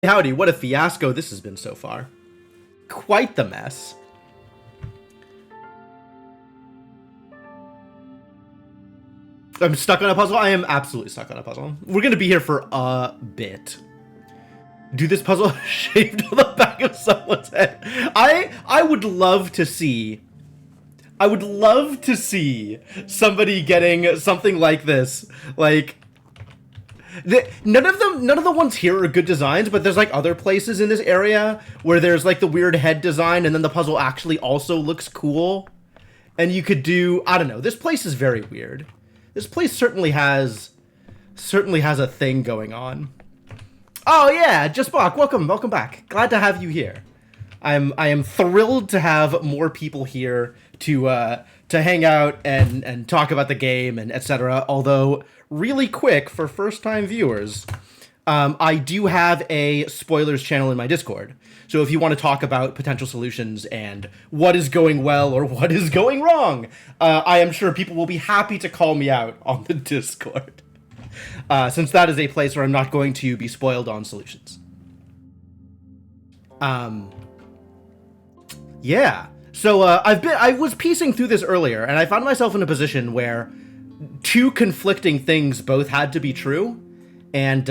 Howdy, what a fiasco this has been so far. Quite the mess. I'm stuck on a puzzle? I am absolutely stuck on a puzzle. We're gonna be here for a bit. Do this puzzle shaved on the back of someone's head. I would love to see... I would love to see somebody getting something like this. Like... None of the ones here are good designs, but there's like other places in this area where there's like the weird head design and then the puzzle actually also looks cool. And you could do, I don't know, this place is very weird. This place certainly has a thing going on. Oh yeah, Justbach, welcome back. Glad to have you here. I am thrilled to have more people here to hang out and talk about the game and etc. Although really quick for first-time viewers, I do have a spoilers channel in my Discord. So if you want to talk about potential solutions and what is going well or what is going wrong, I am sure people will be happy to call me out on the Discord. Since that is a place where I'm not going to be spoiled on solutions. Yeah. So I was piecing through this earlier, and I found myself in a position where two conflicting things both had to be true, and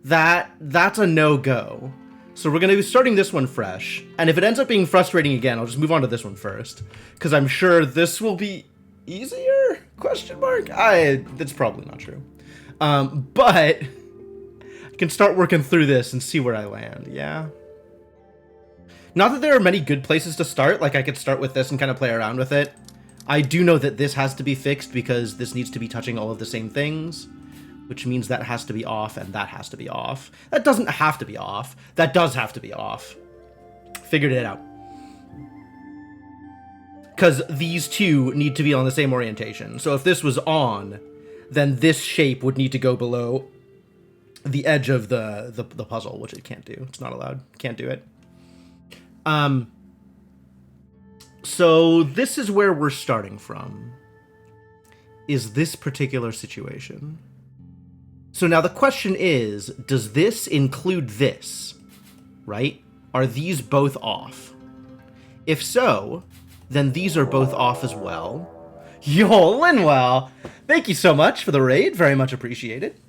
that's a no-go. So we're going to be starting this one fresh, and if it ends up being frustrating again, I'll just move on to this one first, because I'm sure this will be easier? Question mark? That's probably not true. But I can start working through this and see where I land, yeah? Not that there are many good places to start, like I could start with this and kind of play around with it. I do know that this has to be fixed because this needs to be touching all of the same things, which means that has to be off and that has to be off. That doesn't have to be off. That does have to be off. Figured it out. Because these two need to be on the same orientation. So if this was on, then this shape would need to go below the edge of the puzzle, which it can't do. It's not allowed. Can't do it. So this is where we're starting from, is this particular situation. So now the question is, does this include this, right? Are these both off? If so, then these are both off as well. Yo, Linwell, thank you so much for the raid, very much appreciated.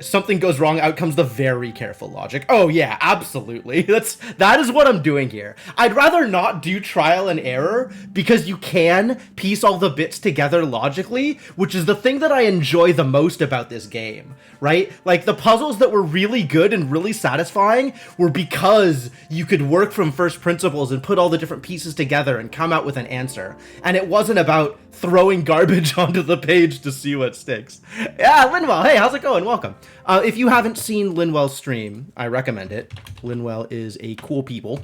Something goes wrong, out comes the very careful logic. Oh yeah, absolutely. That is what I'm doing here. I'd rather not do trial and error because you can piece all the bits together logically, which is the thing that I enjoy the most about this game, right? Like the puzzles that were really good and really satisfying were because you could work from first principles and put all the different pieces together and come out with an answer. And it wasn't about throwing garbage onto the page to see what sticks. Yeah, Linwell, hey, how's it going? Welcome. If you haven't seen Linwell's stream, I recommend it. Linwell is a cool people.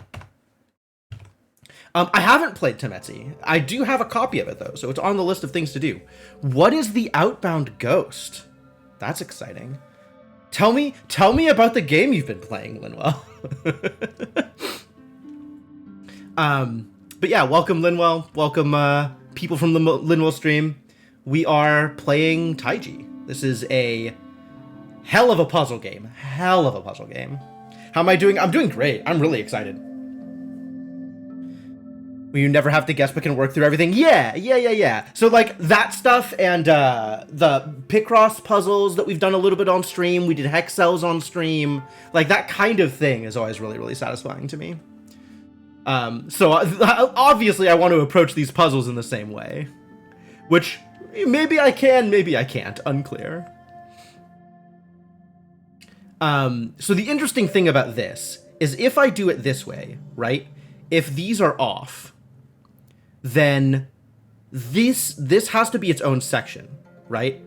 I haven't played Temetsi. I do have a copy of it, though, so it's on the list of things to do. What is the Outbound Ghost? That's exciting. Tell me about the game you've been playing, Linwell. But yeah, welcome, Linwell. Welcome, people from the Linwell stream. We are playing Taiji. This is a hell of a puzzle game. Hell of a puzzle game. How am I doing? I'm doing great. I'm really excited. You never have to guess but can work through everything. Yeah. So like that stuff and the Picross puzzles that we've done a little bit on stream. We did hex cells on stream. Like that kind of thing is always really, really satisfying to me. So obviously I want to approach these puzzles in the same way, which maybe I can, maybe I can't, unclear. So the interesting thing about this is if I do it this way, right? If these are off, then this has to be its own section, right?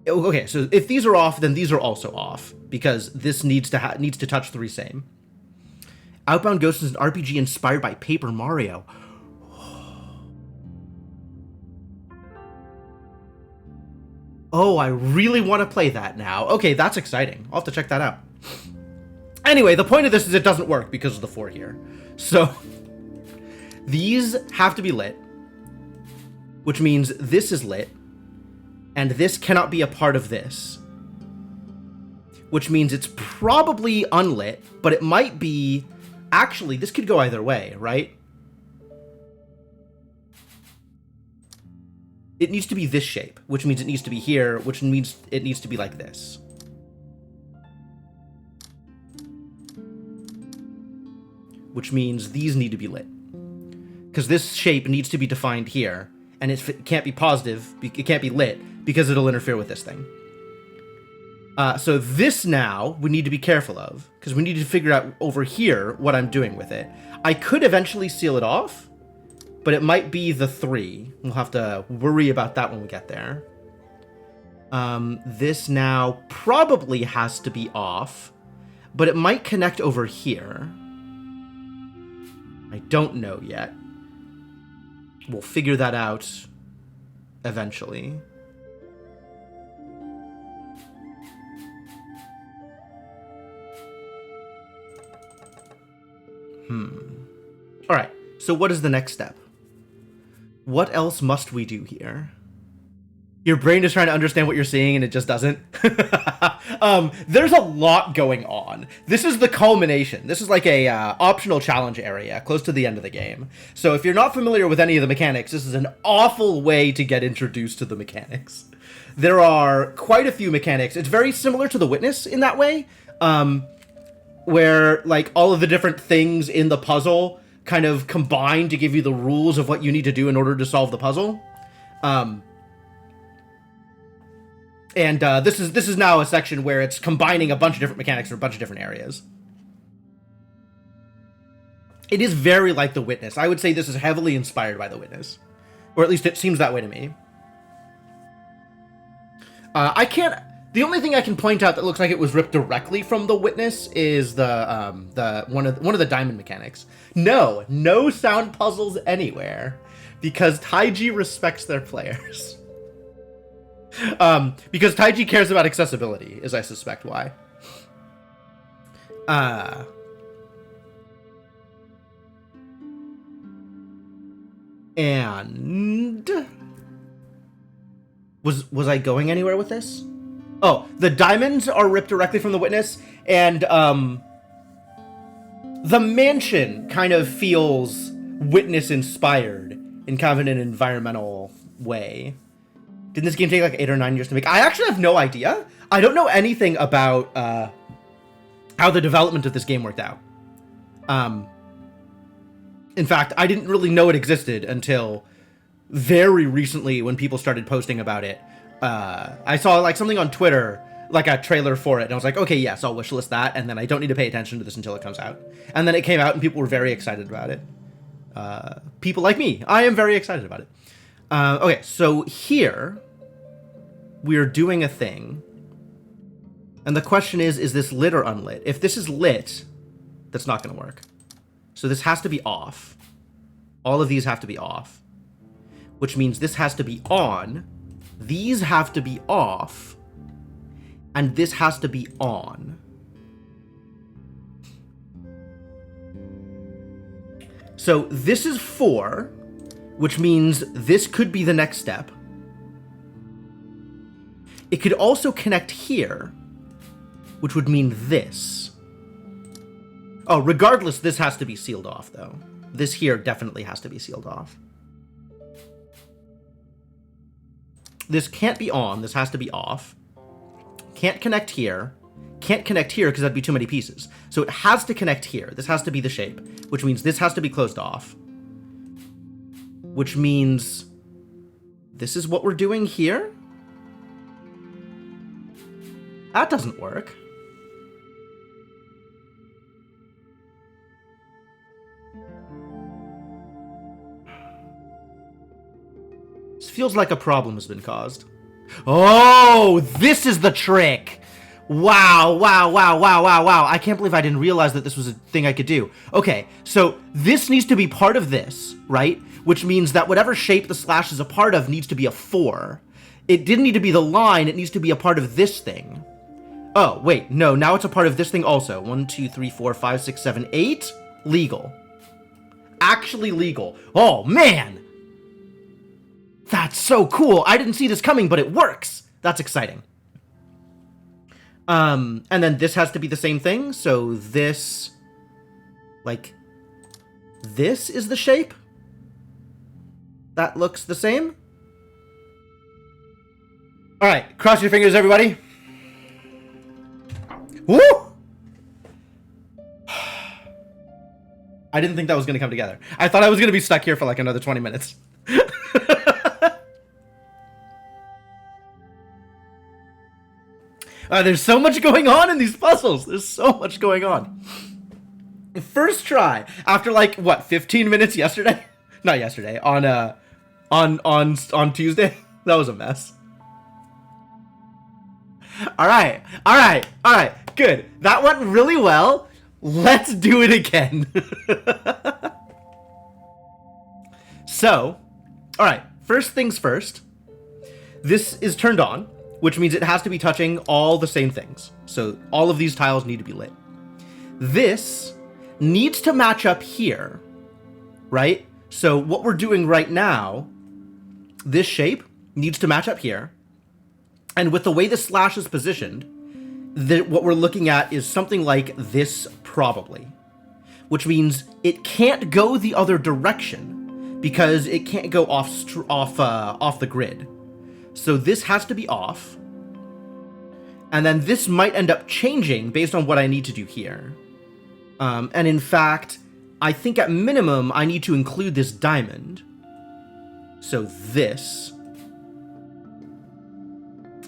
Okay, so if these are off, then these are also off because this needs to touch three same. Outbound Ghost is an RPG inspired by Paper Mario. Oh, I really want to play that now. Okay, that's exciting. I'll have to check that out. Anyway, the point of this is it doesn't work because of the 4 here. So, these have to be lit, which means this is lit, and this cannot be a part of this. which means it's probably unlit, but it might be... Actually, this could go either way, right? It needs to be this shape, which means it needs to be here, which means it needs to be like this. Which means these need to be lit. Because this shape needs to be defined here, and it can't be positive, it can't be lit, because it'll interfere with this thing. So this now, we need to be careful of, because we need to figure out over here what I'm doing with it. I could eventually seal it off, but it might be the 3. We'll have to worry about that when we get there. This now probably has to be off, but it might connect over here. I don't know yet. We'll figure that out eventually. All right, so what is the next step? What else must we do here? Your brain is trying to understand what you're seeing and it just doesn't. There's a lot going on. This is the culmination. This is like a optional challenge area close to the end of the game. So if you're not familiar with any of the mechanics, this is an awful way to get introduced to the mechanics. There are quite a few mechanics. It's very similar to The Witness in that way, where like all of the different things in the puzzle kind of combine to give you the rules of what you need to do in order to solve the puzzle. This is now a section where it's combining a bunch of different mechanics from a bunch of different areas. It is very like The Witness. I would say this is heavily inspired by The Witness. Or at least it seems that way to me. The only thing I can point out that looks like it was ripped directly from The Witness is the one of the diamond mechanics. No sound puzzles anywhere, because Taiji respects their players. Because Taiji cares about accessibility, is I suspect why. And was I going anywhere with this? Oh, the diamonds are ripped directly from The Witness, and the mansion kind of feels Witness-inspired in kind of an environmental way. Didn't this game take like 8 or 9 years to make? I actually have no idea. I don't know anything about how the development of this game worked out. In fact, I didn't really know it existed until very recently when people started posting about it. I saw like something on Twitter, like a trailer for it, and I was like, okay, yes, I'll wishlist that, and then I don't need to pay attention to this until it comes out. And then it came out, and people were very excited about it. People like me, I am very excited about it. Okay, so here, we're doing a thing, and the question is this lit or unlit? If this is lit, that's not going to work. So this has to be off. All of these have to be off, which means this has to be on. These have to be off, and this has to be on. So this is 4, which means this could be the next step. It could also connect here, which would mean this. Oh, regardless, this has to be sealed off, though. This here definitely has to be sealed off. This can't be on. This has to be off. Can't connect here. Can't connect here because that'd be too many pieces. So it has to connect here. This has to be the shape, which means this has to be closed off. Which means this is what we're doing here? That doesn't work. This feels like a problem has been caused. Oh, this is the trick. Wow. I can't believe I didn't realize that this was a thing I could do. Okay, so this needs to be part of this, right? Which means that whatever shape the slash is a part of needs to be a 4. It didn't need to be the line, it needs to be a part of this thing. Oh, wait, no, now it's a part of this thing also. 1, 2, 3, 4, 5, 6, 7, 8. Legal. Actually legal. Oh, man! That's so cool. I didn't see this coming, but it works. That's exciting. And then this has to be the same thing. So this, like, this is the shape. That looks the same. All right, cross your fingers, everybody. Woo! I didn't think that was going to come together. I thought I was going to be stuck here for like another 20 minutes. There's so much going on in these puzzles. There's so much going on. First try after like what 15 minutes yesterday? Not yesterday. On Tuesday. That was a mess. All right. Good. That went really well. Let's do it again. So, all right. First things first. This is turned on, which means it has to be touching all the same things. So all of these tiles need to be lit. This needs to match up here, right? So what we're doing right now, this shape needs to match up here. And with the way the slash is positioned, what we're looking at is something like this probably, which means it can't go the other direction because it can't go off the grid. So this has to be off. And then this might end up changing based on what I need to do here. And in fact, I think at minimum, I need to include this diamond. So this.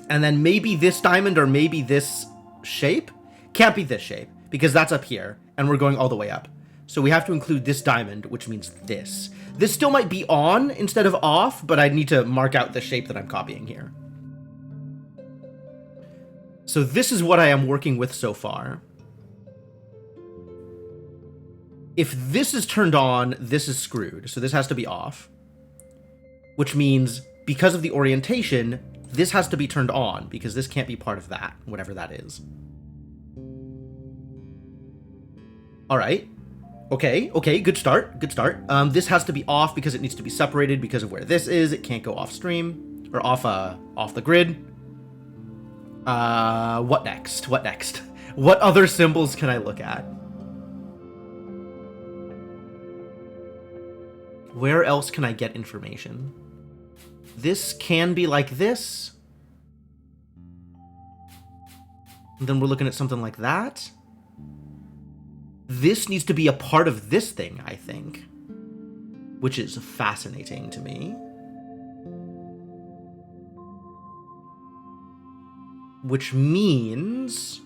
And then maybe this diamond or maybe this shape. Can't be this shape because that's up here and we're going all the way up. So we have to include this diamond, which means this. This still might be on instead of off, but I need to mark out the shape that I'm copying here. So this is what I am working with so far. If this is turned on, this is screwed. So this has to be off. Which means, because of the orientation, this has to be turned on, because this can't be part of that, whatever that is. Alright. Okay, good start, this has to be off because it needs to be separated because of where this is. It can't go off stream, or off the grid. What next? What other symbols can I look at? Where else can I get information? This can be like this. And then we're looking at something like that. This needs to be a part of this thing, I think. Which is fascinating to me. Which means,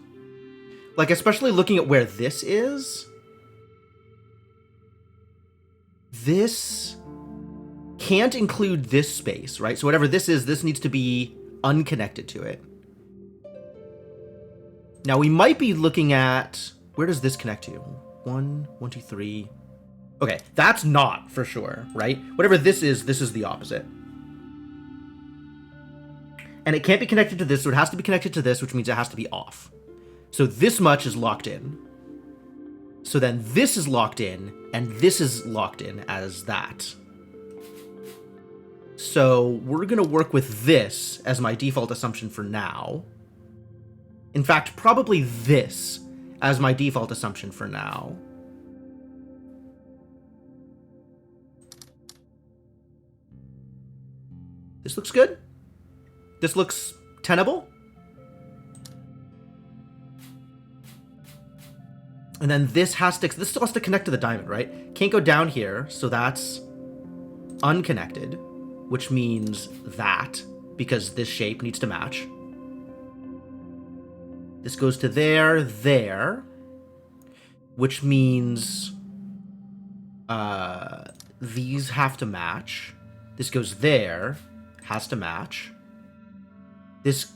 like, especially looking at where this is, this can't include this space, right? So whatever this is, this needs to be unconnected to it. Now we might be looking at, where does this connect to? 1, 2, 3. Okay, that's not for sure, right? Whatever this is the opposite. And it can't be connected to this, so it has to be connected to this, which means it has to be off. So this much is locked in. So then this is locked in, and this is locked in as that. So we're going to work with this as my default assumption for now. In fact, probably this as my default assumption for now. This looks good. This looks tenable. And then this still has to connect to the diamond, right? Can't go down here, so that's unconnected, which means that, because this shape needs to match. This goes to there, which means these have to match. This goes there, has to match. This,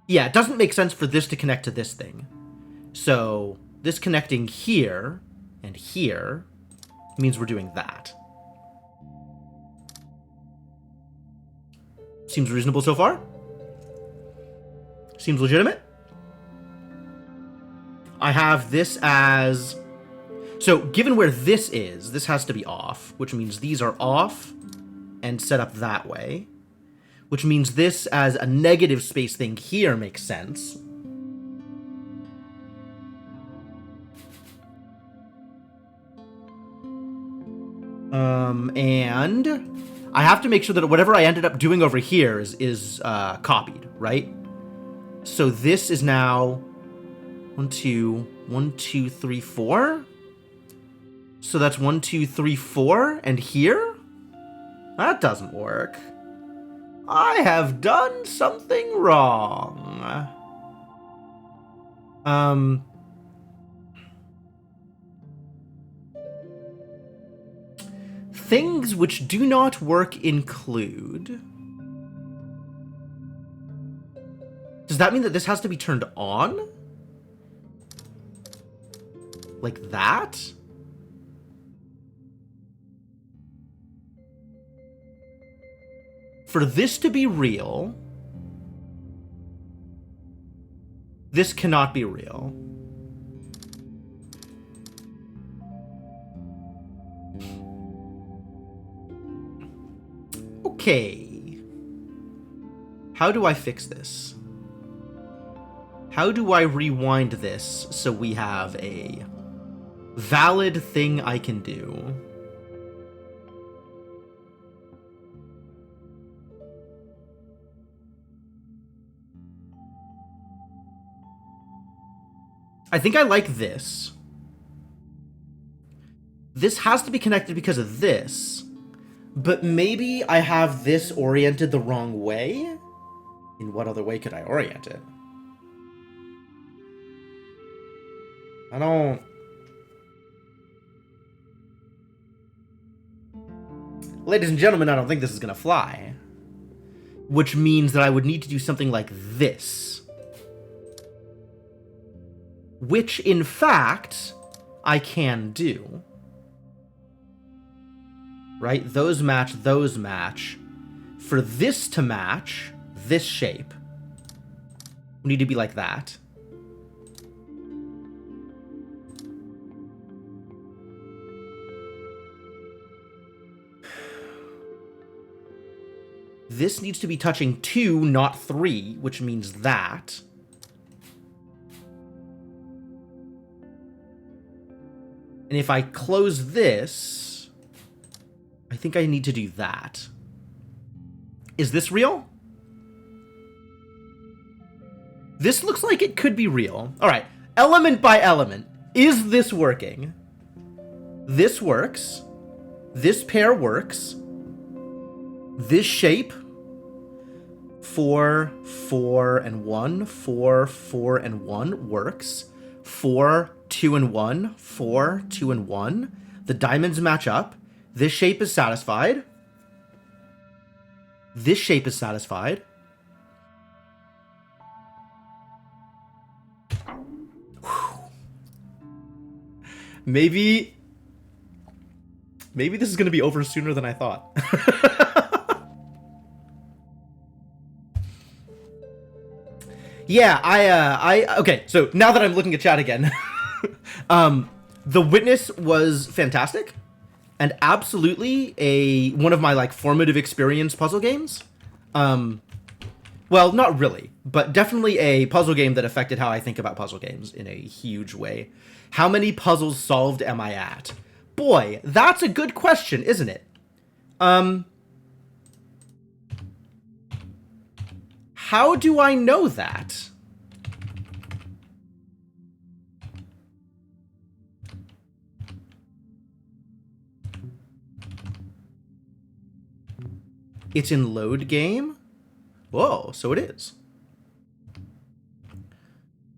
yeah, it doesn't make sense for this to connect to this thing. So this connecting here and here means we're doing that. Seems reasonable so far? Seems legitimate? I have this as... So, given where this is, this has to be off, which means these are off and set up that way. which means this as a negative space thing here makes sense. And I have to make sure that whatever I ended up doing over here is copied, right? So this is now 1, 2, 3, 4. So that's 1, 2, 3, 4, and here? That doesn't work. I have done something wrong. Things which do not work include... Does that mean that this has to be turned on? Like that? For this to be real, this cannot be real. Okay. How do I fix this? How do I rewind this so we have a valid thing I can do? I think I like this. This has to be connected because of this, but maybe I have this oriented the wrong way? In what other way could I orient it? I don't... Ladies and gentlemen, I don't think this is gonna fly. Which means that I would need to do something like this. Which, in fact, I can do. Right? Those match. For this to match this shape, we need to be like that. This needs to be touching 2, not 3, which means that. And if I close this, I think I need to do that. Is this real? This looks like it could be real. All right, element by element. Is this working? This works. This pair works. This shape, 4, 4, and 1, 4, 4, and 1 works. 4, 2, and 1, 4, 2, and 1. The diamonds match up. This shape is satisfied. This shape is satisfied. Whew. Maybe this is going to be over sooner than I thought. Yeah, okay, so now that I'm looking at chat again, The Witness was fantastic, and absolutely one of my, like, formative experience puzzle games. Well, not really, but definitely a puzzle game that affected how I think about puzzle games in a huge way. How many puzzles solved am I at? Boy, that's a good question, isn't it? How do I know that? It's in load game? Whoa, so it is.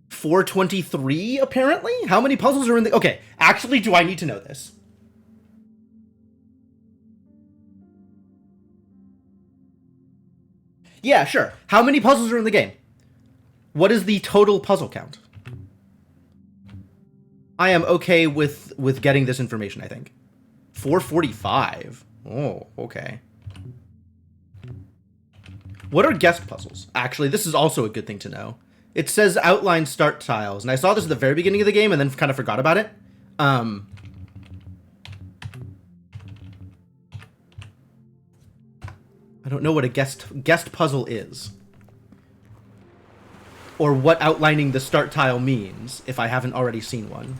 423, apparently? How many puzzles are in the... Okay, actually, do I need to know this? Yeah, sure. How many puzzles are in the game? What is the total puzzle count? I am okay with getting this information, I think. 445. Oh, okay. What are guest puzzles? Actually, this is also a good thing to know. It says outline start tiles, and I saw this at the very beginning of the game and then kind of forgot about it. I don't know what a guest puzzle is. Or what outlining the start tile means, if I haven't already seen one.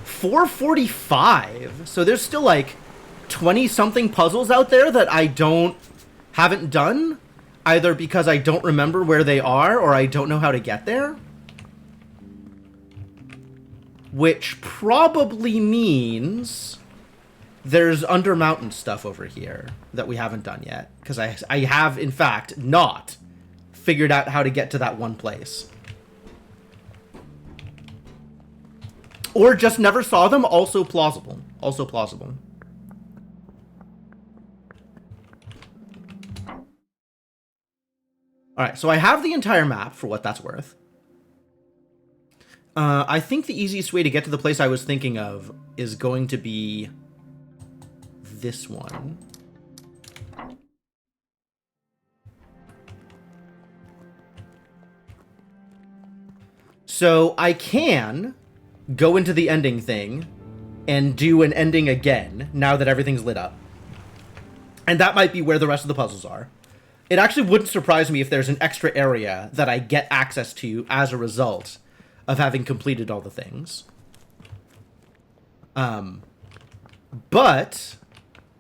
445? So there's still like 20-something puzzles out there that I haven't done? Either because I don't remember where they are, or I don't know how to get there? Which probably means there's Undermountain stuff over here that we haven't done yet. Because I have, in fact, not figured out how to get to that one place. Or just never saw them, also plausible. Also plausible. Alright, so I have the entire map for what that's worth. I think the easiest way to get to the place I was thinking of is going to be this one. So I can go into the ending thing and do an ending again now that everything's lit up. And that might be where the rest of the puzzles are. It actually wouldn't surprise me if there's an extra area that I get access to as a result of having completed all the things. But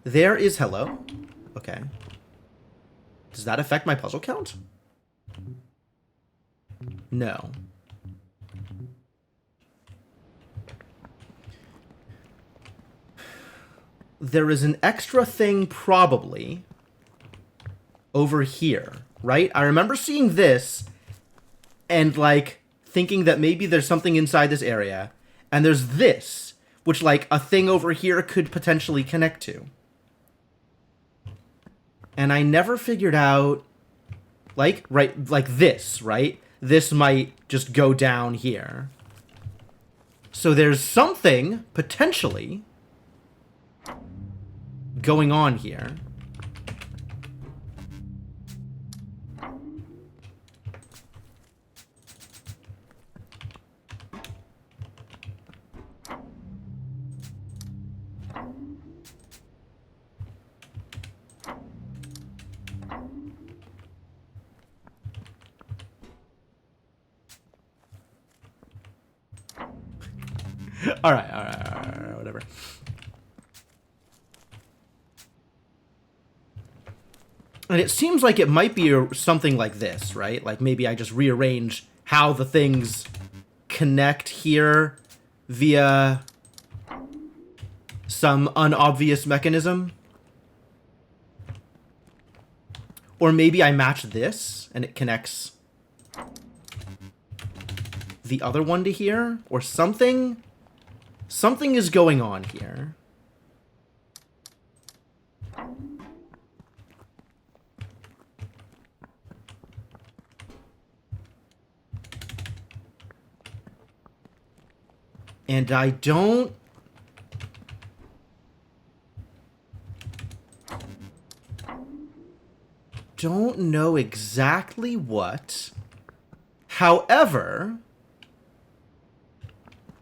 there is hello. Okay. Does that affect my puzzle count? No. There is an extra thing probably over here, right? I remember seeing this and like thinking that maybe there's something inside this area, and there's this, which like a thing over here could potentially connect to. And I never figured out, like, right, like this, right? This might just go down here. So there's something potentially going on here. All right, whatever. And it seems like it might be something like this, right? Like maybe I just rearrange how the things connect here via some unobvious mechanism. Or maybe I match this and it connects the other one to here, or something. Something is going on here. And I don't know exactly what. However,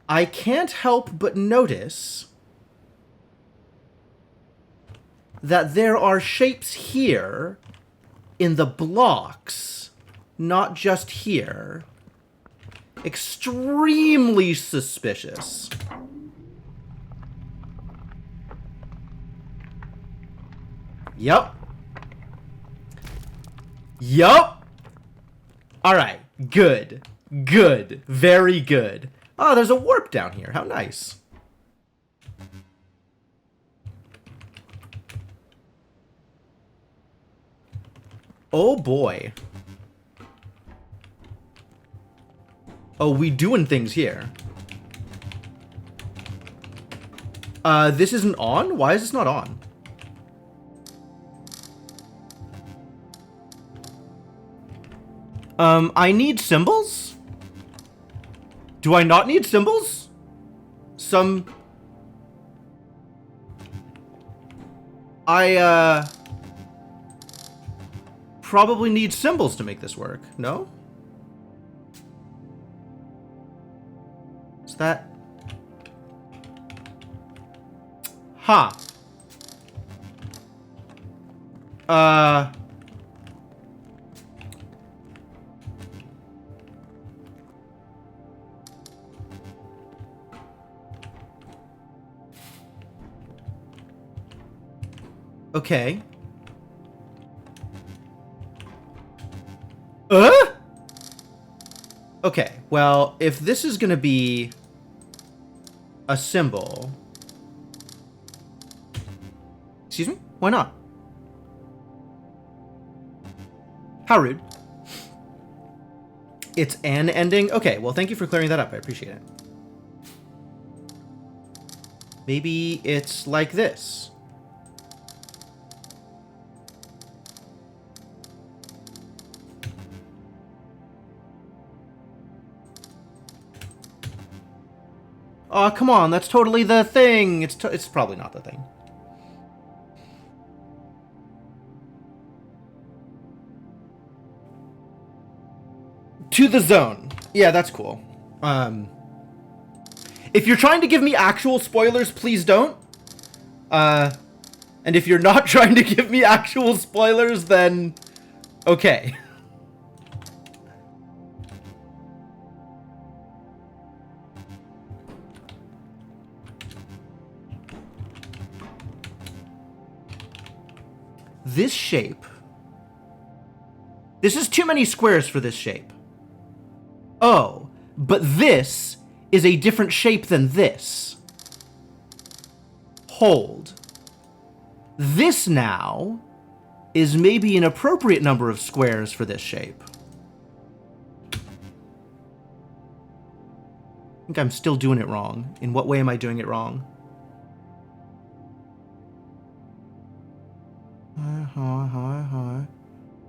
I can't help but notice that there are shapes here in the blocks, not just here. Extremely suspicious. Yup. Yup. Alright, good. Good. Very good. Oh, there's a warp down here. How nice. Oh boy. Oh, we doing things here. This isn't on? Why is this not on? I need symbols? Do I not need symbols? I probably need symbols to make this work, no? Is that... Huh. Uh... Okay. Okay, well, if this is gonna be a symbol... Excuse me? Why not? How rude. It's an ending? Okay, well, thank you for clearing that up. I appreciate it. Maybe it's like this. Oh, come on, that's totally the thing. It's probably not the thing. To the zone. Yeah, that's cool. If you're trying to give me actual spoilers, please don't. And if you're not trying to give me actual spoilers, then okay. This shape. This is too many squares for this shape. Oh, but this is a different shape than this. Hold. This now is maybe an appropriate number of squares for this shape. I think I'm still doing it wrong. In what way am I doing it wrong?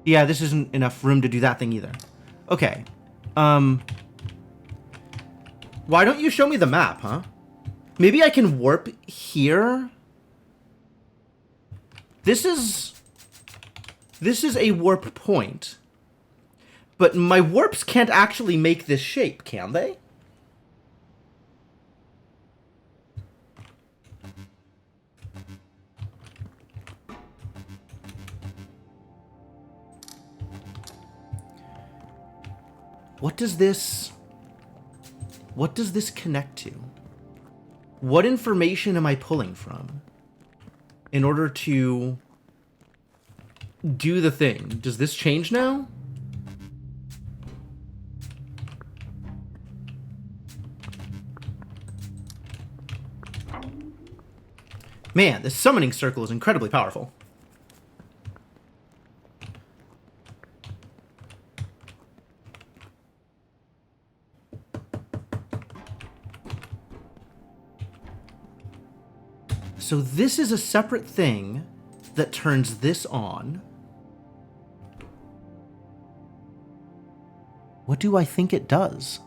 Yeah, this isn't enough room to do that thing either. Okay. Why don't you show me the map, huh? Maybe I can warp here? This is a warp point. But my warps can't actually make this shape, can they? What does this connect to? What information am I pulling from in order to do the thing? Does this change now? Man, this summoning circle is incredibly powerful. So this is a separate thing that turns this on. What do I think it does?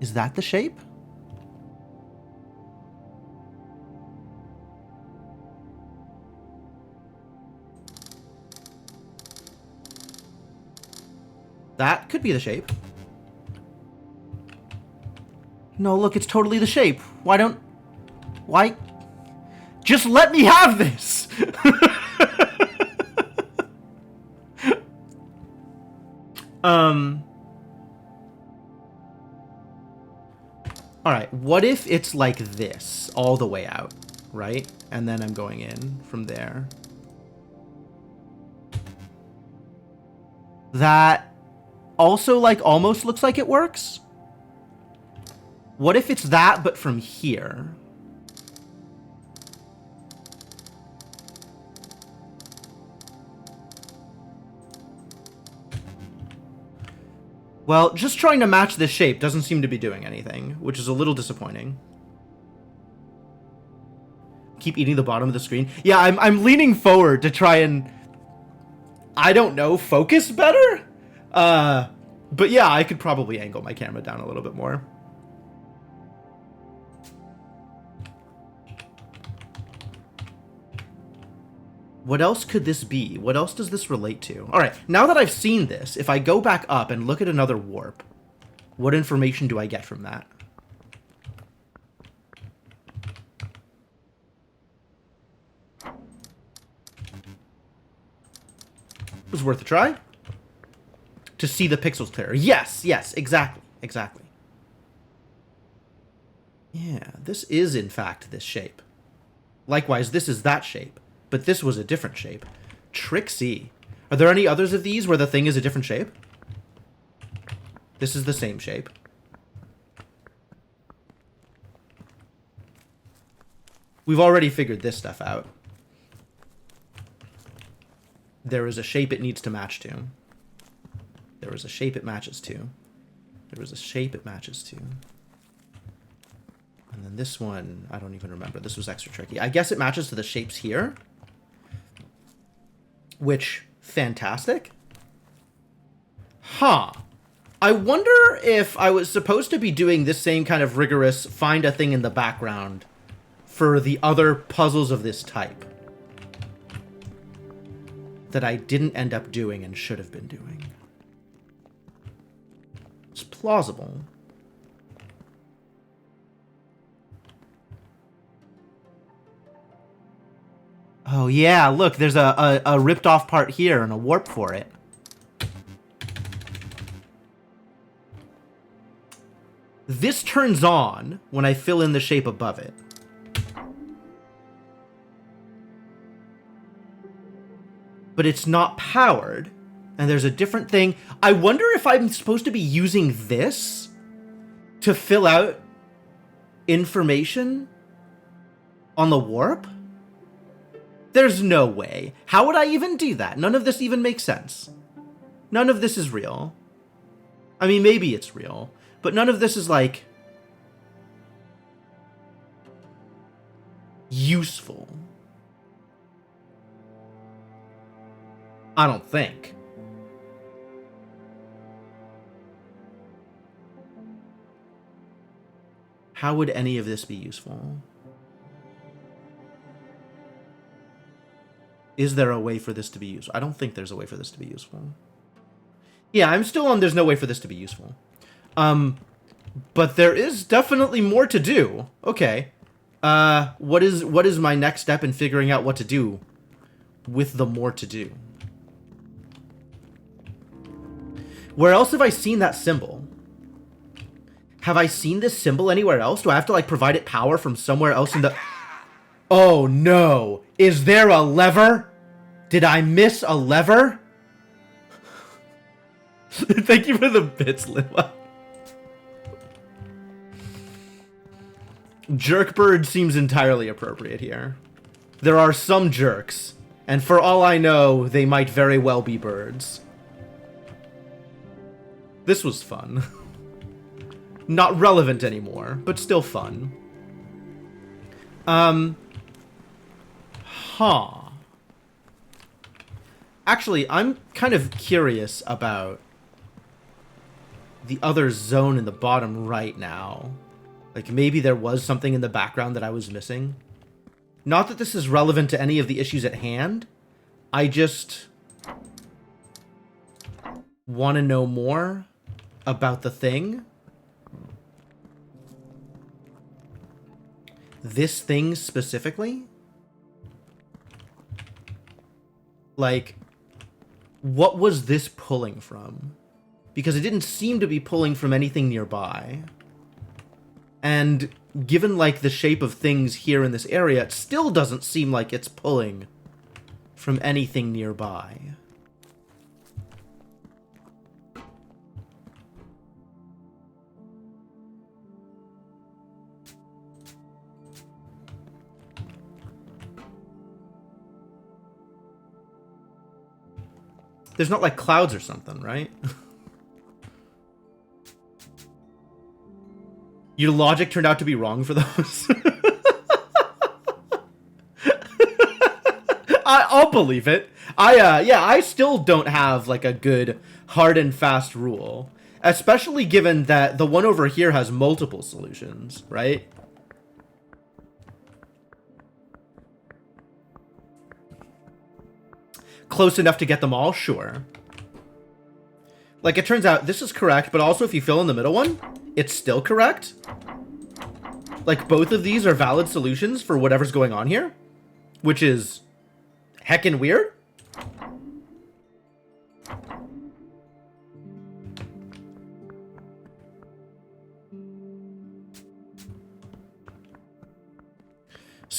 Is that the shape? That could be the shape. No, look, it's totally the shape. Why? Just let me have this! Alright, what if it's like this, all the way out, right? And then I'm going in from there. That also, like, almost looks like it works? What if it's that, but from here? Well, just trying to match this shape doesn't seem to be doing anything, which is a little disappointing. Keep eating the bottom of the screen. Yeah, I'm leaning forward to try and, I don't know, focus better? But yeah, I could probably angle my camera down a little bit more. What else could this be? What else does this relate to? All right, now that I've seen this, if I go back up and look at another warp, what information do I get from that? It was worth a try. To see the pixels clearer. Yes, yes, exactly, exactly. Yeah, this is in fact this shape. Likewise, this is that shape, but this was a different shape. Trixie. Are there any others of these where the thing is a different shape? This is the same shape. We've already figured this stuff out. There is a shape it needs to match to. There is a shape it matches to. There is a shape it matches to. And then this one, I don't even remember. This was extra tricky. I guess it matches to the shapes here. Which, fantastic. Huh. I wonder if I was supposed to be doing this same kind of rigorous find a thing in the background for the other puzzles of this type. That I didn't end up doing and should have been doing. It's plausible. Oh yeah, look, there's a ripped off part here and a warp for it. This turns on when I fill in the shape above it. But it's not powered, and there's a different thing. I wonder if I'm supposed to be using this to fill out information on the warp? There's no way. How would I even do that? None of this even makes sense. None of this is real. I mean, maybe it's real, but none of this is, like, useful. I don't think. How would any of this be useful? Is there a way for this to be useful? I don't think there's a way for this to be useful. Yeah, I'm still on there's no way for this to be useful. But there is definitely more to do. Okay. What is my next step in figuring out what to do with the more to do? Where else have I seen that symbol? Have I seen this symbol anywhere else? Do I have to, like, provide it power from somewhere else in the... Oh, no. Is there a lever? Did I miss a lever? Thank you for the bits, Lima. Jerkbird seems entirely appropriate here. There are some jerks, and for all I know, they might very well be birds. This was fun. Not relevant anymore, but still fun. Actually, I'm kind of curious about the other zone in the bottom right now. Like, maybe there was something in the background that I was missing. Not that this is relevant to any of the issues at hand. I just want to know more about the thing. This thing specifically? Like, what was this pulling from? Because it didn't seem to be pulling from anything nearby. And given, like, the shape of things here in this area, it still doesn't seem like it's pulling from anything nearby. There's not, like, clouds or something, right? Your logic turned out to be wrong for those. I'll believe it. Yeah, I still don't have, like, a good hard and fast rule. Especially given that the one over here has multiple solutions, right? Close enough to get them all? Sure. Like, it turns out this is correct, but also if you fill in the middle one, it's still correct. Like, both of these are valid solutions for whatever's going on here, which is heckin' weird.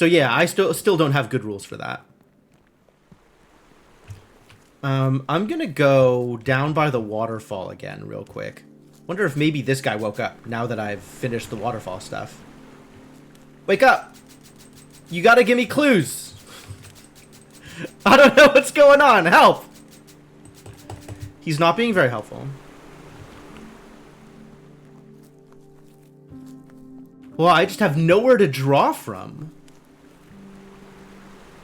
So yeah, I still don't have good rules for that. I'm gonna go down by the waterfall again real quick. Wonder if maybe this guy woke up now that I've finished the waterfall stuff. Wake up! You gotta give me clues! I don't know what's going on! Help! He's not being very helpful. Well, I just have nowhere to draw from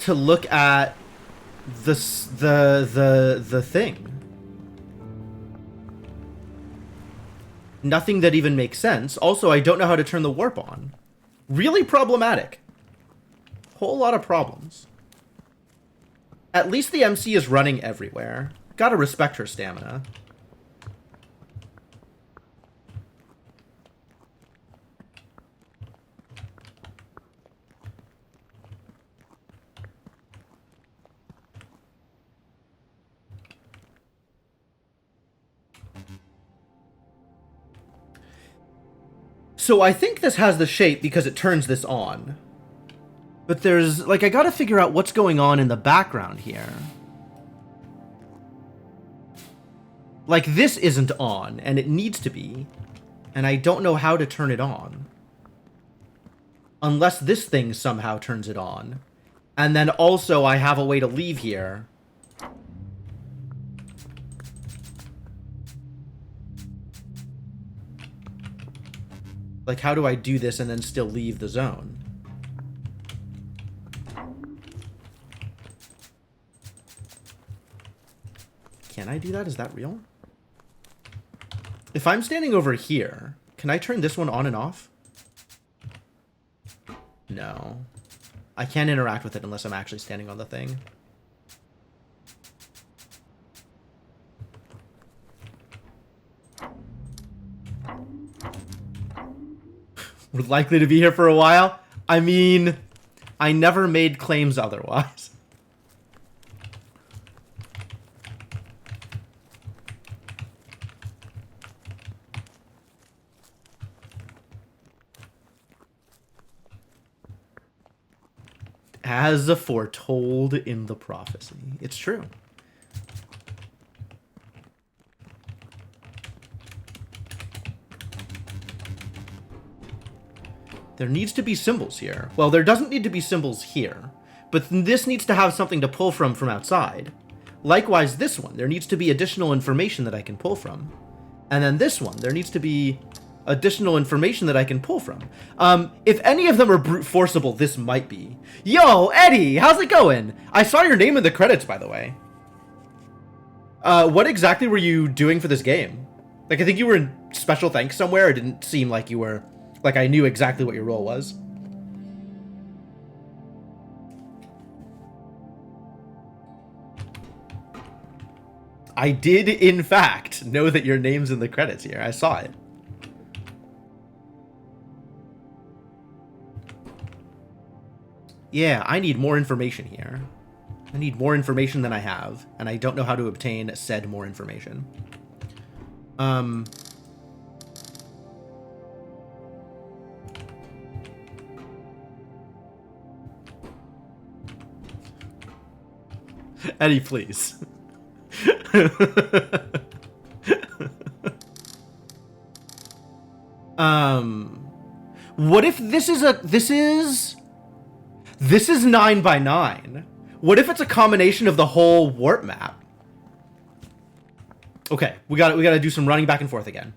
to look at the thing. Nothing that even makes sense. Also, I don't know how to turn the warp on. Really problematic. Whole lot of problems. At least the MC is running everywhere. Gotta respect her stamina. So I think this has the shape because it turns this on. But there's, like, I gotta figure out what's going on in the background here. Like, this isn't on, and it needs to be. And I don't know how to turn it on. Unless this thing somehow turns it on. And then also I have a way to leave here. Like, how do I do this and then still leave the zone? Can I do that? Is that real? If I'm standing over here, can I turn this one on and off? No. I can't interact with it unless I'm actually standing on the thing. We're likely to be here for a while. I mean, I never made claims otherwise. As foretold in the prophecy. It's true. There needs to be symbols here. Well, there doesn't need to be symbols here, but this needs to have something to pull from outside. Likewise, this one, there needs to be additional information that I can pull from. And then this one, there needs to be additional information that I can pull from. If any of them are brute forceable, this might be. Yo, Eddie, how's it going? I saw your name in the credits, by the way. What exactly were you doing for this game? Like, I think you were in special thanks somewhere. It didn't seem like you were... Like, I knew exactly what your role was. I did, in fact, know that your name's in the credits here. I saw it. Yeah, I need more information here. I need more information than I have, and I don't know how to obtain said more information. Eddie, please. What if this is 9 by 9? What if it's a combination of the whole warp map? Okay, we gotta do some running back and forth again.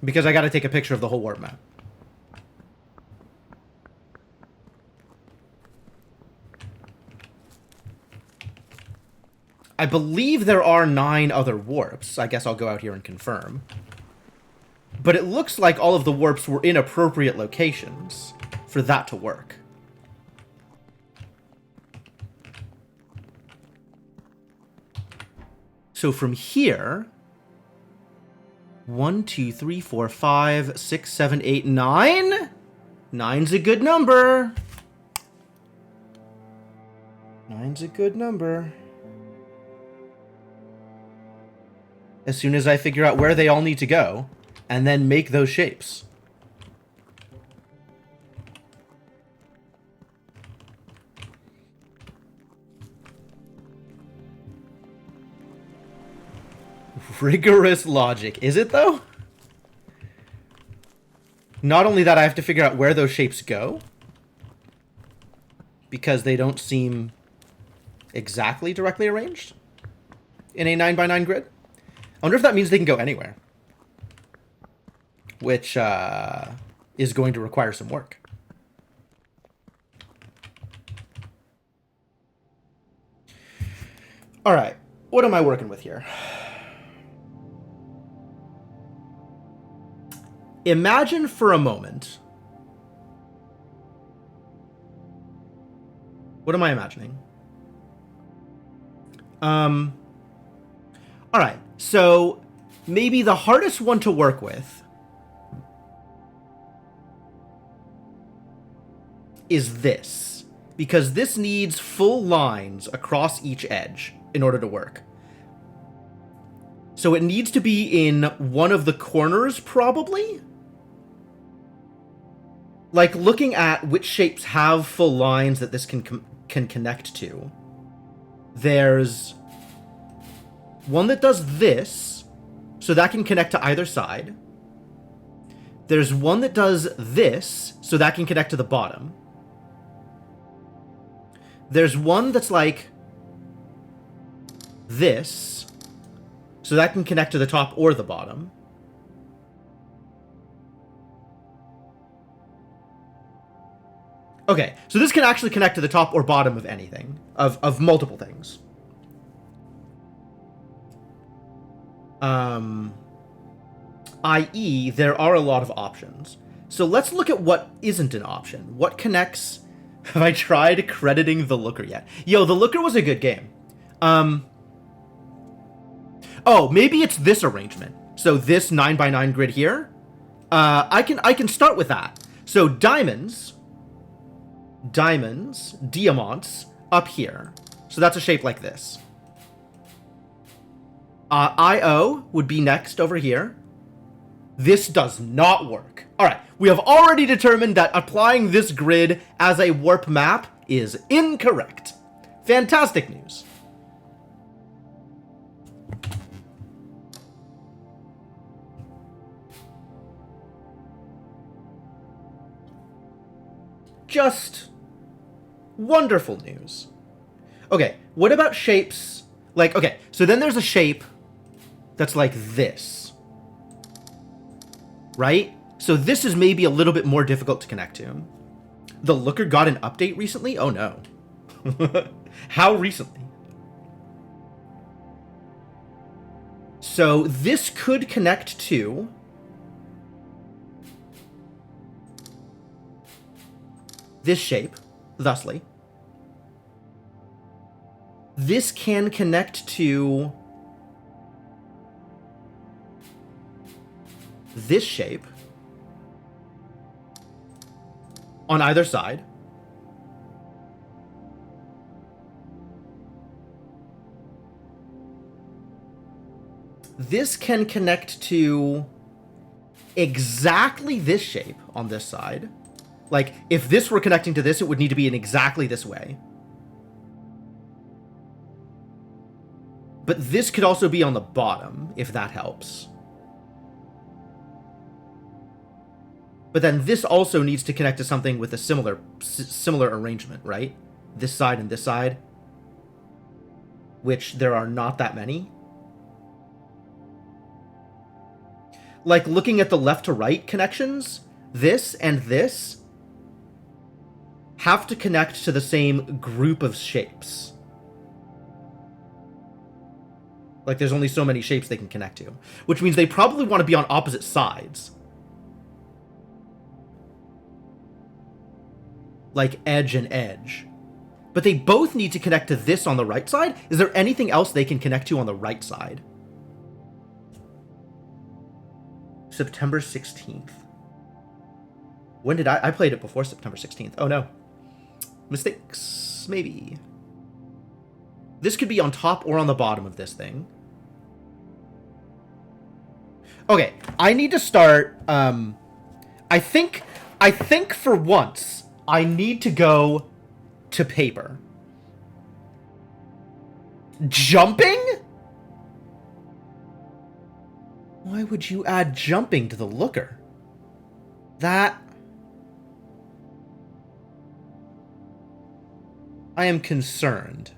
Because I gotta take a picture of the whole warp map. I believe there are 9 other warps. I guess I'll go out here and confirm. But it looks like all of the warps were in appropriate locations for that to work. So from here... 1, 2, 3, 4, 5, 6, 7, 8, 9? 9's a good number. 9's a good number. As soon as I figure out where they all need to go, and then make those shapes. Rigorous logic. Is it, though? Not only that, I have to figure out where those shapes go. Because they don't seem exactly directly arranged in a 9x9 grid. I wonder if that means they can go anywhere. Which is going to require some work. All right. What am I working with here? Imagine for a moment. What am I imagining? All right. So maybe the hardest one to work with is this, because this needs full lines across each edge in order to work. So it needs to be in one of the corners, probably? Like, looking at which shapes have full lines that this can connect to, there's one that does this, so that can connect to either side. There's one that does this, so that can connect to the bottom. There's one that's like this, so that can connect to the top or the bottom. Okay, so this can actually connect to the top or bottom of anything, of multiple things. I.e., there are a lot of options. So let's look at what isn't an option. What connects... Have I tried crediting the Looker yet? Yo, the Looker was a good game. Oh, maybe it's this arrangement. So this 9x9 grid here. I can start with that. So diamonds, diamants, up here. So that's a shape like this. IO would be next over here. This does not work. All right, we have already determined that applying this grid as a warp map is incorrect. Fantastic news. Just wonderful news. Okay, what about shapes? Like, okay, so then there's a shape that's like this. Right? So this is maybe a little bit more difficult to connect to. The Looker got an update recently? Oh no. How recently? So this could connect to this shape, thusly. This can connect to this shape on either side. This can connect to exactly this shape on this side. Like, if this were connecting to this, it would need to be in exactly this way. But this could also be on the bottom, if that helps. But then this also needs to connect to something with a similar arrangement, right? This side and this side. Which there are not that many. Like, looking at the left to right connections, this and this have to connect to the same group of shapes. Like, there's only so many shapes they can connect to. Which means they probably want to be on opposite sides. Like edge and edge. But they both need to connect to this on the right side. Is there anything else they can connect to on the right side? September 16th. When did I played it before September 16th. Oh no. Mistakes. Maybe. This could be on top or on the bottom of this thing. Okay, I need to start, I think for once, I need to go to paper. Jumping? Why would you add jumping to the looker? That... I am concerned.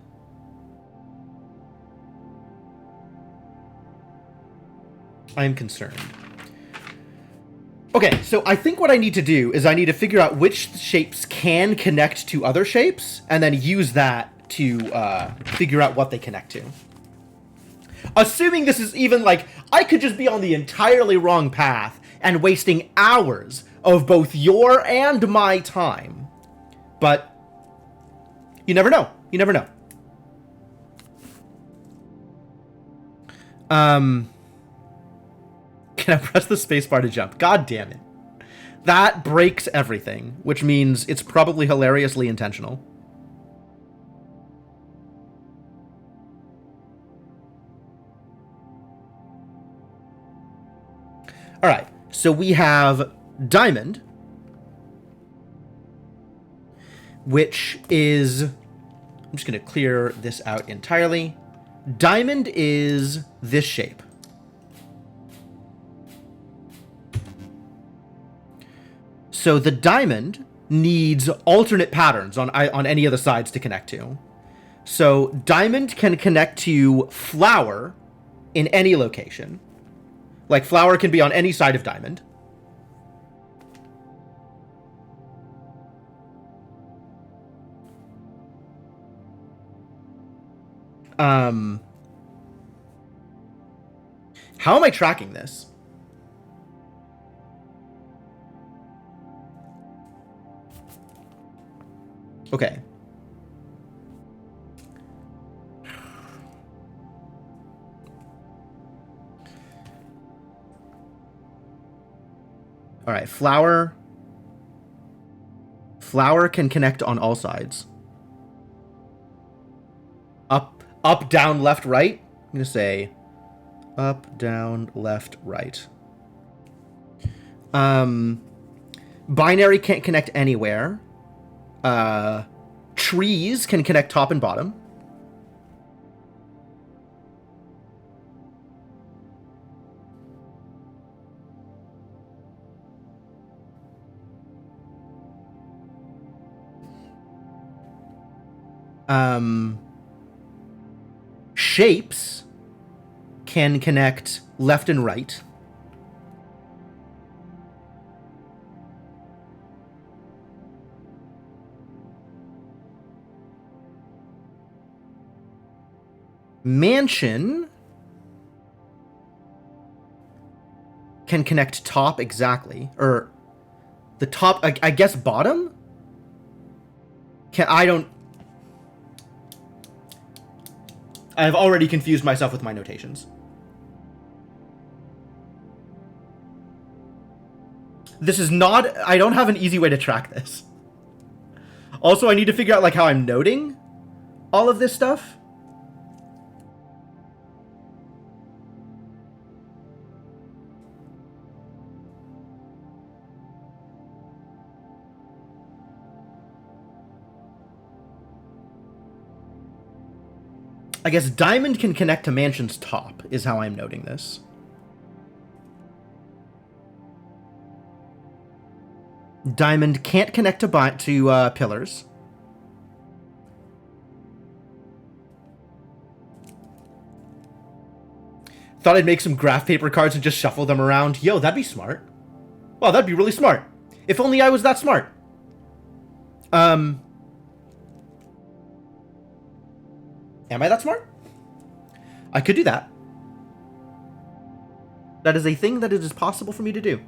I am concerned. Okay, so I think what I need to do is I need to figure out which shapes can connect to other shapes, and then use that to figure out what they connect to. Assuming this is even, like, I could just be on the entirely wrong path and wasting hours of both your and my time. But you never know. You never know. Can I press the spacebar to jump? God damn it. That breaks everything, which means it's probably hilariously intentional. Alright, so we have diamond, which is... I'm just going to clear this out entirely. Diamond is this shape. So the diamond needs alternate patterns on any of the sides to connect to. So diamond can connect to flower in any location. Like, flower can be on any side of diamond. How am I tracking this? Okay. All right, flower. Flower can connect on all sides. Up, down, left, right. I'm going to say up, down, left, right. Binary can't connect anywhere. Trees can connect top and bottom. Shapes can connect left and right. Mansion can connect top exactly, or the top, I guess bottom? I've already confused myself with my notations. This is not... I don't have an easy way to track this. Also, I need to figure out, like, how I'm noting all of this stuff. I guess diamond can connect to mansion's top, is how I'm noting this. Diamond can't connect to pillars. Thought I'd make some graph paper cards and just shuffle them around. Yo, that'd be smart. Well, that'd be really smart. If only I was that smart. Am I that smart? I could do that. That is a thing that it is possible for me to do.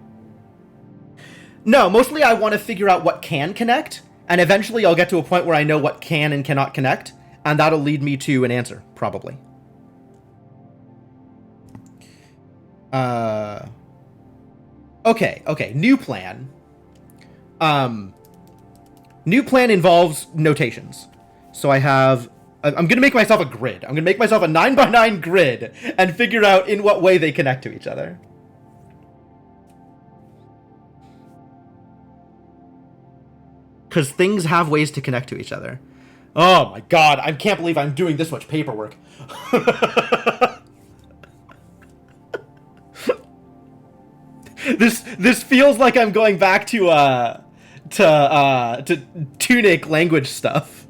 No, mostly I want to figure out what can connect, and eventually I'll get to a point where I know what can and cannot connect, and that'll lead me to an answer, probably. Okay, new plan. New plan involves notations. So I'm going to make myself a grid. I'm going to make myself a 9x9 grid and figure out in what way they connect to each other. Because things have ways to connect to each other. Oh my god, I can't believe I'm doing this much paperwork. This feels like I'm going back to Tunic language stuff.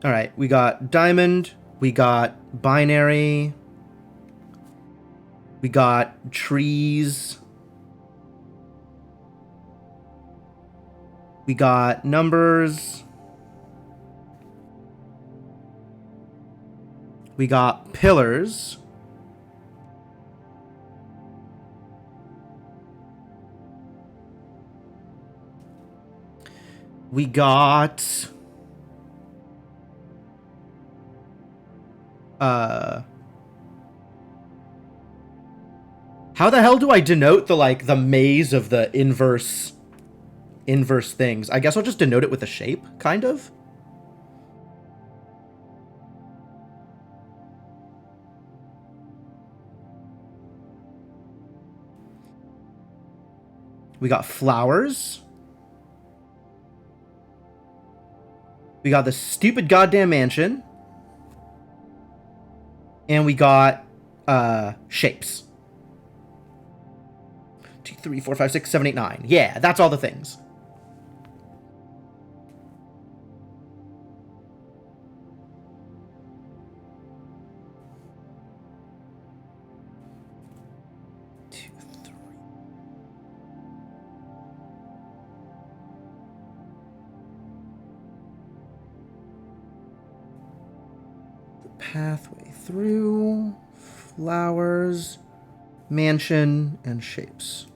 All right, we got diamond, we got binary, we got trees, we got numbers, we got pillars, we got how the hell do I denote the maze of the inverse things? I guess I'll just denote it with a shape, kind of. We got flowers. We got the stupid goddamn mansion. And we got shapes. 2, 3, 4, 5, 6, 7, 8, 9. Yeah, that's all the things. Pathway through, flowers, mansion, and shapes.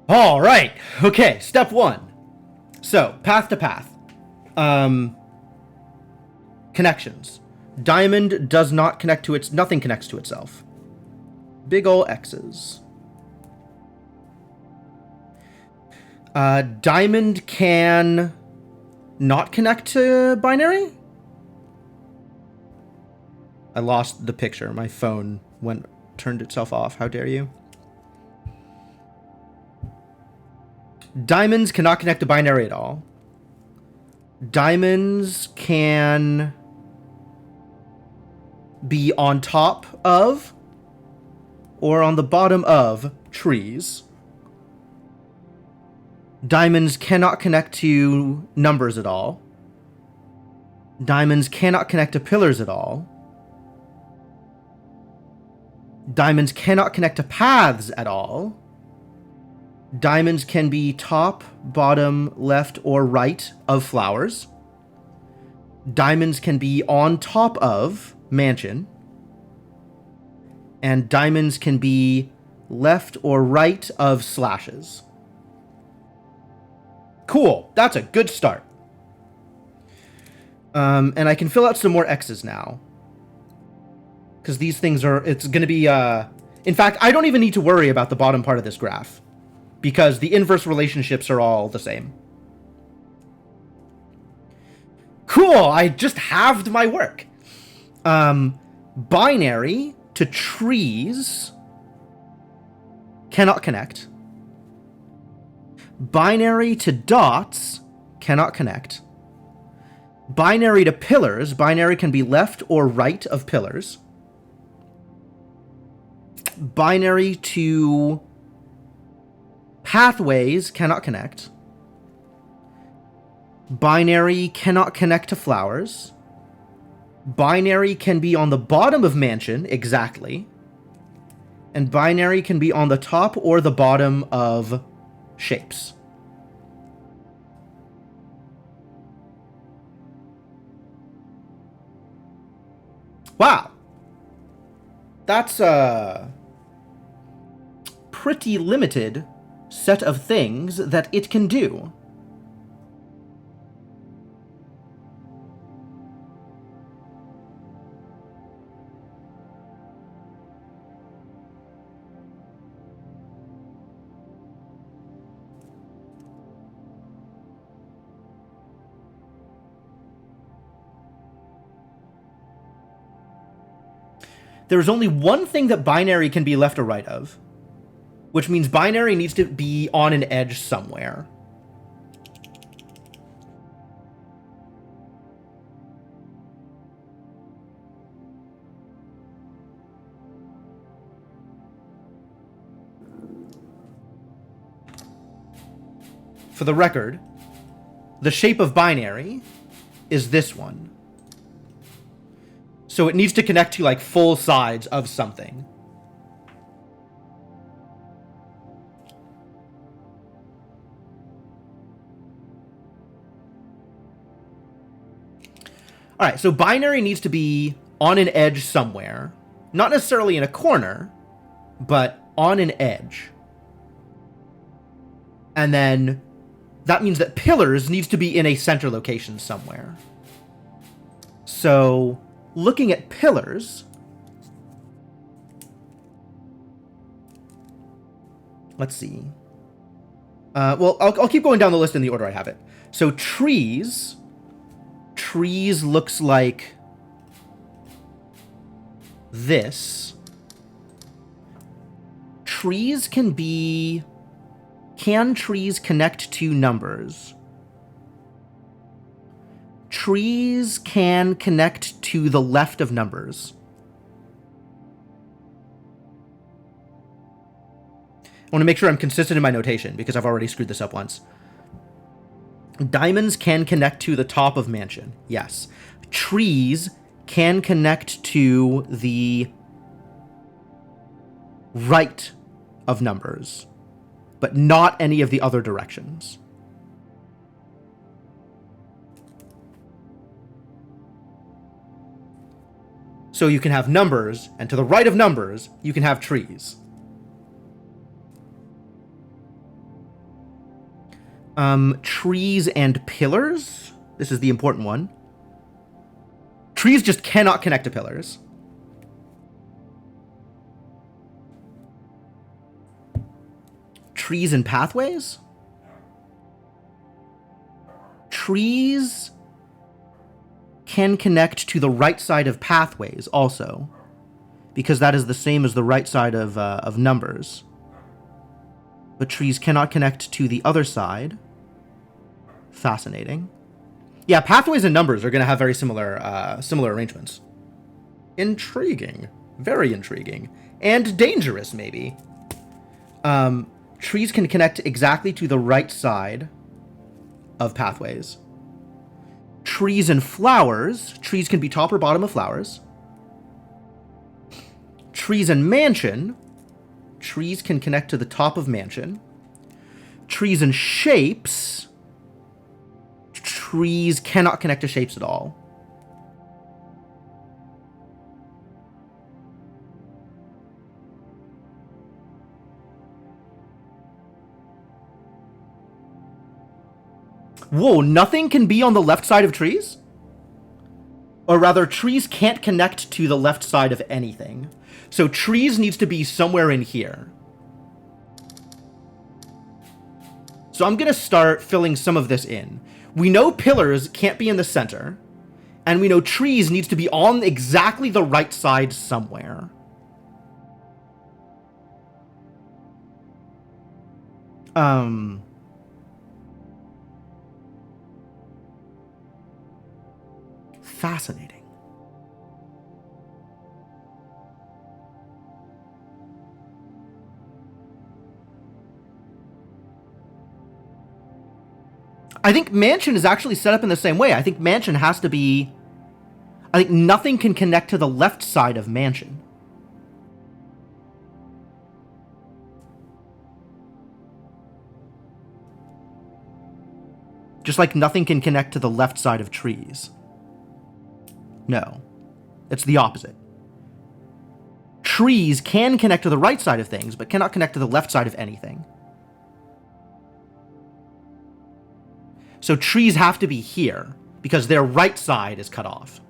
All right. Okay. Step 1. So, path to path. Connections. Diamond does not connect to its... Nothing connects to itself. Big ol' X's. Diamond can not connect to binary? I lost the picture. My phone turned itself off. How dare you? Diamonds cannot connect to binary at all. Diamonds can be on top of or on the bottom of trees. Diamonds cannot connect to numbers at all. Diamonds cannot connect to pillars at all. Diamonds cannot connect to paths at all. Diamonds can be top, bottom, left, or right of flowers. Diamonds can be on top of mansion. And diamonds can be left or right of slashes. Cool. That's a good start. And I can fill out some more X's now. Because these things are... It's going to be... in fact, I don't even need to worry about the bottom part of this graph. Because the inverse relationships are all the same. Cool, I just halved my work. Binary to trees cannot connect. Binary to dots cannot connect. Binary to pillars, binary can be left or right of pillars. Binary to pathways cannot connect. Binary cannot connect to flowers. Binary can be on the bottom of mansion, exactly. And binary can be on the top or the bottom of shapes. Wow. That's a pretty limited set of things that it can do. There's only one thing that binary can be left or right of, which means binary needs to be on an edge somewhere. For the record, the shape of binary is this one. So it needs to connect to like full sides of something. All right, so binary needs to be on an edge somewhere. Not necessarily in a corner, but on an edge. And then that means that pillars needs to be in a center location somewhere. So looking at pillars, let's see. Well, I'll keep going down the list in the order I have it. So trees looks like this. Trees can trees connect to numbers? Trees can connect to the left of numbers. I want to make sure I'm consistent in my notation because I've already screwed this up once. Diamonds can connect to the top of mansion. Yes. Trees can connect to the right of numbers, but not any of the other directions. So you can have numbers, and to the right of numbers, you can have trees. Trees and pillars. This is the important one. Trees just cannot connect to pillars. Trees and pathways? Trees can connect to the right side of pathways also, because that is the same as the right side of numbers. But trees cannot connect to the other side. Fascinating. Yeah, pathways and numbers are going to have very similar arrangements. Intriguing. Very intriguing. And dangerous, maybe. Trees can connect exactly to the right side of pathways. Trees and flowers. Trees can be top or bottom of flowers. Trees and mansion. Trees can connect to the top of mansion. Trees and shapes. Trees cannot connect to shapes at all. Whoa, nothing can be on the left side of trees? Or rather, trees can't connect to the left side of anything. So trees needs to be somewhere in here. So I'm going to start filling some of this in. We know pillars can't be in the center. And we know trees needs to be on exactly the right side somewhere. Fascinating. I think mansion is actually set up in the same way. I think mansion has to be... I think nothing can connect to the left side of mansion. Just like nothing can connect to the left side of trees. No. It's the opposite. Trees can connect to the right side of things, but cannot connect to the left side of anything. So trees have to be here, because their right side is cut off.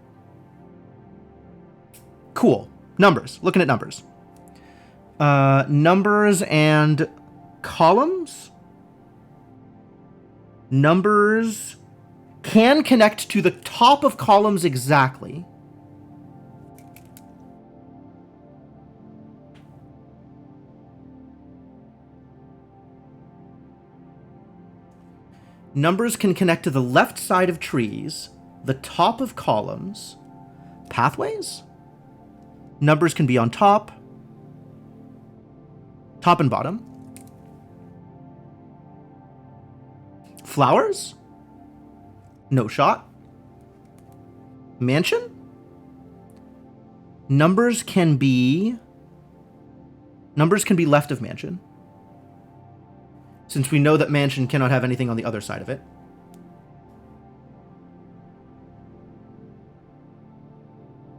Cool. Numbers. Looking at numbers. Numbers and columns? Numbers can connect to the top of columns exactly. Numbers can connect to the left side of trees, the top of columns, pathways. Numbers can be on top and bottom. Flowers? No shot. Mansion? Numbers can be left of mansion, since we know that mansion cannot have anything on the other side of it.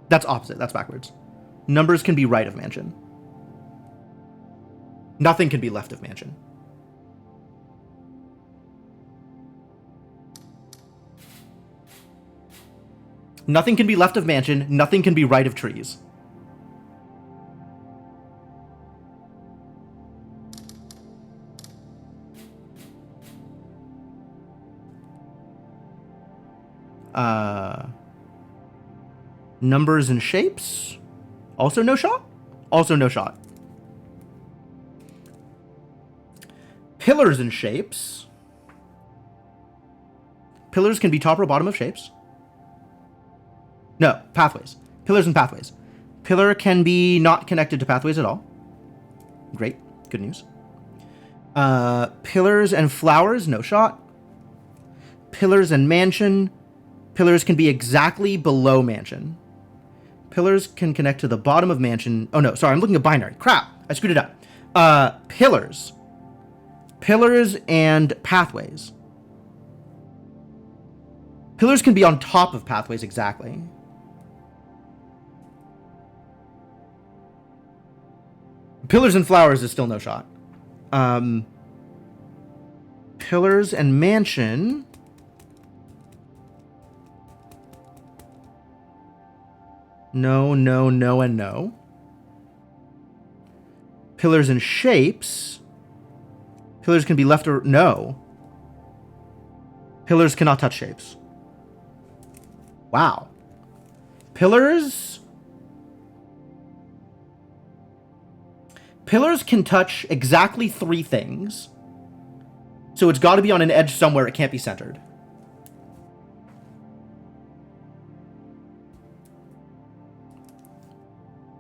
That's opposite. That's backwards. Numbers can be right of mansion. Nothing can be left of mansion. Nothing can be left of mansion. Nothing can be right of trees. Numbers and shapes. Also no shot? Also no shot. Pillars and shapes. Pillars can be top or bottom of shapes. No, pathways. Pillars and pathways. Pillar can be not connected to pathways at all. Great. Good news. Pillars and flowers, no shot. Pillars and mansion. Pillars can be exactly below mansion. Pillars can connect to the bottom of mansion. Oh no, sorry, I'm looking at binary. Crap, I screwed it up. Pillars. Pillars and pathways. Pillars can be on top of pathways, exactly. Pillars and flowers is still no shot. Pillars and mansion. No, no, no, and no. Pillars and shapes. Pillars can be left or... No. Pillars cannot touch shapes. Wow. Pillars... Pillars can touch exactly 3 things. So it's got to be on an edge somewhere. It can't be centered.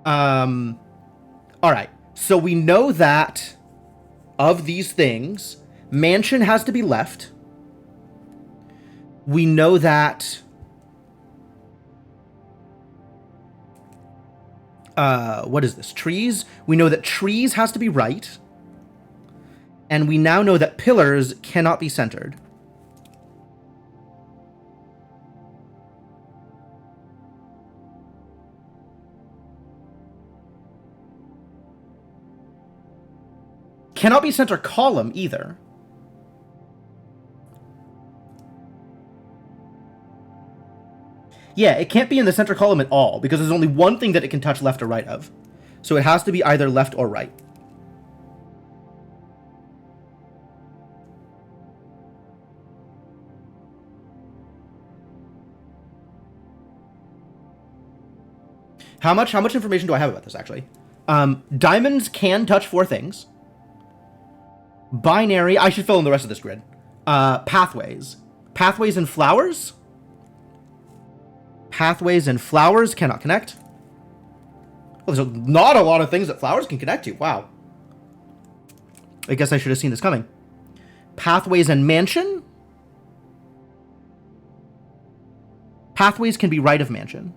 All right. So we know that of these things, mansion has to be left. We know that what is this? Trees. We know that trees has to be right. And we now know that pillars cannot be centered. Cannot be center column either. Yeah, it can't be in the center column at all, because there's only one thing that it can touch left or right of. So it has to be either left or right. How much information do I have about this, actually? Diamonds can touch 4 things. Binary, I should fill in the rest of this grid. Pathways. Pathways and flowers? Pathways and flowers cannot connect. Well, there's not a lot of things that flowers can connect to. Wow. I guess I should have seen this coming. Pathways and mansion? Pathways can be right of mansion.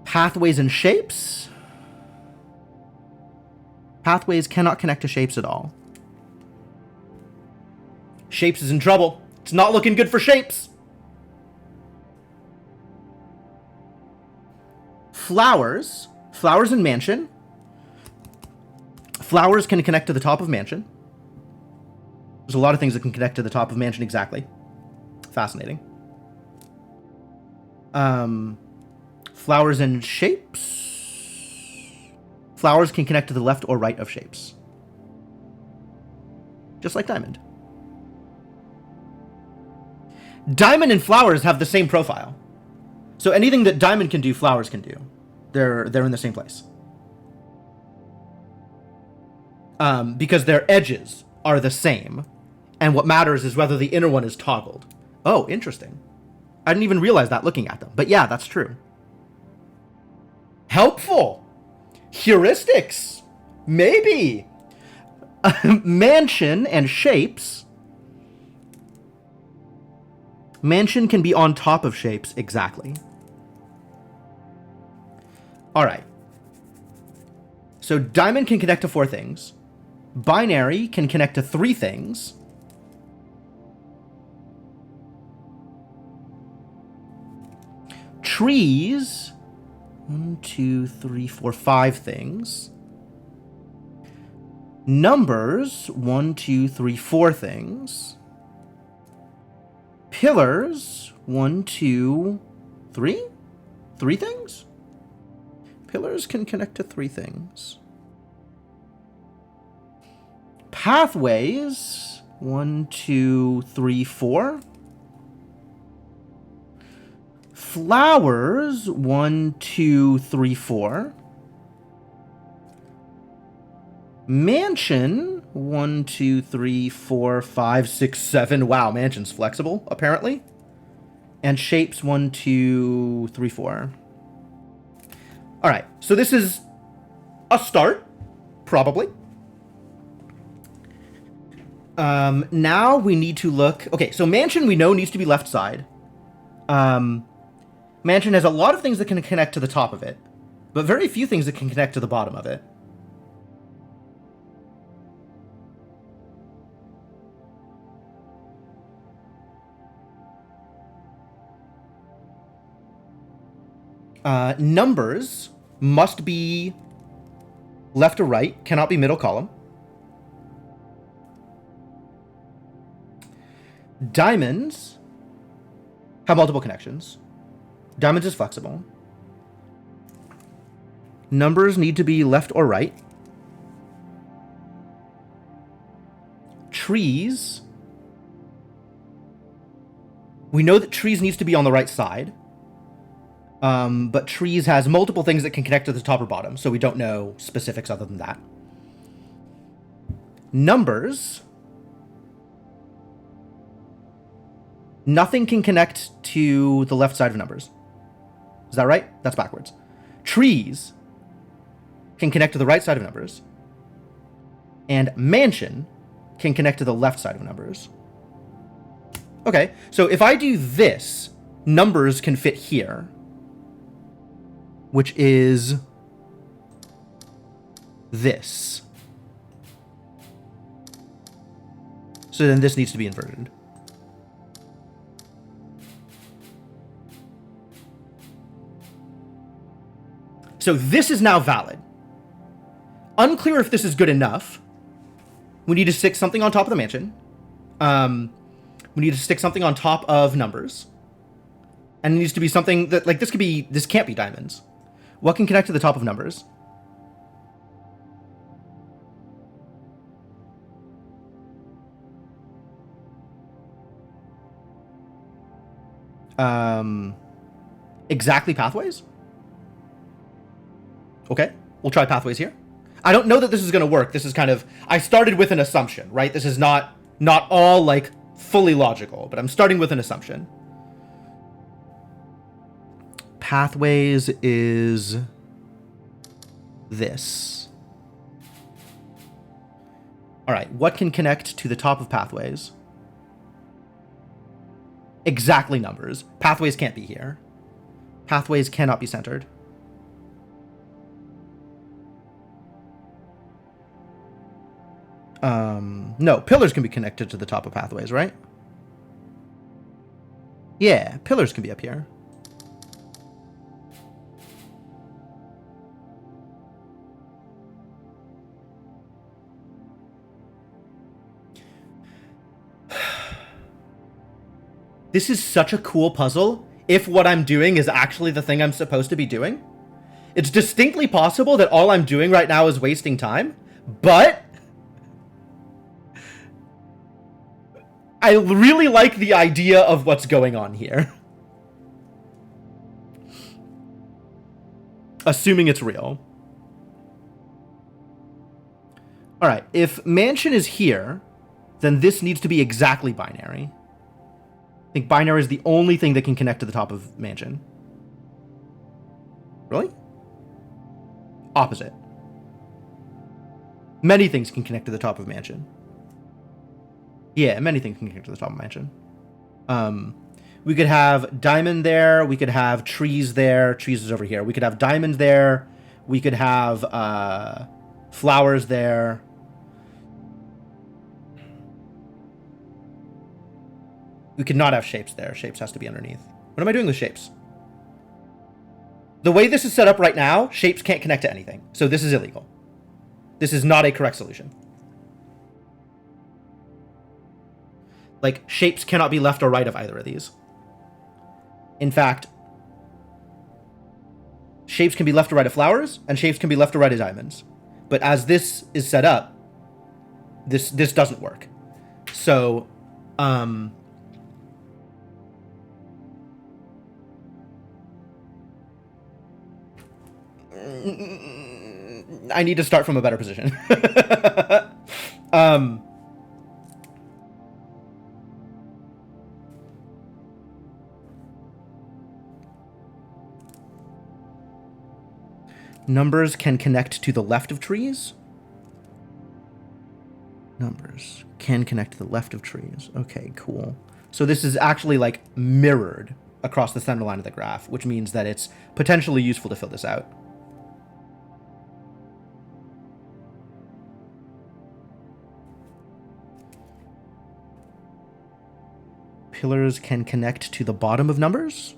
Pathways and shapes? Pathways cannot connect to shapes at all. Shapes is in trouble. It's not looking good for shapes. Flowers. Flowers and mansion. Flowers can connect to the top of mansion. There's a lot of things that can connect to the top of mansion exactly. Fascinating. Flowers and shapes. Flowers can connect to the left or right of shapes. Just like diamond. Diamond and flowers have the same profile. So anything that diamond can do, flowers can do. They're in the same place. Because their edges are the same, and what matters is whether the inner one is toggled. Oh, interesting. I didn't even realize that looking at them. But yeah, that's true. Helpful. Heuristics. Maybe. Mansion and shapes. Mansion can be on top of shapes, exactly. All right. So diamond can connect to 4 things. Binary can connect to 3 things. Trees, 1, 2, 3, 4, 5 things. Numbers, 1, 2, 3, 4 things. Pillars, 1, 2, 3? 3 things? Pillars can connect to 3 things. Pathways, 1, 2, 3, 4. Flowers, 1, 2, 3, 4. Mansion, 1, 2, 3, 4, 5, 6, 7. Wow, mansion's flexible, apparently. And shapes, 1, 2, 3, 4. All right, so this is a start, probably. Now we need to look... Okay, so mansion we know needs to be left side. Mansion has a lot of things that can connect to the top of it, but very few things that can connect to the bottom of it. Numbers must be left or right, cannot be middle column. Diamonds have multiple connections. Diamonds is flexible. Numbers need to be left or right. Trees. We know that trees needs to be on the right side. But trees has multiple things that can connect to the top or bottom, so we don't know specifics other than that. Numbers. Nothing can connect to the left side of numbers. Is that right? That's backwards. Trees can connect to the right side of numbers. And mansion can connect to the left side of numbers. Okay, so if I do this, numbers can fit here, which is this. So then this needs to be inverted. So this is now valid. Unclear if this is good enough. We need to stick something on top of the mansion. We need to stick something on top of numbers. And it needs to be something that, like, this can't be diamonds. What can connect to the top of numbers? Exactly pathways? Okay, we'll try pathways here. I don't know that this is going to work. This is kind of... I started with an assumption, right? This is not all, like, fully logical, but I'm starting with an assumption. Pathways is this. All right, what can connect to the top of pathways? Exactly numbers. Pathways can't be here. Pathways cannot be centered. No, pillars can be connected to the top of pathways, right? Yeah, pillars can be up here. This is such a cool puzzle if what I'm doing is actually the thing I'm supposed to be doing. It's distinctly possible that all I'm doing right now is wasting time, but I really like the idea of what's going on here. Assuming it's real. All right, if mansion is here, then this needs to be exactly binary. I think binary is the only thing that can connect to the top of mansion. Really? Opposite. Many things can connect to the top of mansion. Yeah, many things can connect to the top of mansion. We could have diamond there. We could have trees there. Trees is over here. We could have diamond there. We could have flowers there. We could not have shapes there. Shapes has to be underneath. What am I doing with shapes? The way this is set up right now, shapes can't connect to anything. So this is illegal. This is not a correct solution. Like, shapes cannot be left or right of either of these. In fact, shapes can be left or right of flowers, and shapes can be left or right of diamonds. But as this is set up, this doesn't work. So, I need to start from a better position. Numbers can connect to the left of trees. Numbers can connect to the left of trees. Okay, cool. So this is actually like mirrored across the center line of the graph, which means that it's potentially useful to fill this out. Pillars can connect to the bottom of numbers.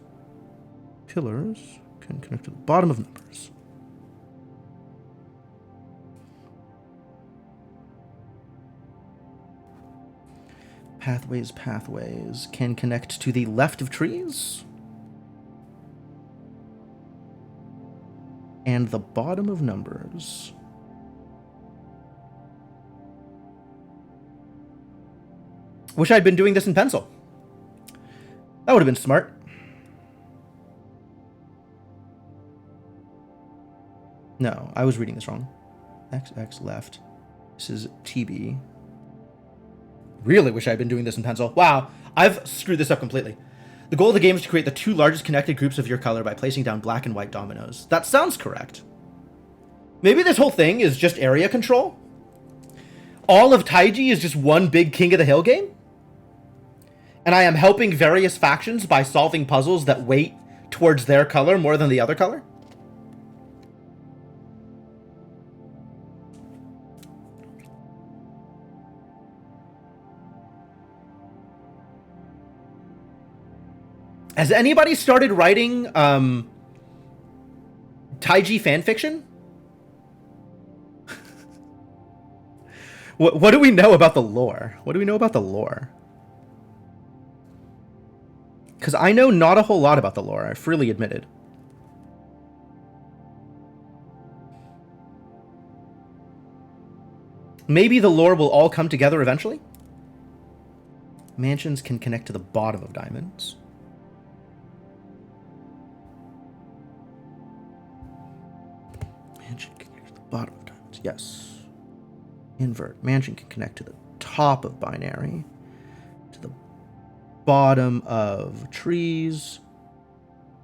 Pillars can connect to the bottom of numbers. Pathways can connect to the left of trees. And the bottom of numbers. Wish I'd been doing this in pencil. That would have been smart. No, I was reading this wrong. XX left. This is TB. Really wish I'd been doing this in pencil. Wow, I've screwed this up completely. The goal of the game is to create the two largest connected groups of your color by placing down black and white dominoes. That sounds correct. Maybe this whole thing is just area control? All of Taiji is just one big King of the Hill game? And I am helping various factions by solving puzzles that weight towards their color more than the other color? Has anybody started writing Taiji fanfiction? What do we know about the lore? What do we know about the lore? Because I know not a whole lot about the lore, I freely admitted. Maybe the lore will all come together eventually? Mansions can connect to the bottom of diamonds. Mansion can connect to the bottom of diamonds. Yes. Invert. Mansion can connect to the top of binary. To the bottom of trees.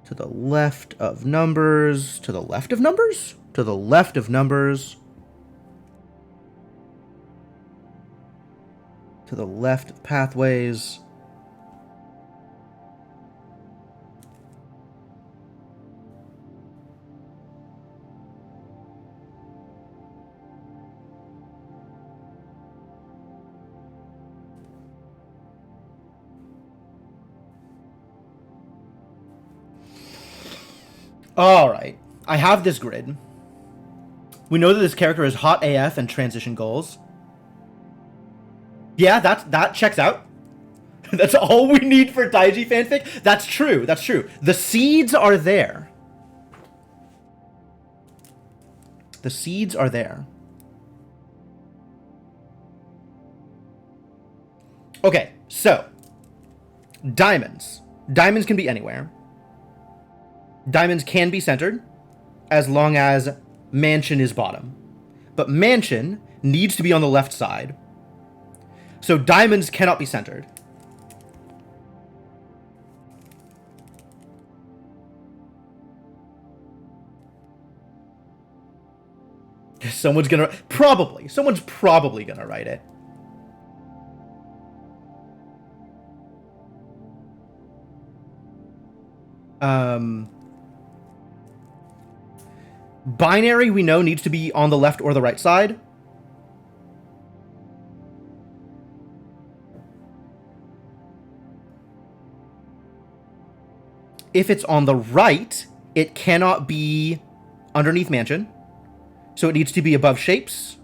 To the left of numbers. To the left of numbers? To the left of numbers. To the left of pathways. Alright, I have this grid. We know that this character is hot AF and transition goals. Yeah, that checks out. That's all we need for Taiji fanfic. That's true, that's true. The seeds are there. The seeds are there. Okay, so. Diamonds. Diamonds can be anywhere. Diamonds can be centered. as long as mansion is bottom. But mansion needs to be on the left side. So diamonds cannot be centered. Someone's probably gonna write it. Binary, we know, needs to be on the left or the right side. If it's on the right, it cannot be underneath mansion. So it needs to be above shapes.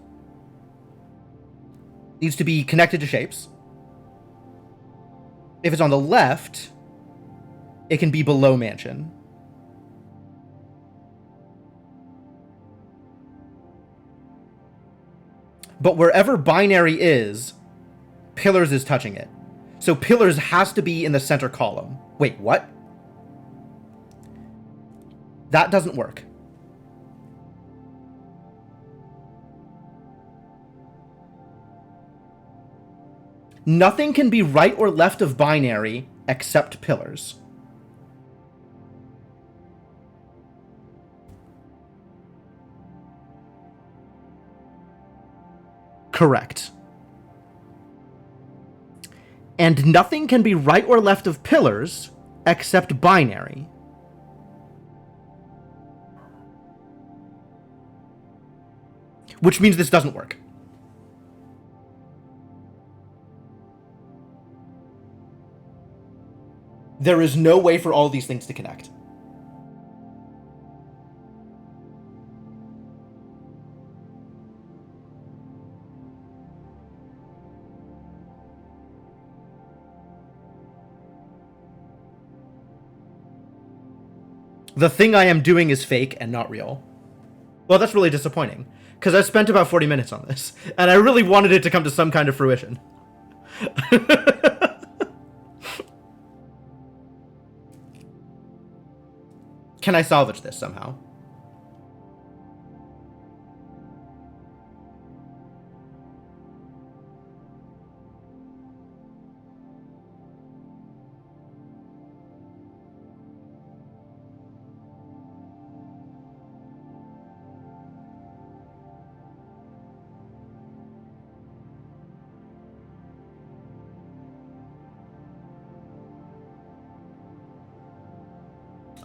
Needs to be connected to shapes. If it's on the left, it can be below mansion. But wherever binary is, pillars is touching it. So pillars has to be in the center column. Wait, what? That doesn't work. Nothing can be right or left of binary except pillars. Correct. And nothing can be right or left of pillars except binary. Which means this doesn't work. There is no way for all these things to connect. The thing I am doing is fake and not real. Well, that's really disappointing, because I spent about 40 minutes on this, and I really wanted it to come to some kind of fruition. Can I salvage this somehow?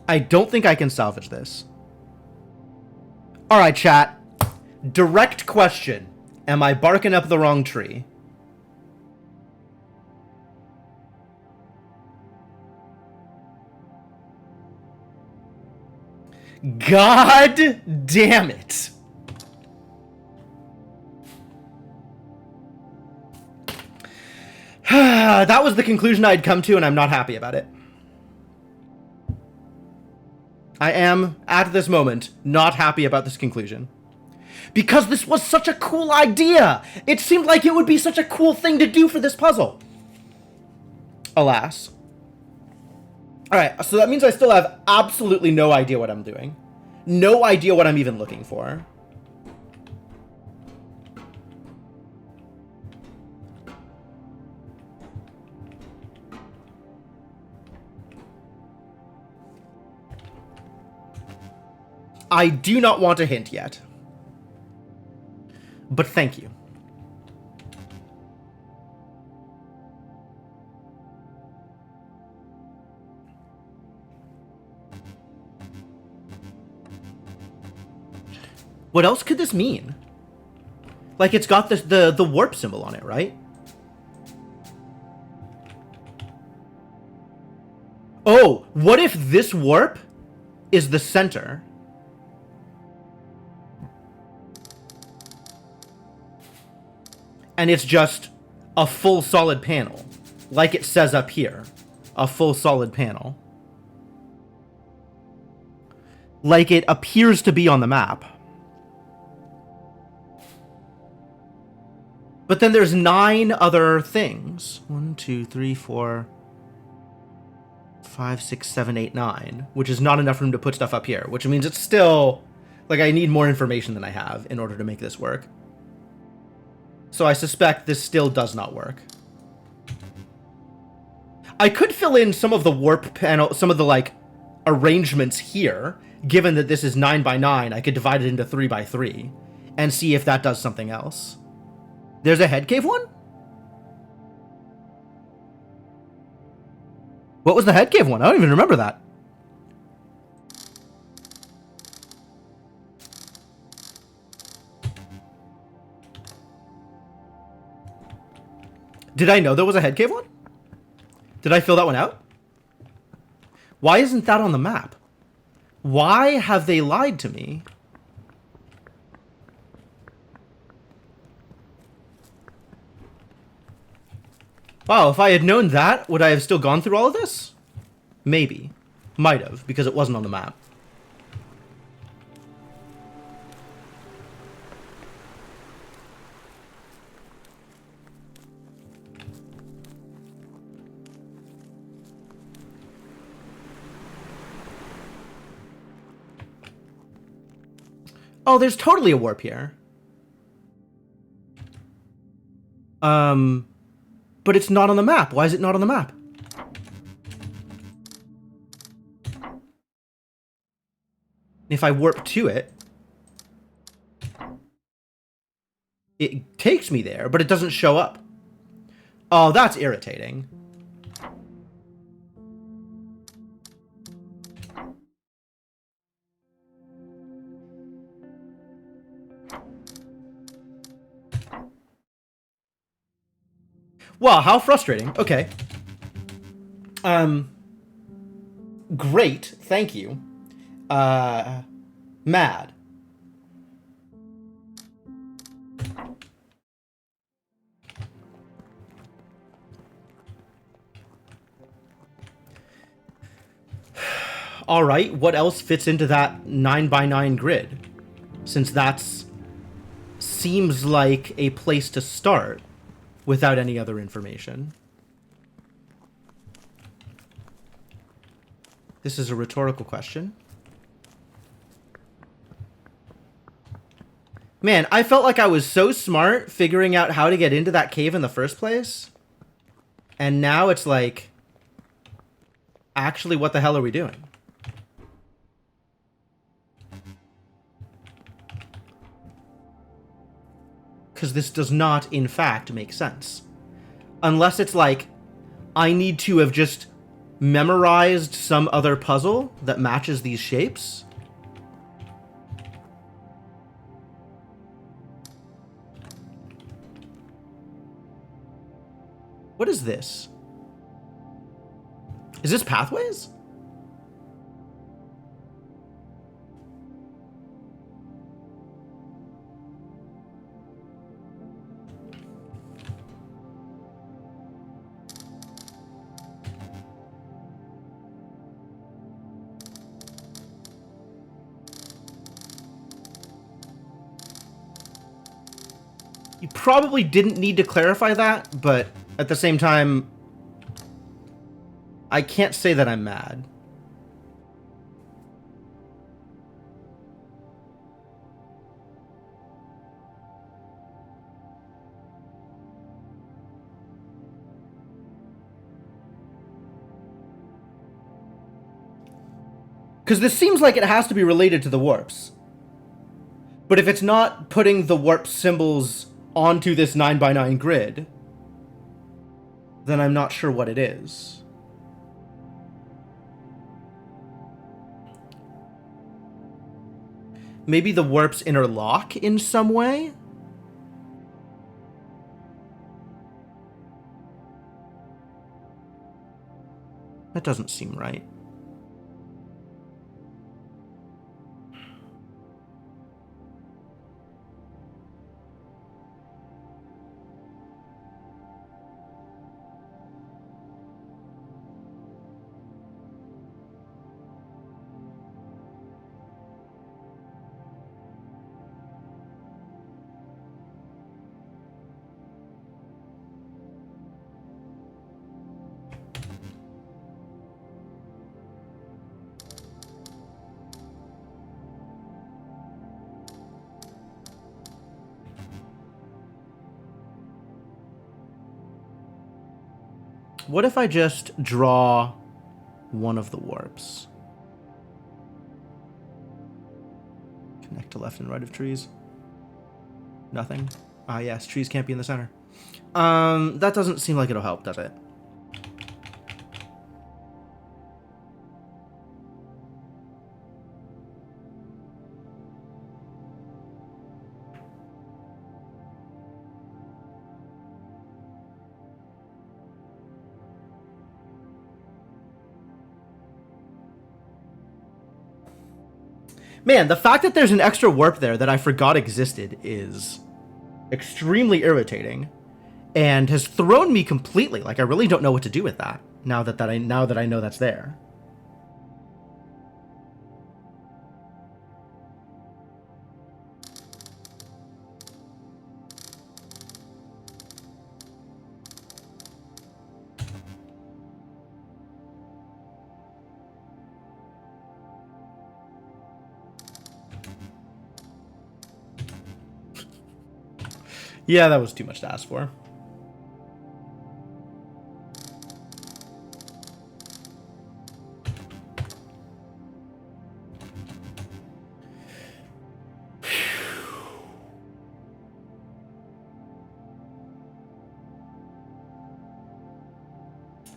I don't think I can salvage this. Alright, chat. Direct question. Am I barking up the wrong tree? God damn it. That was the conclusion I'd come to, and I'm not happy about it. I am, at this moment, not happy about this conclusion. Because this was such a cool idea! It seemed like it would be such a cool thing to do for this puzzle. Alas. Alright, so that means I still have absolutely no idea what I'm doing. No idea what I'm even looking for. I do not want a hint yet. But thank you. What else could this mean? Like, it's got this, the warp symbol on it, right? Oh, what if this warp is the center? And it's just a full solid panel, like it says up here. A full solid panel. Like it appears to be on the map. But then there's 9 other things. 1, 2, 3, 4, 5, 6, 7, 8, 9. Which is not enough room to put stuff up here. Which means it's still Like, I need more information than I have in order to make this work. So I suspect this still does not work. I could fill in some of the warp panel, some of the, like, arrangements here, given that this is 9 by 9. I could divide it into 3 by 3 and see if that does something else. There's a head cave one? What was the head cave one? I don't even remember that. Did I know there was a head cave one? Did I fill that one out? Why isn't that on the map? Why have they lied to me? Wow, if I had known that, would I have still gone through all of this? Maybe. Might have, because it wasn't on the map. Oh, there's totally a warp here. But it's not on the map. Why is it not on the map? If I warp to it, it takes me there, but it doesn't show up. Oh, that's irritating. Wow, how frustrating. Okay. Great, thank you. Mad. All right, what else fits into that 9 by 9 grid? Since that's seems like a place to start without any other information. This is a rhetorical question. Man, I felt like I was so smart figuring out how to get into that cave in the first place. And now it's like, actually, what the hell are we doing? Because this does not, in fact, make sense. Unless it's like, I need to have just memorized some other puzzle that matches these shapes. What is this? Is this pathways? You probably didn't need to clarify that, but at the same time, I can't say that I'm mad. Because this seems like it has to be related to the warps. But if it's not putting the warp symbols onto this 9 by 9 grid, then I'm not sure what it is. Maybe the warps interlock in some way? That doesn't seem right. What if I just draw one of the warps? Connect to left and right of trees. Nothing. Ah, yes, trees can't be in the center. That doesn't seem like it'll help, does it? Man, the fact that there's an extra warp there that I forgot existed is extremely irritating and has thrown me completely. Like, I really don't know what to do with that now that I know that's there. Yeah, that was too much to ask for.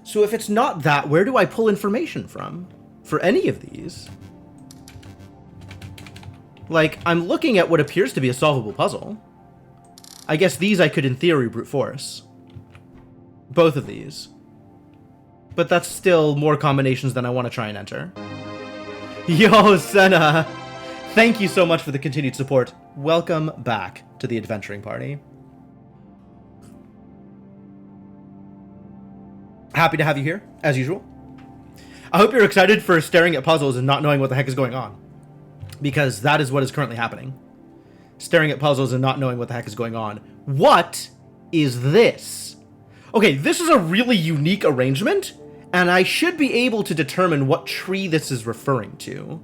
So if it's not that, where do I pull information from? For any of these? Like, I'm looking at what appears to be a solvable puzzle. I guess these I could, in theory, brute force. Both of these. But that's still more combinations than I want to try and enter. Yo, Senna! Thank you so much for the continued support. Welcome back to the adventuring party. Happy to have you here, as usual. I hope you're excited for staring at puzzles and not knowing what the heck is going on. Because that is what is currently happening. Staring at puzzles and not knowing what the heck is going on. What is this? Okay, this is a really unique arrangement, and I should be able to determine what tree this is referring to.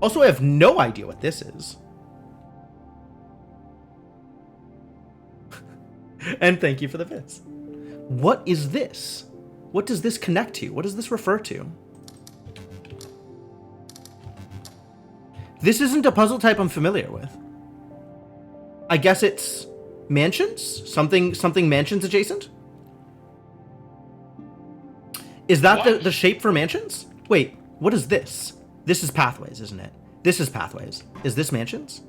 Also, I have no idea what this is. And thank you for the bits. What is this? What does this connect to? What does this refer to? This isn't a puzzle type I'm familiar with. I guess it's mansions? Something mansions adjacent? Is that the shape for mansions? Wait, what is this? This is pathways, isn't it? This is pathways. Is this mansions?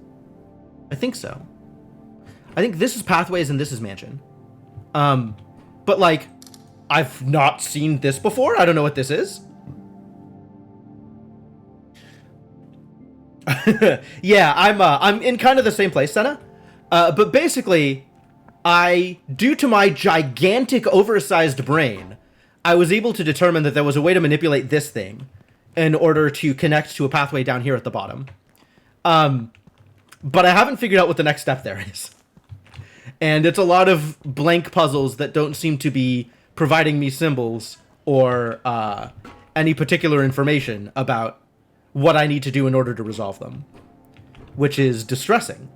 I think so. I think this is pathways and this is mansion. But like, I've not seen this before. I don't know what this is. Yeah, I'm in kind of the same place, Senna. But basically, due to my gigantic oversized brain, I was able to determine that there was a way to manipulate this thing in order to connect to a pathway down here at the bottom. But I haven't figured out what the next step there is. And it's a lot of blank puzzles that don't seem to be providing me symbols or any particular information about what I need to do in order to resolve them, which is distressing.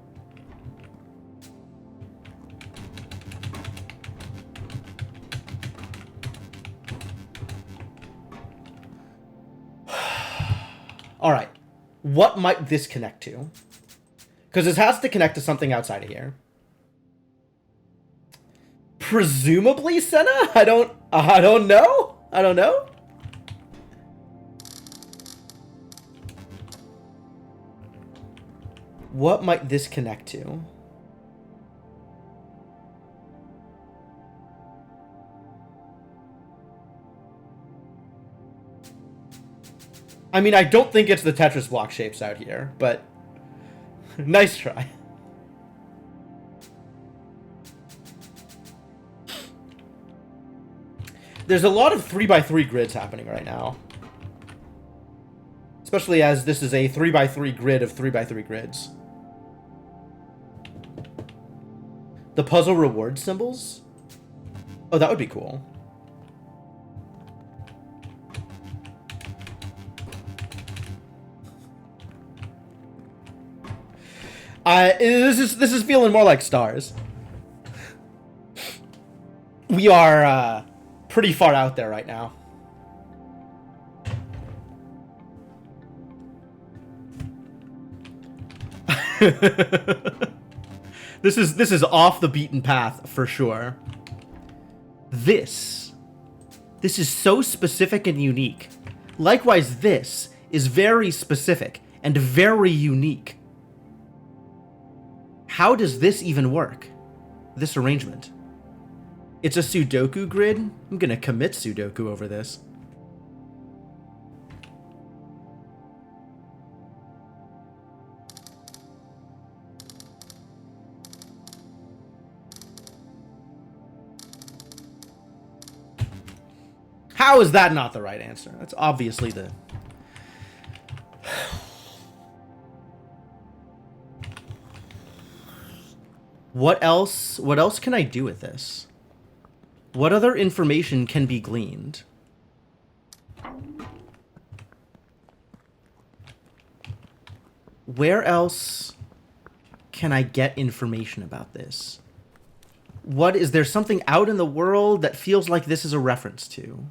All right, what might this connect to? Because this has to connect to something outside of here. Presumably, Senna? I don't know. I don't know. What might this connect to? I mean, I don't think it's the Tetris block shapes out here, but nice try. There's a lot of 3x3 grids happening right now. Especially as this is a 3x3 grid of 3x3 grids. The puzzle reward symbols? Oh, that would be cool. This is feeling more like stars. We are pretty far out there right now. This is off the beaten path for sure. This is so specific and unique. Likewise, this is very specific and very unique. How does this even work? This arrangement. It's a Sudoku grid. I'm gonna commit Sudoku over this. How is that not the right answer? That's obviously the... What else can I do with this? What other information can be gleaned? Where else can I get information about this? What is there something out in the world that feels like this is a reference to?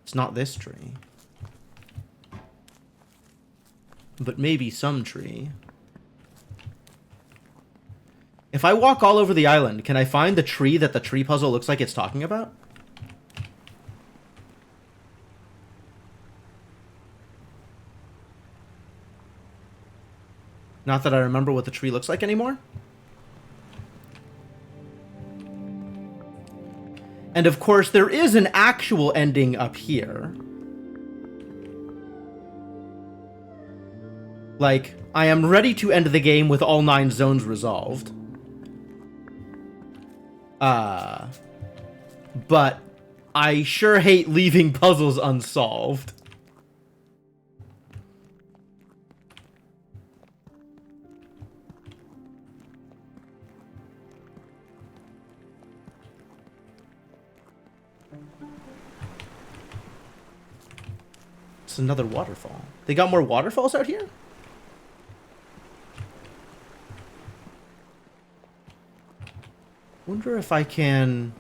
It's not this tree. But maybe some tree. If I walk all over the island, can I find the tree that the tree puzzle looks like it's talking about? Not that I remember what the tree looks like anymore. And of course, there is an actual ending up here. Like, I am ready to end the game with all 9 zones resolved. But I sure hate leaving puzzles unsolved. It's another waterfall. They got more waterfalls out here? Wonder if I can...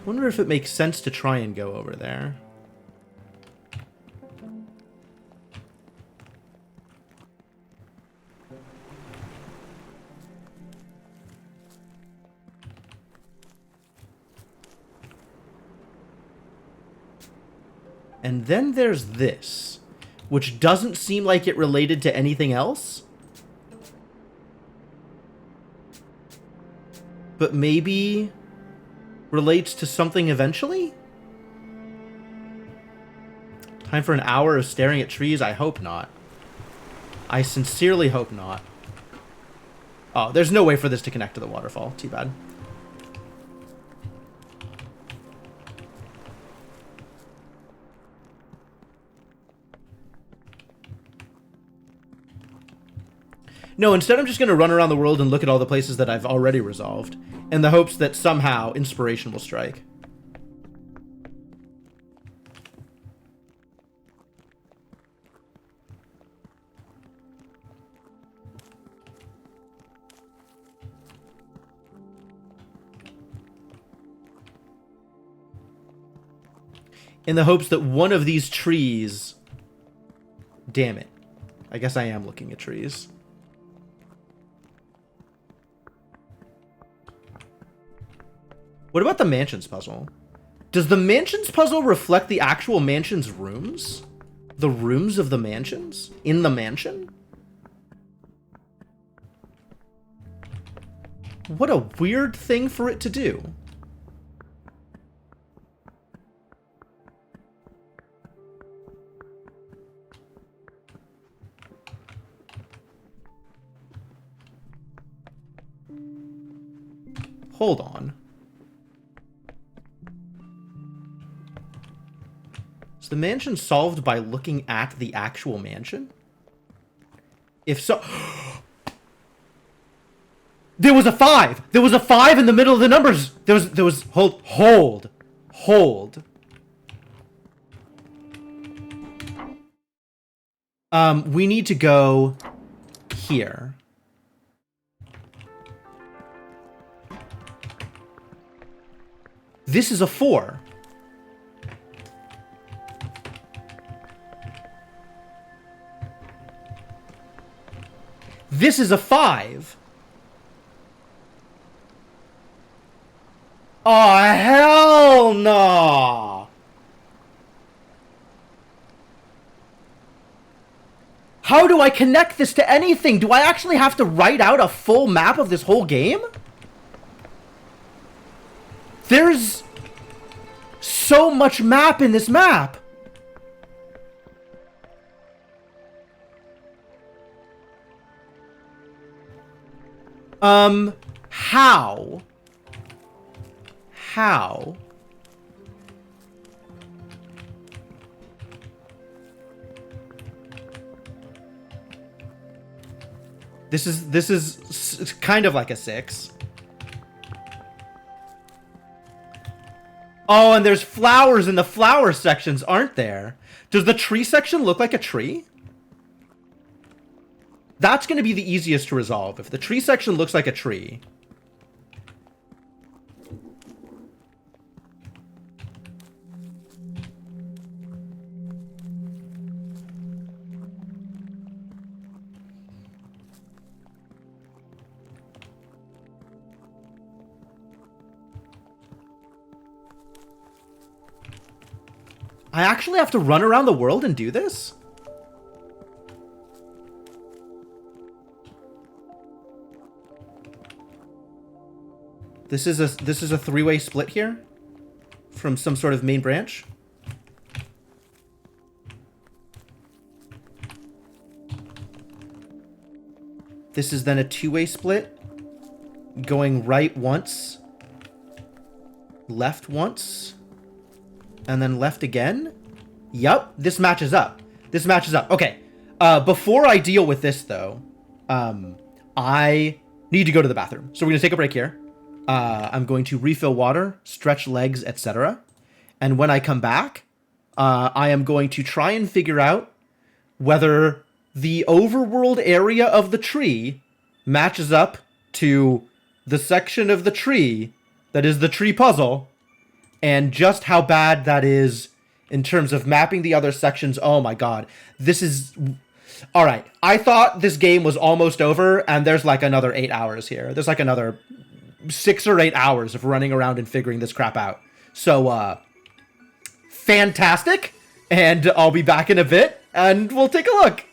Wonder if it makes sense to try and go over there. And then there's this, which doesn't seem like it related to anything else. But maybe relates to something eventually? Time for an hour of staring at trees? I hope not. I sincerely hope not. Oh, there's no way for this to connect to the waterfall. Too bad. No, instead I'm just going to run around the world and look at all the places that I've already resolved, in the hopes that somehow inspiration will strike. In the hopes that one of these trees... Damn it. I guess I am looking at trees. What about the mansions puzzle? Does the mansions puzzle reflect the actual mansion's rooms? The rooms of the mansions? In the mansion? What a weird thing for it to do. Hold on. Is the mansion solved by looking at the actual mansion? If so... There was a 5! There was a 5 in the middle of the numbers! There was... Hold. We need to go here. This is a 4. This is a 5. Oh, hell no! How do I connect this to anything? Do I actually have to write out a full map of this whole game? There's so much map in this map. How? How? This is kind of like a 6. Oh, and there's flowers in the flower sections, aren't there? Does the tree section look like a tree? That's going to be the easiest to resolve. If the tree section looks like a tree. I actually have to run around the world and do this? This is a 3-way split here from some sort of main branch. This is then a 2-way split going right once, left once, and then left again. Yup, this matches up. This matches up. Okay, before I deal with this though, I need to go to the bathroom. So we're gonna take a break here. I'm going to refill water, stretch legs, etc. And when I come back, I am going to try and figure out whether the overworld area of the tree matches up to the section of the tree that is the tree puzzle, and just how bad that is in terms of mapping the other sections. Oh my god. This is... Alright, I thought this game was almost over, and there's like another 8 hours here. There's like another 6 or 8 hours of running around and figuring this crap out. So, fantastic, and I'll be back in a bit, and we'll take a look.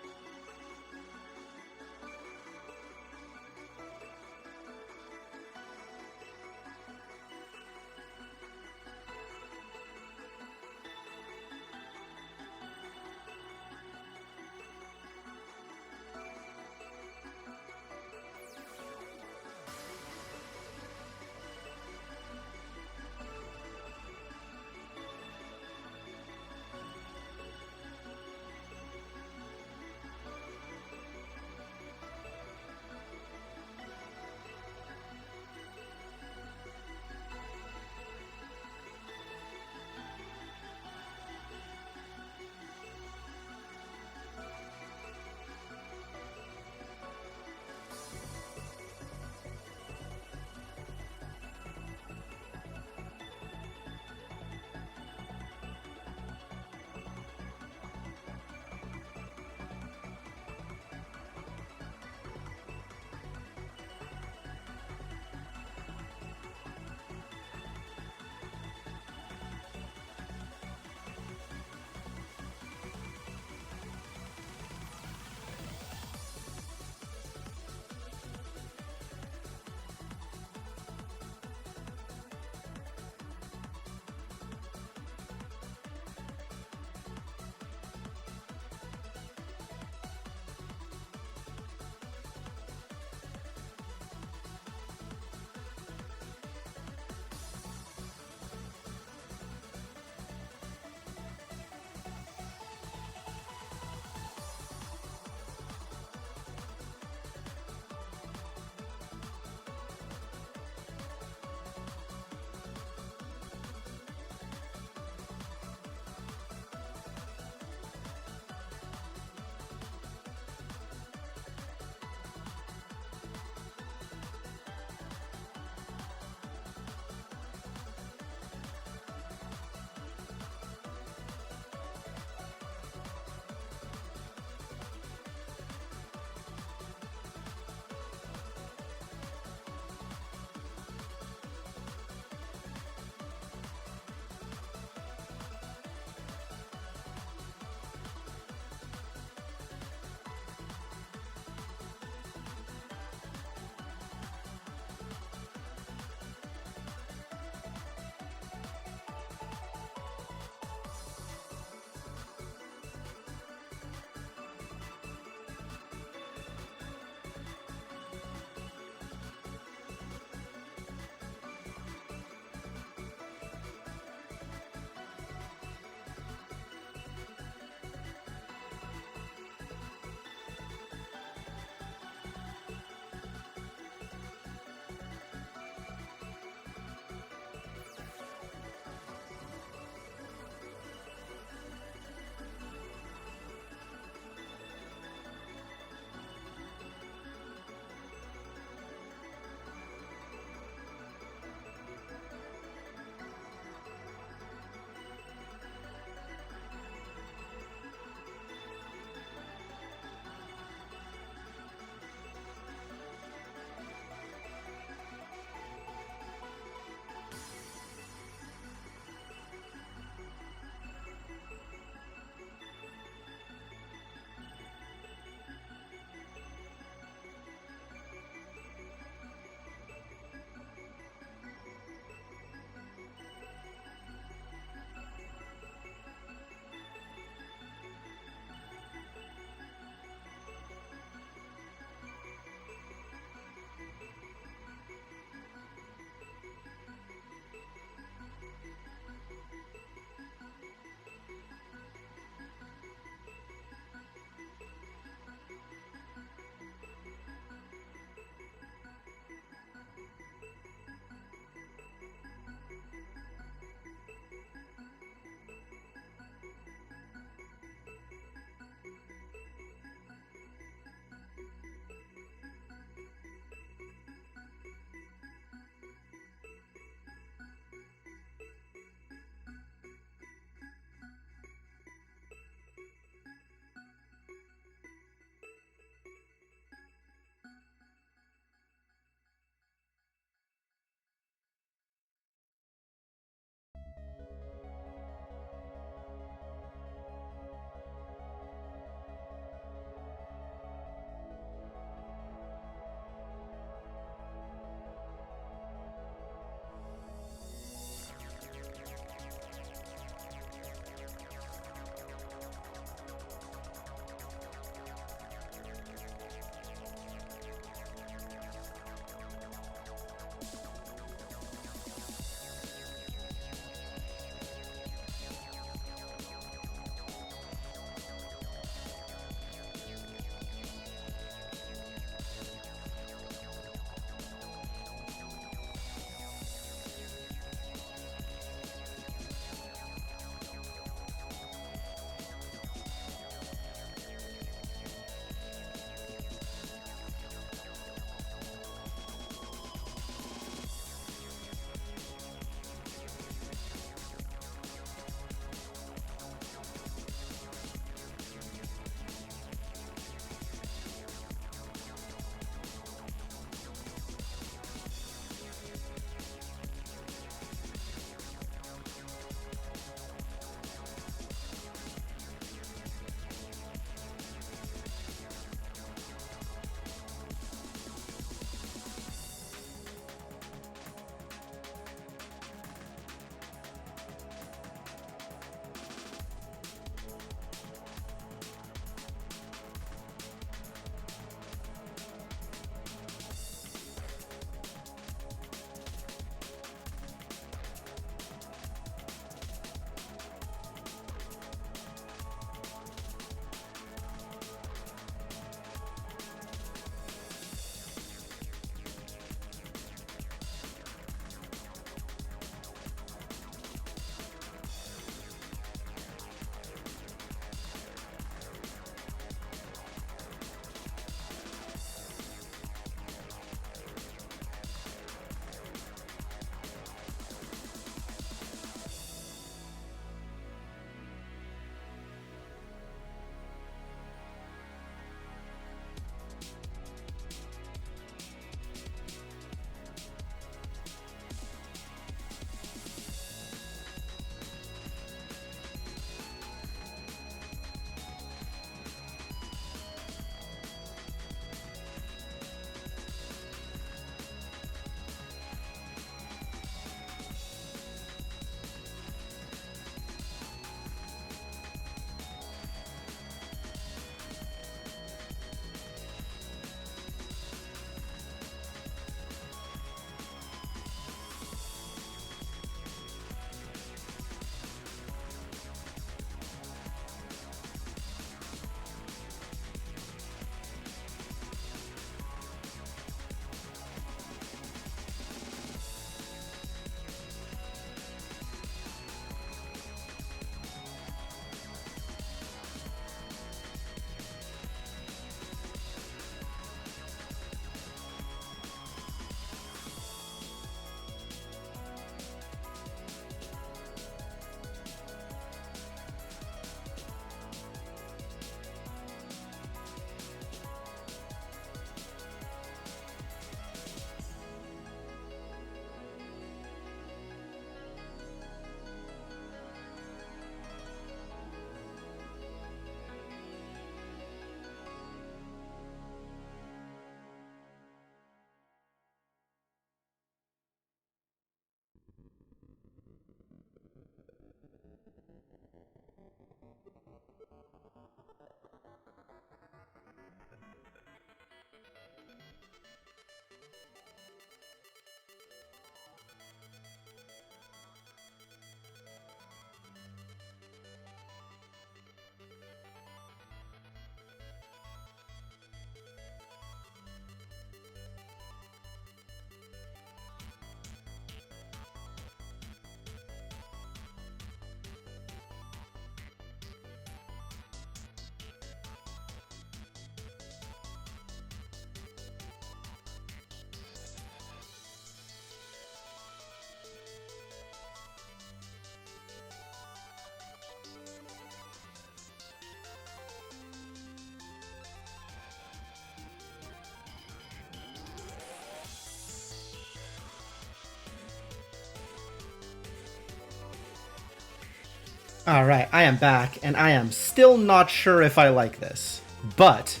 Alright, I am back, and I am still not sure if I like this. But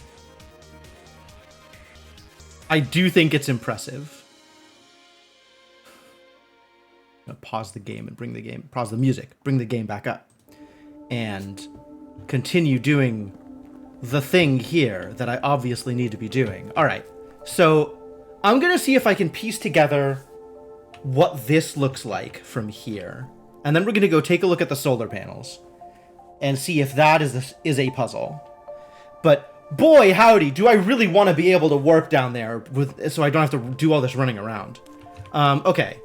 I do think it's impressive. I'm gonna pause the game and pause the music, bring the game back up, and continue doing the thing here that I obviously need to be doing. Alright, so I'm gonna see if I can piece together what this looks like from here. And then we're gonna go take a look at the solar panels and see if that is a puzzle. But boy howdy, do I really want to be able to warp down there so I don't have to do all this running around. Okay,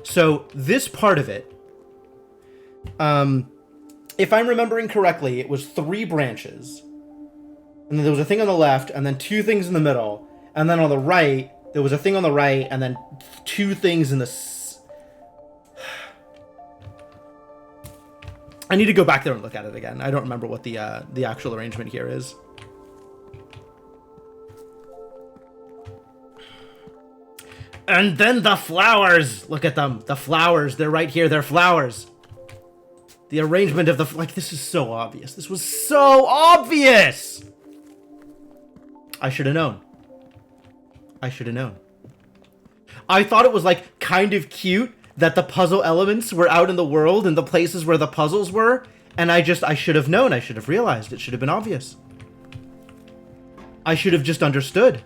so this part of it, if I'm remembering correctly, it was 3 branches. And then there was a thing on the left, and then 2 things in the middle. And then on the right, there was a thing on the right, and then 2 things in the... I need to go back there and look at it again. I don't remember what the actual arrangement here is. And then the flowers! Look at them. The flowers. They're right here. They're flowers. The arrangement of the... Like, this is so obvious. This was so obvious! I should have known. I should have known. I thought it was, like, kind of cute that the puzzle elements were out in the world and the places where the puzzles were, and I should have known. I should have realized. It should have been obvious. I should have just understood.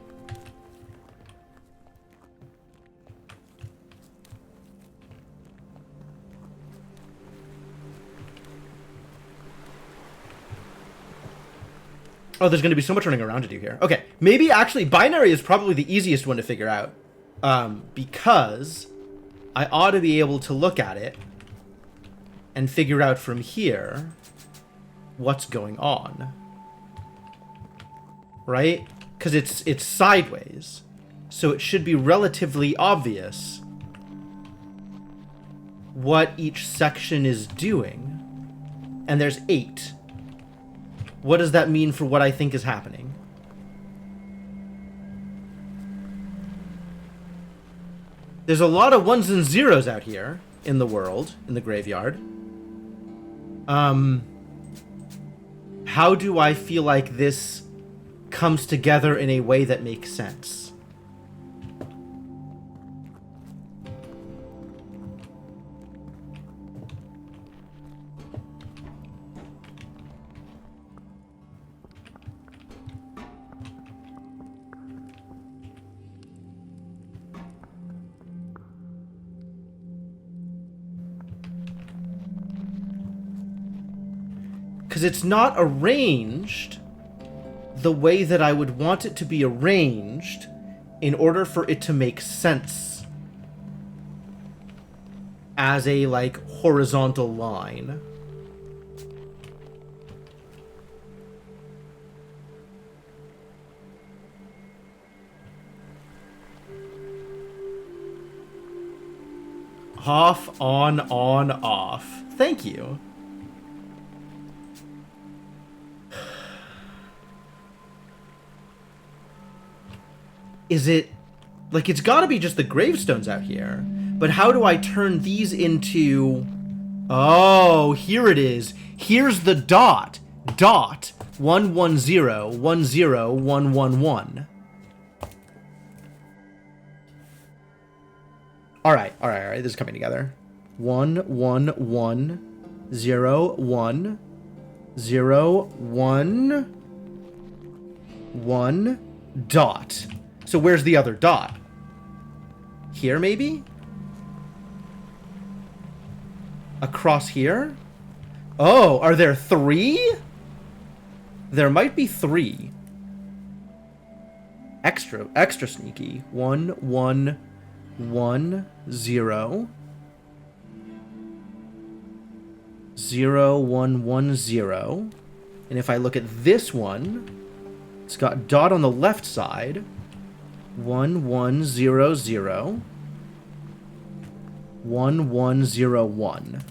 Oh, there's going to be so much running around to do here. Okay, maybe actually binary is probably the easiest one to figure out. Because I ought to be able to look at it and figure out from here what's going on. Right? Because it's sideways. So it should be relatively obvious what each section is doing. And there's 8. What does that mean for what I think is happening? There's a lot of 1s and 0s out here in the world, in the graveyard. How do I feel like this comes together in a way that makes sense? Because it's not arranged the way that I would want it to be arranged in order for it to make sense as a, like, horizontal line. Off, on, off. Thank you. Is it... Like, it's gotta be just the gravestones out here. But how do I turn these into... Oh, here it is. Here's the dot. Dot. 110, 10, 111. Alright. This is coming together. 1, 1, 1, 0, 1, 0, 1, 1, dot. So where's the other dot? Here, maybe? Across here? Oh, are there 3? There might be 3. Extra sneaky. 1, 1, 1, 0. 0, 1, 1, 0. And if I look at this one, it's got dot on the left side. 1, 1, 0, 0. 1, 1, 0, 1.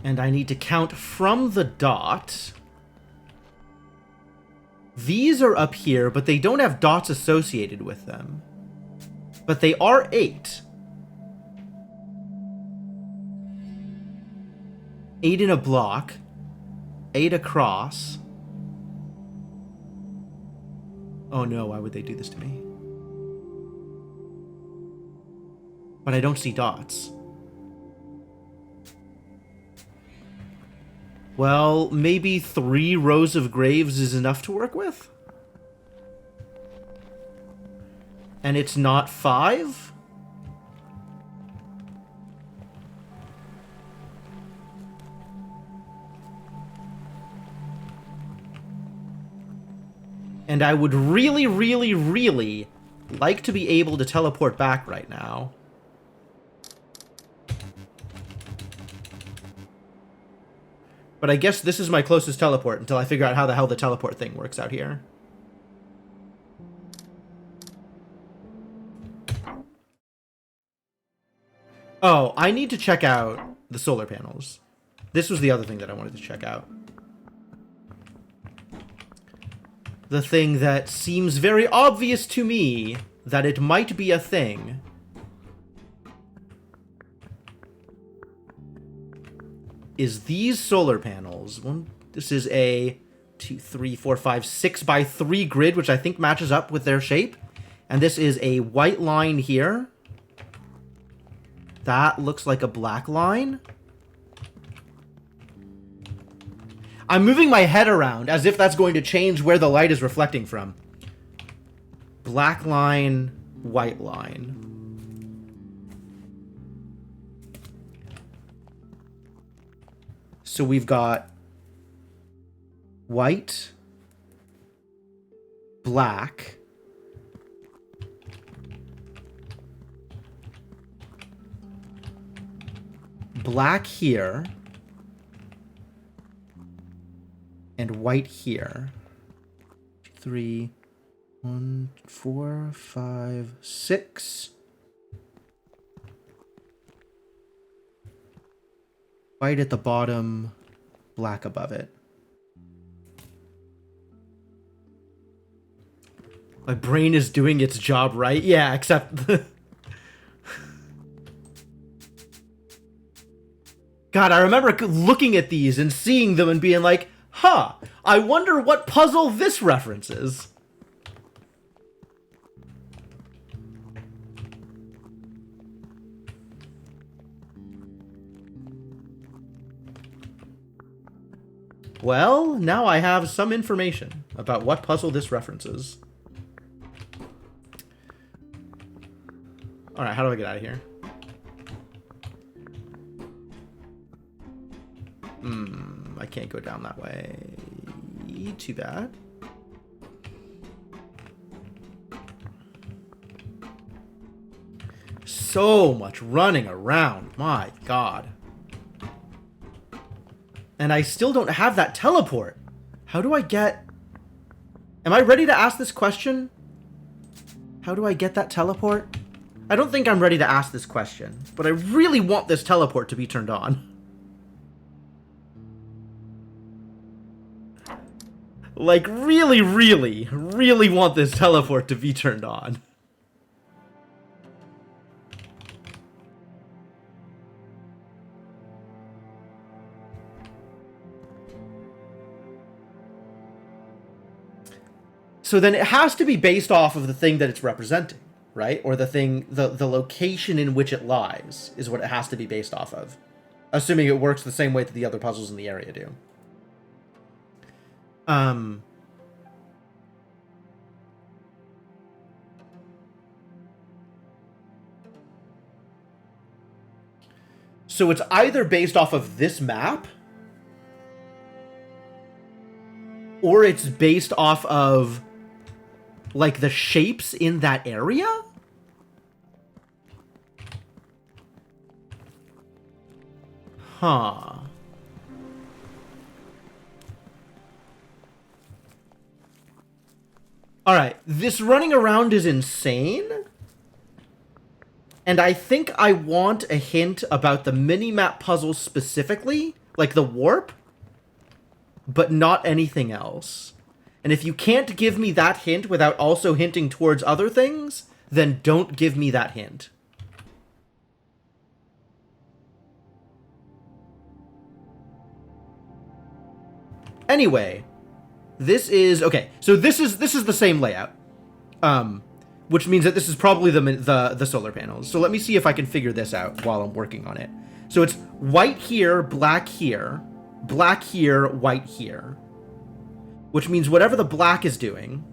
And I need to count from the dot These are up here, but they don't have dots associated with them. But they are 8. 8 in a block. 8 across. Oh no, why would they do this to me? But I don't see dots. Well, maybe 3 rows of graves is enough to work with? And it's not 5? And I would really, really, really like to be able to teleport back right now. But I guess this is my closest teleport until I figure out how the hell the teleport thing works out here. Oh, I need to check out the solar panels. This was the other thing that I wanted to check out. The thing that seems very obvious to me that it might be a thing. Is these solar panels. This is a 2, 3, 4, 5, 6 by 3 grid, which I think matches up with their shape. And this is a white line here. That looks like a black line. I'm moving my head around as if that's going to change where the light is reflecting from. Black line, white line. So we've got white, black, black here, and white here. 3, 1, 4, 5, 6. White at the bottom, black above it. My brain is doing its job right. Yeah, except... God, I remember looking at these and seeing them and being like, huh, I wonder what puzzle this references. Well, now I have some information about what puzzle this references. Alright, how do I get out of here? I can't go down that way. Too bad. So much running around, my god. And I still don't have that teleport. How do I get... Am I ready to ask this question? How do I get that teleport? I don't think I'm ready to ask this question, but I really want this teleport to be turned on. Like, really, really, really want this teleport to be turned on. So then it has to be based off of the thing that it's representing, right? Or the thing, the location in which it lies is what it has to be based off of. Assuming it works the same way that the other puzzles in the area do. So it's either based off of this map, or it's based off of, like, the shapes in that area? Huh. Alright, this running around is insane. And I think I want a hint about the mini-map puzzles specifically, like the warp, but not anything else. And if you can't give me that hint without also hinting towards other things, then don't give me that hint. Anyway, this is okay. So this is the same layout, which means that this is probably the solar panels. So let me see if I can figure this out while I'm working on it. So it's white here, black here, white here, which means whatever the black is doing,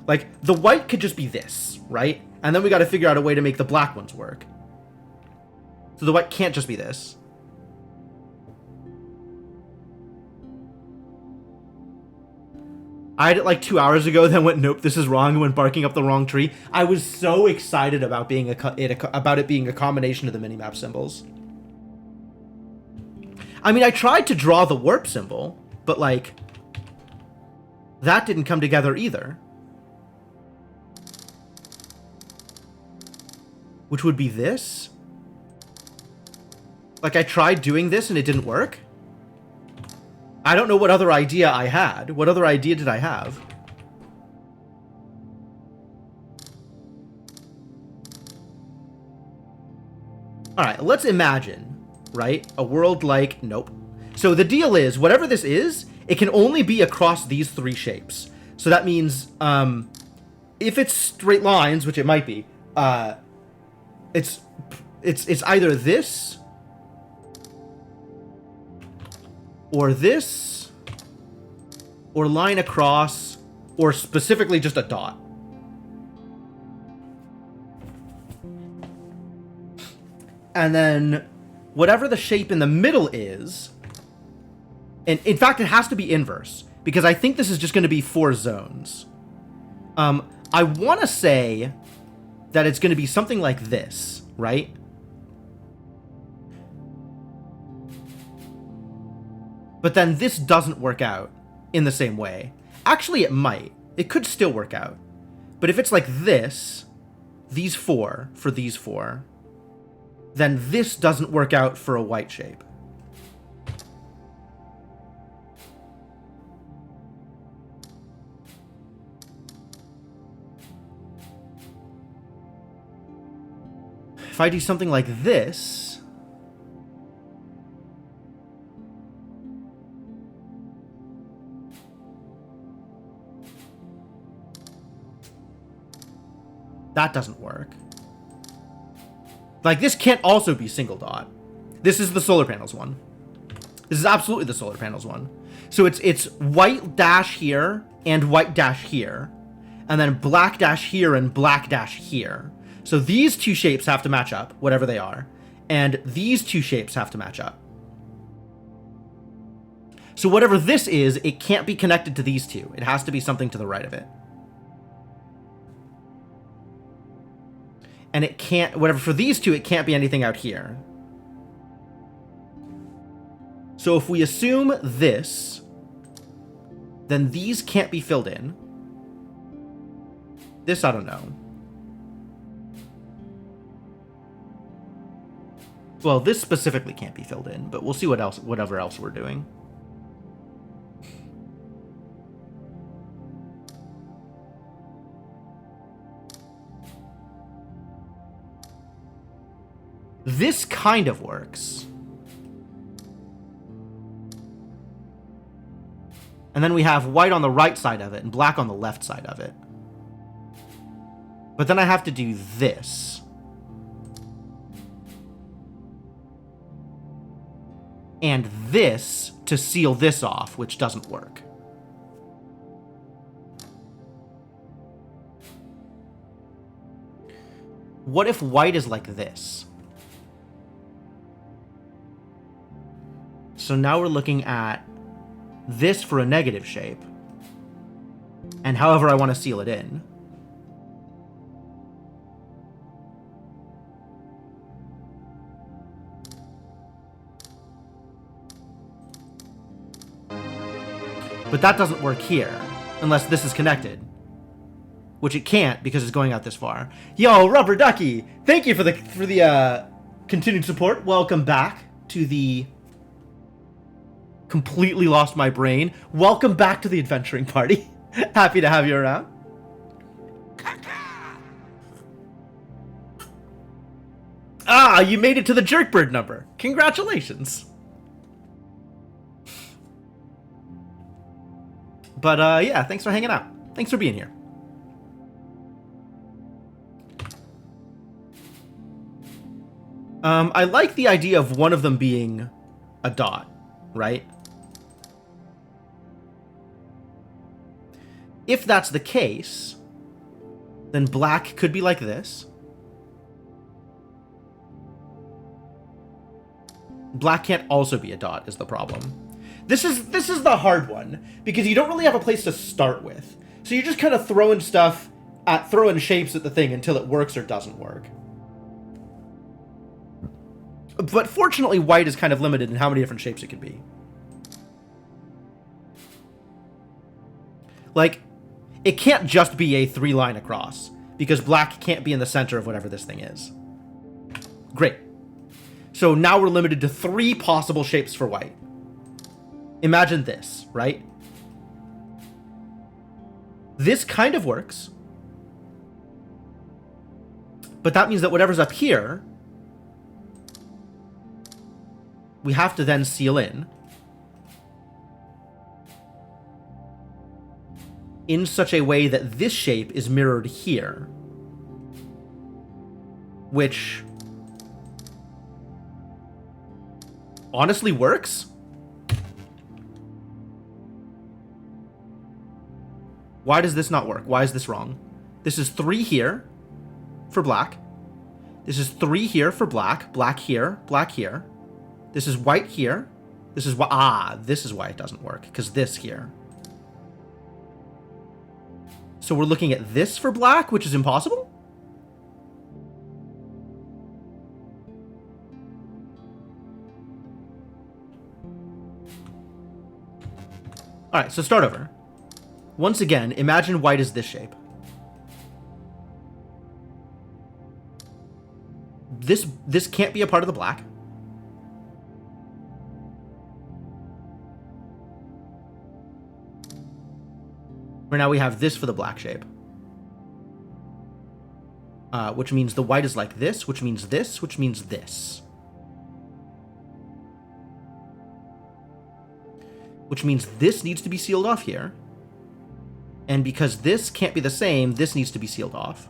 like the white could just be this, right? And then we got to figure out a way to make the black ones work. So the white can't just be this. I had it like 2 hours ago, then went, nope, this is wrong, and went barking up the wrong tree. I was so excited about it being a combination of the minimap symbols. I mean, I tried to draw the warp symbol, but like, that didn't come together either. Which would be this? Like, I tried doing this and it didn't work? I don't know what other idea I had. What other idea did I have? Alright, let's imagine, right? A world like... Nope. So the deal is, whatever this is, it can only be across these three shapes. So that means, if it's straight lines, which it might be, it's either this... or this, or line across, or specifically just a dot. And then whatever the shape in the middle is, and in fact it has to be inverse, because I think this is just going to be 4 zones. I want to say that it's going to be something like this, right? But then this doesn't work out in the same way. Actually, it might. It could still work out. But if it's like this, these 4 for these 4, then this doesn't work out for a white shape. If I do something like this... that doesn't work. Like, this can't also be single dot. This is the solar panels one. This is absolutely the solar panels one. So it's white dash here and white dash here, and then black dash here and black dash here. So these two shapes have to match up, whatever they are, and these two shapes have to match up. So whatever this is, it can't be connected to these two. It has to be something to the right of it. And it can't, whatever, for these two, it can't be anything out here. So if we assume this, then these can't be filled in. This, I don't know. Well, this specifically can't be filled in, but we'll see whatever else we're doing. This kind of works. And then we have white on the right side of it and black on the left side of it. But then I have to do this. And this to seal this off, which doesn't work. What if white is like this? So now we're looking at this for a negative shape, and however I want to seal it in. But that doesn't work here, unless this is connected. Which it can't, because it's going out this far. Yo, Rubber Ducky! Thank you for the continued support. Welcome back to the... completely lost my brain. Welcome back to the adventuring party. Happy to have you around. Ah, you made it to the Jerkbird number. Congratulations. But yeah, thanks for hanging out. Thanks for being here. I like the idea of one of them being a dot, right? If that's the case, then black could be like this. Black can't also be a dot is the problem. This is the hard one, because you don't really have a place to start with. So you're just kind of throwing shapes at the thing until it works or doesn't work. But fortunately, white is kind of limited in how many different shapes it can be. Like, it can't just be a 3-line across, because black can't be in the center of whatever this thing is. Great. So now we're limited to 3 possible shapes for white. Imagine this, right? This kind of works. But that means that whatever's up here, we have to then seal in such a way that this shape is mirrored here. Which honestly works. Why does this not work? Why is this wrong? This is 3 here for black. This is 3 here for black. Black here. Black here. This is white here. This is why this is why it doesn't work, because this here. So we're looking at this for black, which is impossible. All right, so start over. Once again, imagine white is this shape. This can't be a part of the black. Where now we have this for the black shape. Which means the white is like this, which means this, which means this. Which means this needs to be sealed off here. And because this can't be the same, this needs to be sealed off.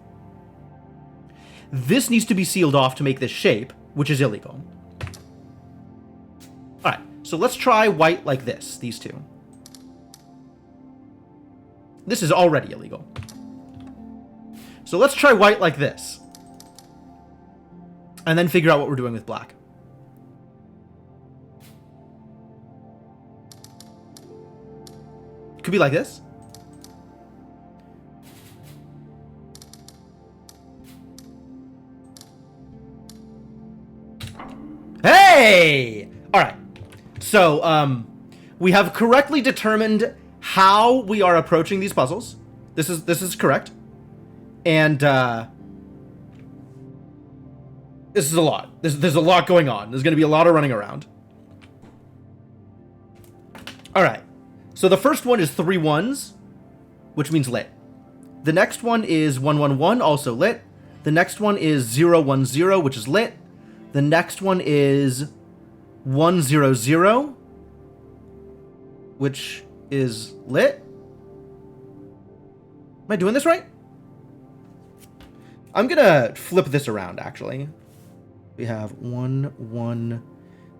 This needs to be sealed off to make this shape, which is illegal. Alright, so let's try white like this, these two. This is already illegal. So let's try white like this. And then figure out what we're doing with black. Could be like this. Hey! Alright. So, we have correctly determined how we are approaching these puzzles. This is correct. And, this is a lot. There's a lot going on. There's going to be a lot of running around. Alright. So the first one is 3 1s, which means lit. The next one is 1 1 1, also lit. The next one is 0 1 0, which is lit. The next one is 1 0 0, which is lit. Am I doing this right? I'm gonna flip this around, actually. We have 1 1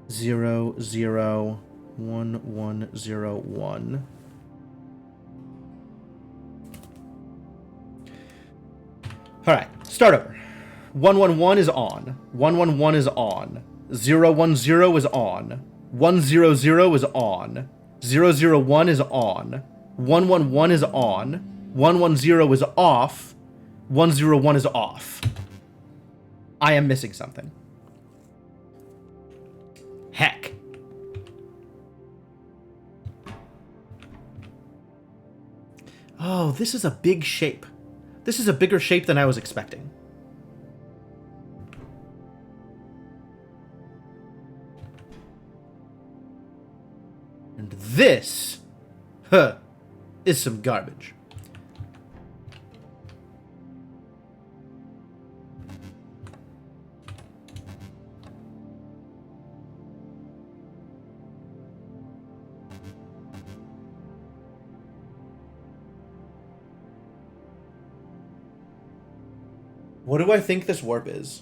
0 0 1 1 0 1. All right, start over. 1 1 1 is on. 1 1 1 is on. 0 1 0 is on. 1 0 0 is on. 0 0 1 is on. 1 1 1 is on. 1 1 0 is off. 1 0 1 is off. I am missing something. Heck. Oh, this is a big shape. This is a bigger shape than I was expecting. And this, is some garbage. What do I think this warp is?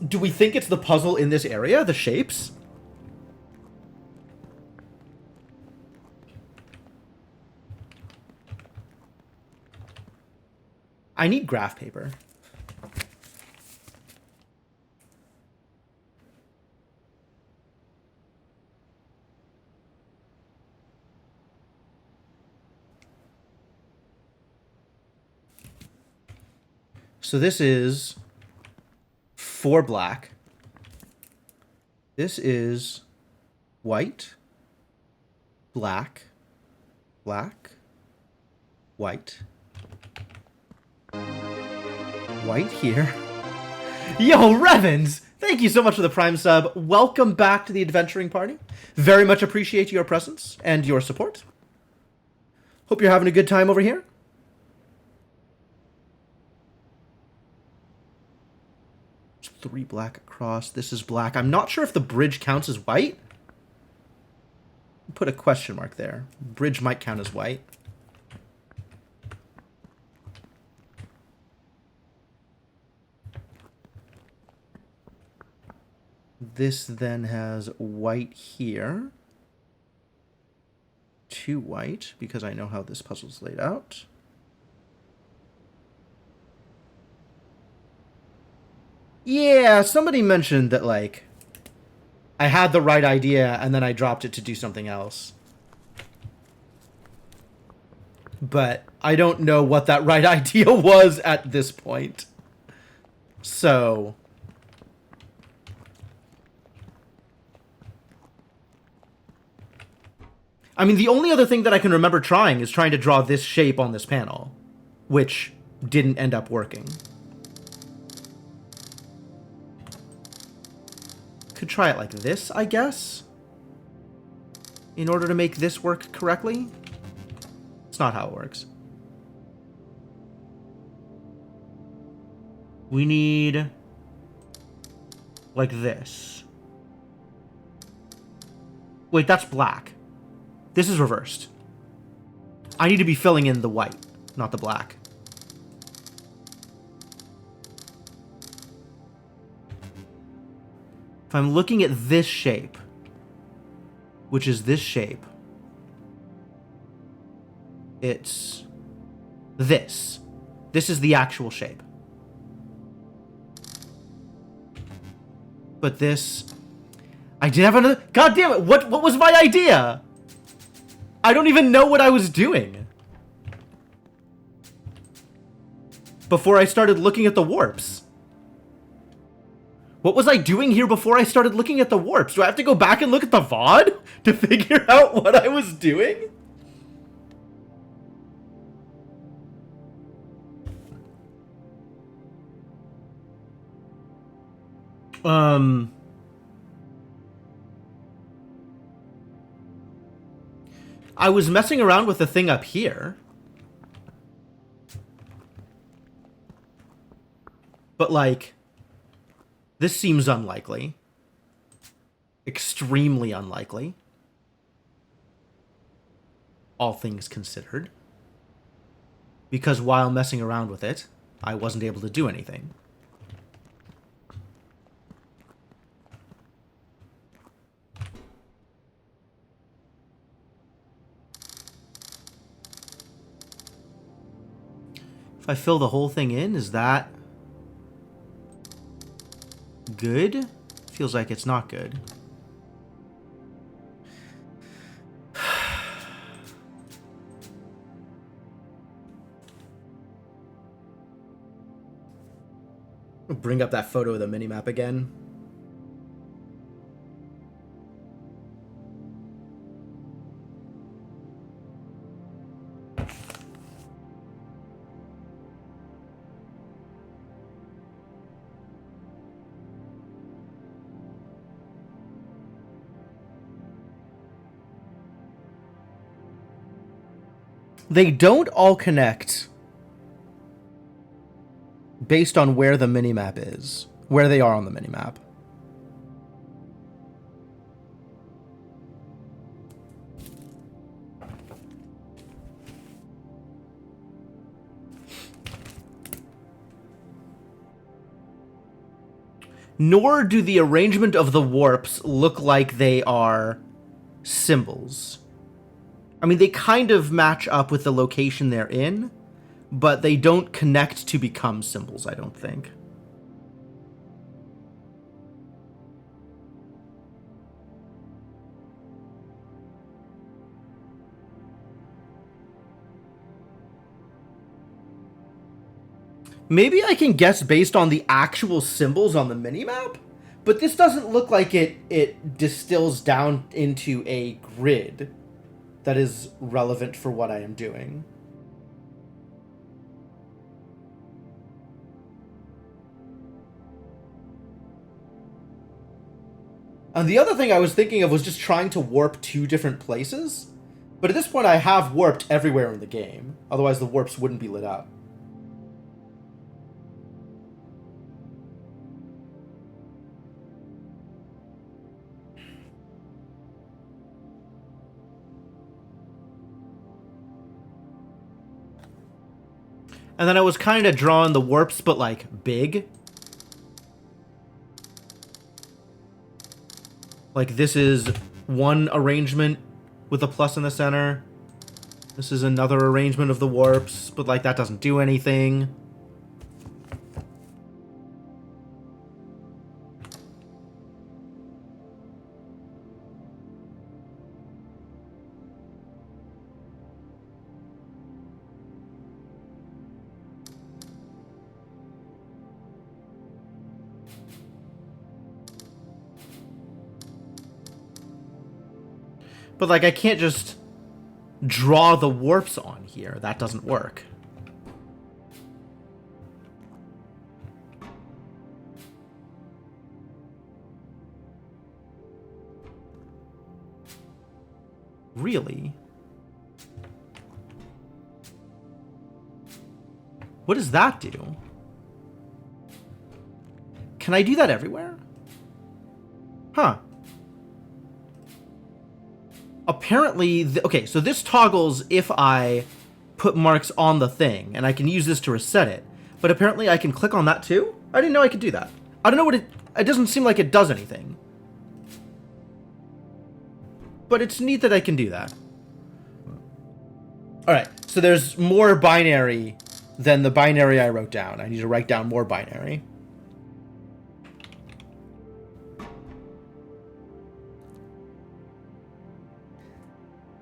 Do we think it's the puzzle in this area? The shapes? I need graph paper. So this is 4 black. This is white, black, black, white, white here. Yo, Revens! Thank you so much for the Prime sub. Welcome back to the adventuring party. Very much appreciate your presence and your support. Hope you're having a good time over here. It's 3 black across. This is black. I'm not sure if the bridge counts as white. Put a question mark there. Bridge might count as white. This then has white here. 2 white, because I know how this puzzle's laid out. Yeah, somebody mentioned that, like, I had the right idea and then I dropped it to do something else. But I don't know what that right idea was at this point. So... I mean, the only other thing that I can remember trying is trying to draw this shape on this panel, which didn't end up working. Could try it like this, I guess, in order to make this work correctly. It's not how it works. We need like this. Wait, that's black. This is reversed. I need to be filling in the white, not the black. If I'm looking at this shape, which is this shape, it's this. This is the actual shape. But this... I did have another... God damn it! What was my idea? I don't even know what I was doing before I started looking at the warps. What was I doing here before I started looking at the warps? Do I have to go back and look at the VOD to figure out what I was doing? I was messing around with the thing up here. But, like, this seems unlikely. Extremely unlikely. All things considered. Because while messing around with it, I wasn't able to do anything. If I fill the whole thing in, is that good? Feels like it's not good. Bring up that photo of the minimap again. They don't all connect based on where the minimap is, where they are on the minimap. Nor do the arrangement of the warps look like they are symbols. I mean, they kind of match up with the location they're in, but they don't connect to become symbols, I don't think. Maybe I can guess based on the actual symbols on the minimap, but this doesn't look like it distills down into a grid that is relevant for what I am doing. And the other thing I was thinking of was just trying to warp 2 different places, but at this point I have warped everywhere in the game, otherwise the warps wouldn't be lit up. And then I was kind of drawing the warps, but like big. Like this is one arrangement with a plus in the center. This is another arrangement of the warps, but like that doesn't do anything. But like I can't just draw the warps on here. That doesn't work. Really? What does that do? Can I do that everywhere? Huh. Apparently, okay, so this toggles if I put marks on the thing, and I can use this to reset it. But apparently I can click on that too? I didn't know I could do that. I don't know what it doesn't seem like it does anything. But it's neat that I can do that. Alright, so there's more binary than the binary I wrote down. I need to write down more binary.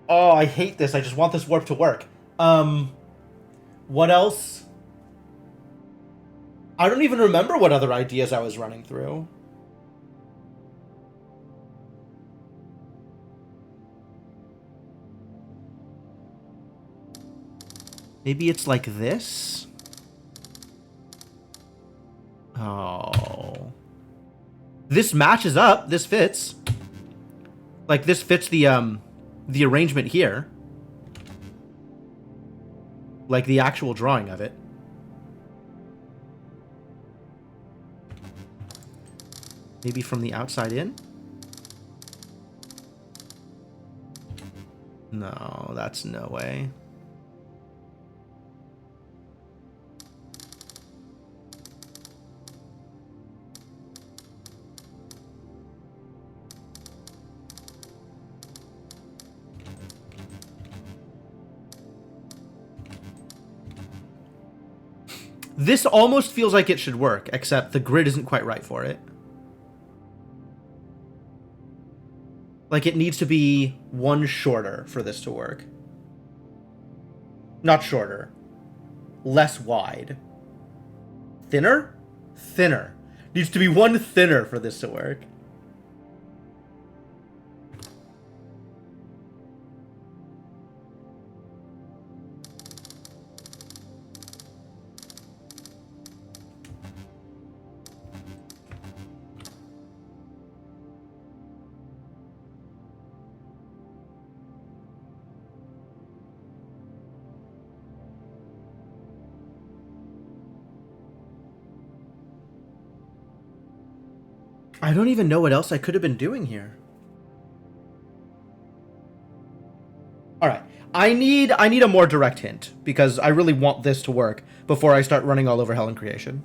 Oh, I hate this. I just want this warp to work. What else? I don't even remember what other ideas I was running through. Maybe it's like this? Oh. This matches up. This fits. Like, this fits the arrangement here. Like, the actual drawing of it. Maybe from the outside in? No, that's no way. This almost feels like it should work, except the grid isn't quite right for it. Like, it needs to be one shorter for this to work. Not shorter. Less wide. Thinner? Thinner. Needs to be one thinner for this to work. I don't even know what else I could have been doing here. All right. I need a more direct hint because I really want this to work before I start running all over Hell and Creation.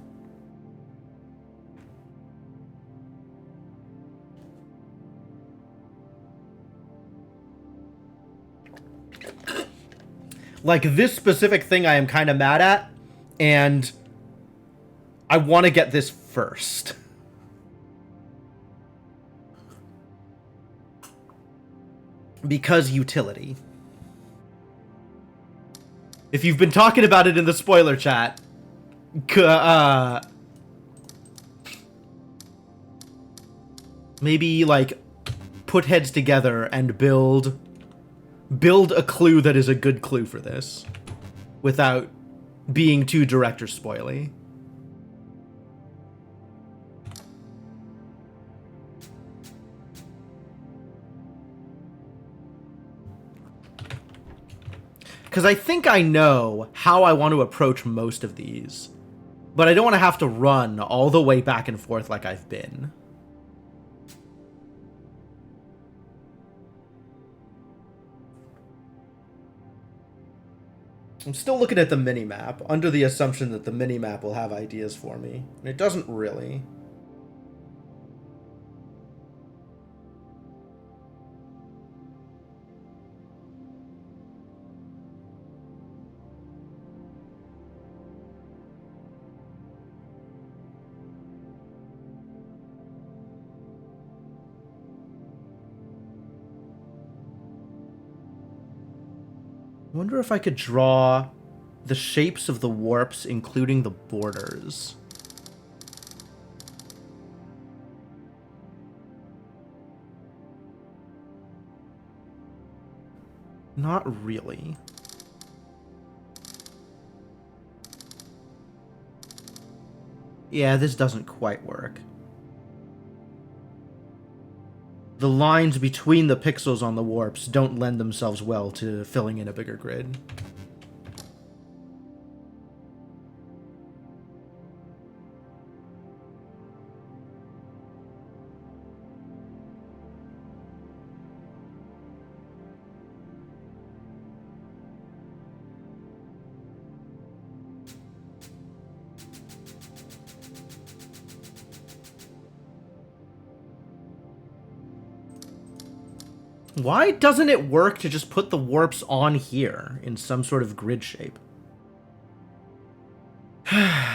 Like, this specific thing I am kind of mad at, and I want to get this first. Because utility. If you've been talking about it in the spoiler chat, maybe, like, put heads together and build a clue that is a good clue for this without being too director spoily. Because I think I know how I want to approach most of these, but I don't want to have to run all the way back and forth like I've been. I'm still looking at the mini-map, under the assumption that the mini-map will have ideas for me. And it doesn't really. I wonder if I could draw the shapes of the warps, including the borders. Not really. Yeah, this doesn't quite work. The lines between the pixels on the warps don't lend themselves well to filling in a bigger grid. Why doesn't it work to just put the warps on here in some sort of grid shape? I'm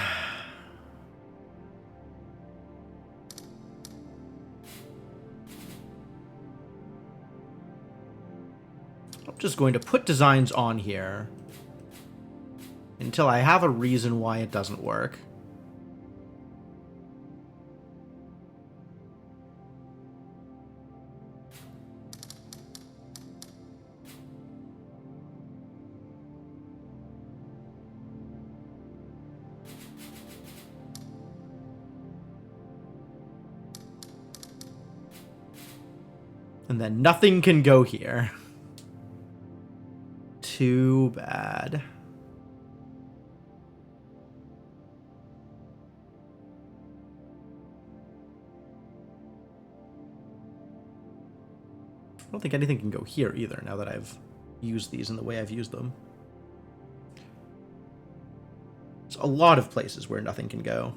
just going to put designs on here until I have a reason why it doesn't work. And then nothing can go here. Too bad. I don't think anything can go here either, now that I've used these in the way I've used them. There's a lot of places where nothing can go.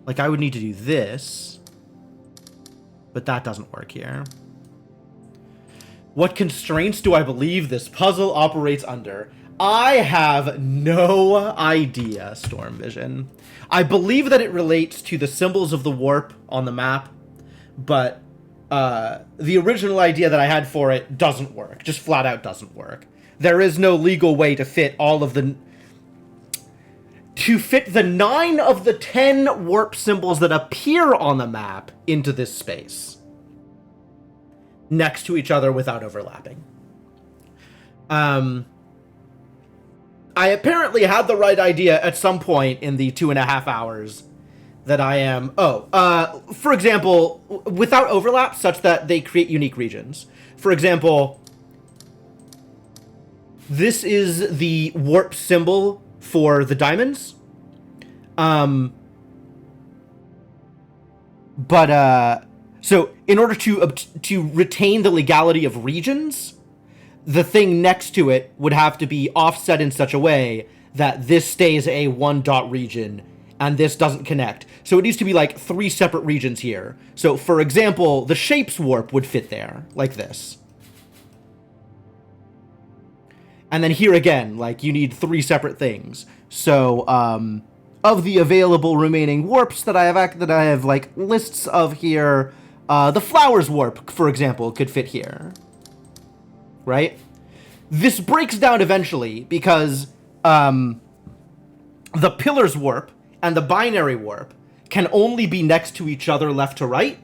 Like, I would need to do this, but that doesn't work here. What constraints do I believe this puzzle operates under? I have no idea, Storm Vision. I believe that it relates to the symbols of the warp on the map, but the original idea that I had for it doesn't work. Just flat out doesn't work. There is no legal way to fit all of the... to fit the 9 of the 10 warp symbols that appear on the map into this space next to each other without overlapping. I apparently had the right idea at some point in the 2.5 hours that I am... for example, without overlap, such that they create unique regions. For example, this is the warp symbol for the diamonds. But so in order to retain the legality of regions, the thing next to it would have to be offset in such a way that this stays a one dot region and this doesn't connect. So it needs to be like 3 separate regions here. So for example, the shapes warp would fit there like this. And then here again, like, you need 3 separate things. So of the available remaining warps that I have like lists of here, the flowers warp, for example, could fit here. Right? This breaks down eventually because the pillars warp and the binary warp can only be next to each other left to right.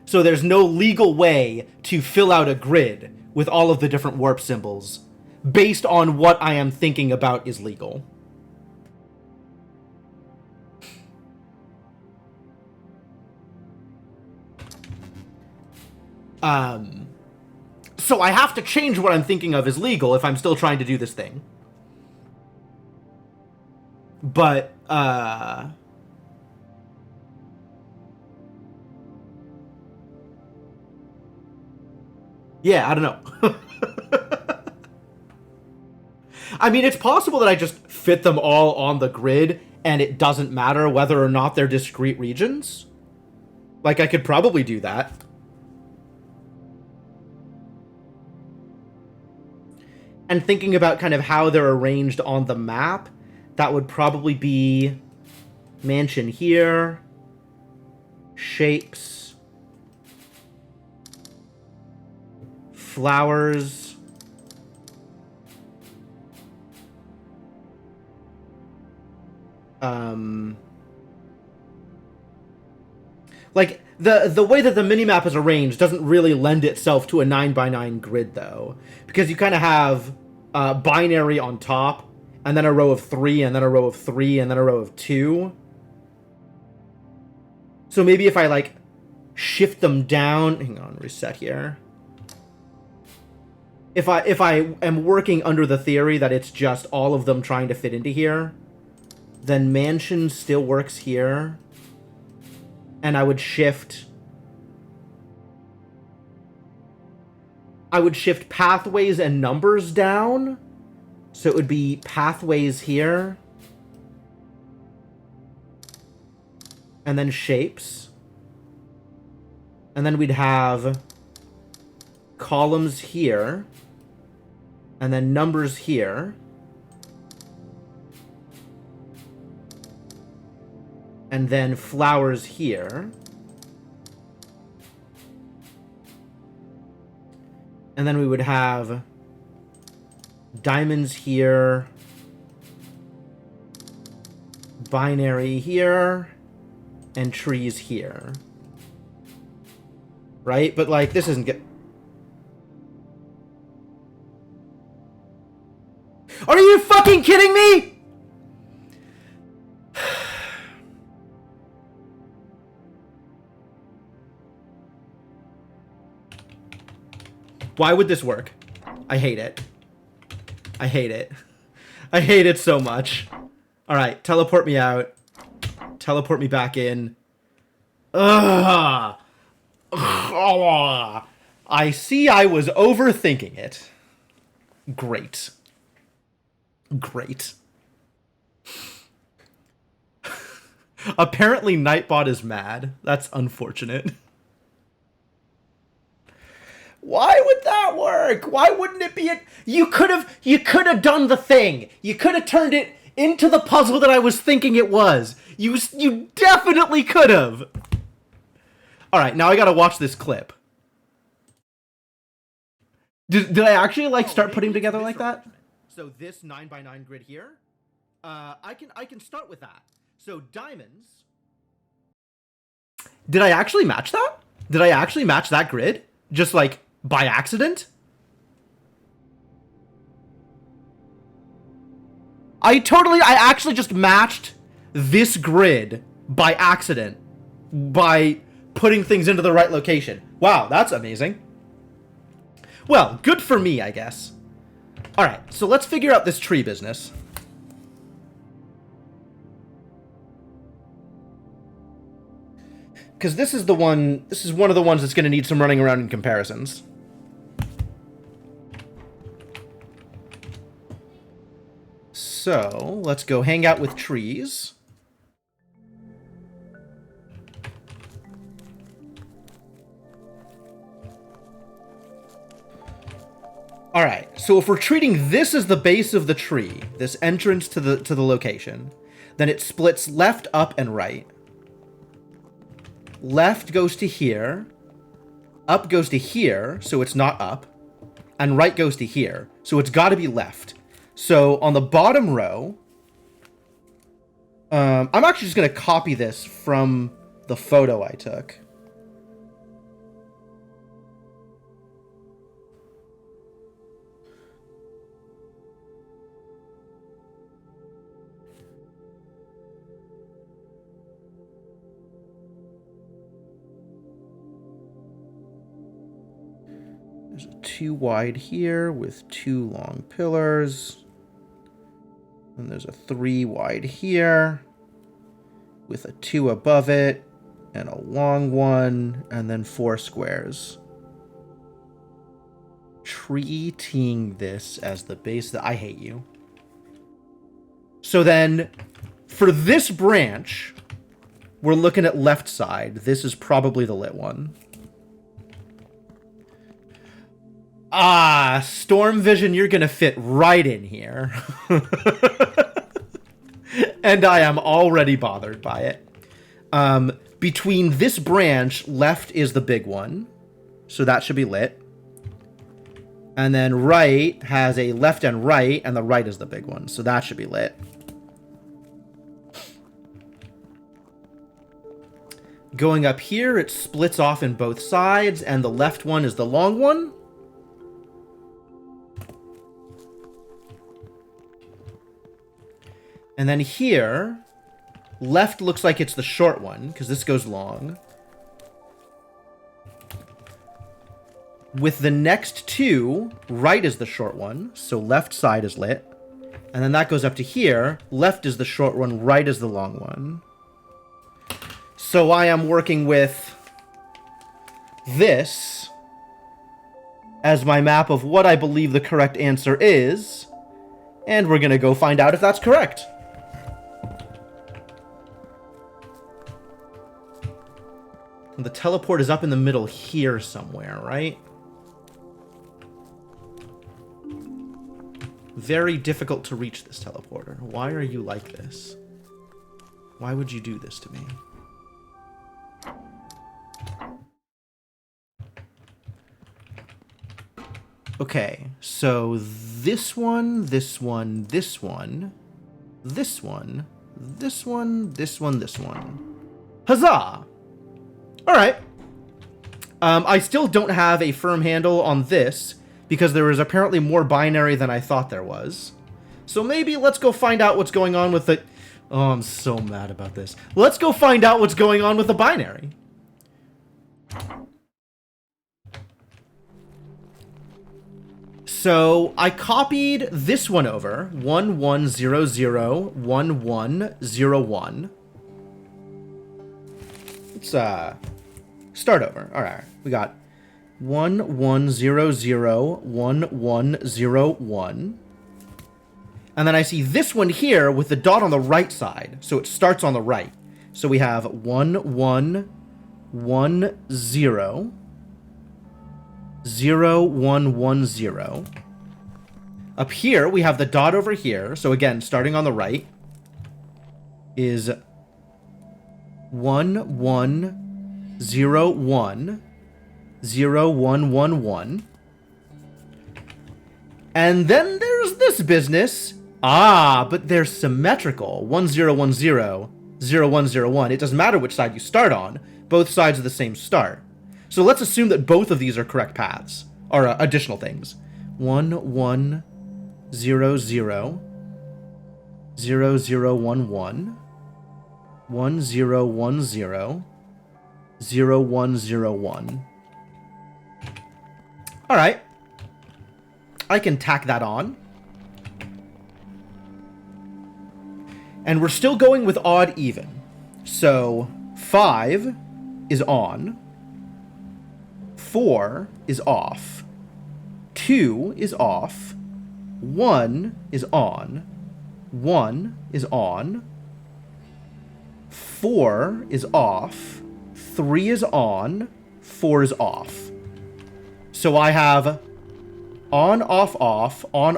So there's no legal way to fill out a grid with all of the different warp symbols based on what I am thinking about is legal. So I have to change what I'm thinking of as legal if I'm still trying to do this thing. But, yeah, I don't know. I mean, it's possible that I just fit them all on the grid and it doesn't matter whether or not they're discrete regions. Like, I could probably do that. And thinking about kind of how they're arranged on the map, that would probably be mansion here, shapes, flowers, like the way that the minimap is arranged doesn't really lend itself to a 9x9 grid though, because you kind of have binary on top, and then a row of 3, and then a row of 3, and then a row of 2. So maybe if I like shift them down, hang on, reset here. If I am working under the theory that it's just all of them trying to fit into here, then mansion still works here. And I would shift pathways and numbers down. So it would be pathways here. And then shapes. And then we'd have columns here. And then numbers here. And then flowers here. And then we would have diamonds here. Binary here. And trees here. Right? But, like, this isn't good. Are you fucking kidding me? Why would this work? I hate it. I hate it. I hate it so much. Alright, teleport me out. Teleport me back in. Ugh. I see I was overthinking it. Great. Great. Apparently Nightbot is mad. That's unfortunate. Why would that work? Why wouldn't it be you could have done the thing. You could have turned it into the puzzle that I was thinking it was. You definitely could have. All right, now I got to watch this clip. Did I actually like start putting together like that? So this 9x9 grid here, I can start with that. So diamonds. Did I actually match that? Did I actually match that grid? Just like by accident? I actually just matched this grid by accident by putting things into the right location. Wow, that's amazing. Well, good for me, I guess. All right, so let's figure out this tree business. Because this is one of the ones that's going to need some running around in comparisons. So, let's go hang out with trees. Alright, so if we're treating this as the base of the tree, this entrance to the location, then it splits left, up, and right. Left goes to here, up goes to here, so it's not up, and right goes to here, so it's got to be left. So on the bottom row, I'm actually just going to copy this from the photo I took. There's a 2 wide here with 2 long pillars. And there's a 3 wide here with a 2 above it and a long one, and then 4 squares. Treating this as the base that I hate you. So then for this branch, we're looking at left side. This is probably the lit one. Ah, Storm Vision, you're going to fit right in here. And I am already bothered by it. Between this branch, left is the big one. So that should be lit. And then right has a left and right, and the right is the big one. So that should be lit. Going up here, it splits off in both sides, and the left one is the long one. And then here, left looks like it's the short one, because this goes long. With the next 2, right is the short one, so left side is lit. And then that goes up to here. Left is the short one, right is the long one. So I am working with this as my map of what I believe the correct answer is. And we're going to go find out if that's correct. The teleport is up in the middle here somewhere, right? Very difficult to reach this teleporter. Why are you like this? Why would you do this to me? Okay, so this one, this one, this one, this one, this one, this one, this one. Huzzah! Alright. I still don't have a firm handle on this, because there is apparently more binary than I thought there was. So maybe let's go find out what's going on with the... Oh, I'm so mad about this. Let's go find out what's going on with the binary. So I copied this one over, 11001101. Let's start over. All right, we got 11001101, and then I see this one here with the dot on the right side, so it starts on the right. So we have 1110. 0110. Up here, we have the dot over here. So again, starting on the right is 11010111. And then there's this business. Ah, but they're symmetrical. 1010, 0101. It doesn't matter which side you start on. Both sides are the same start. So let's assume that both of these are correct paths, or additional things. 1100, 0011, 1010, 0101. All right. I can tack that on. And we're still going with odd even. So 5 is on. 4 is off. 2 is off. 1 is on. 1 is on. 4 is off. 3 is on. 4 is off. So I have on, off, off, on,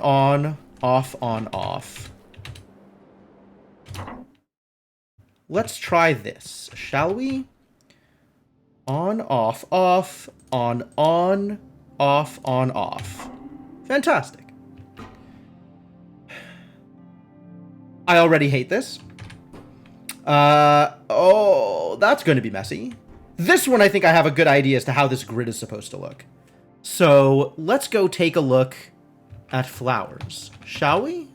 off, on, off. Let's try this, shall we? On, off, off, on, off, on, off. Fantastic. I already hate this. Oh, that's going to be messy. This one, I think I have a good idea as to how this grid is supposed to look. So let's go take a look at flowers, shall we?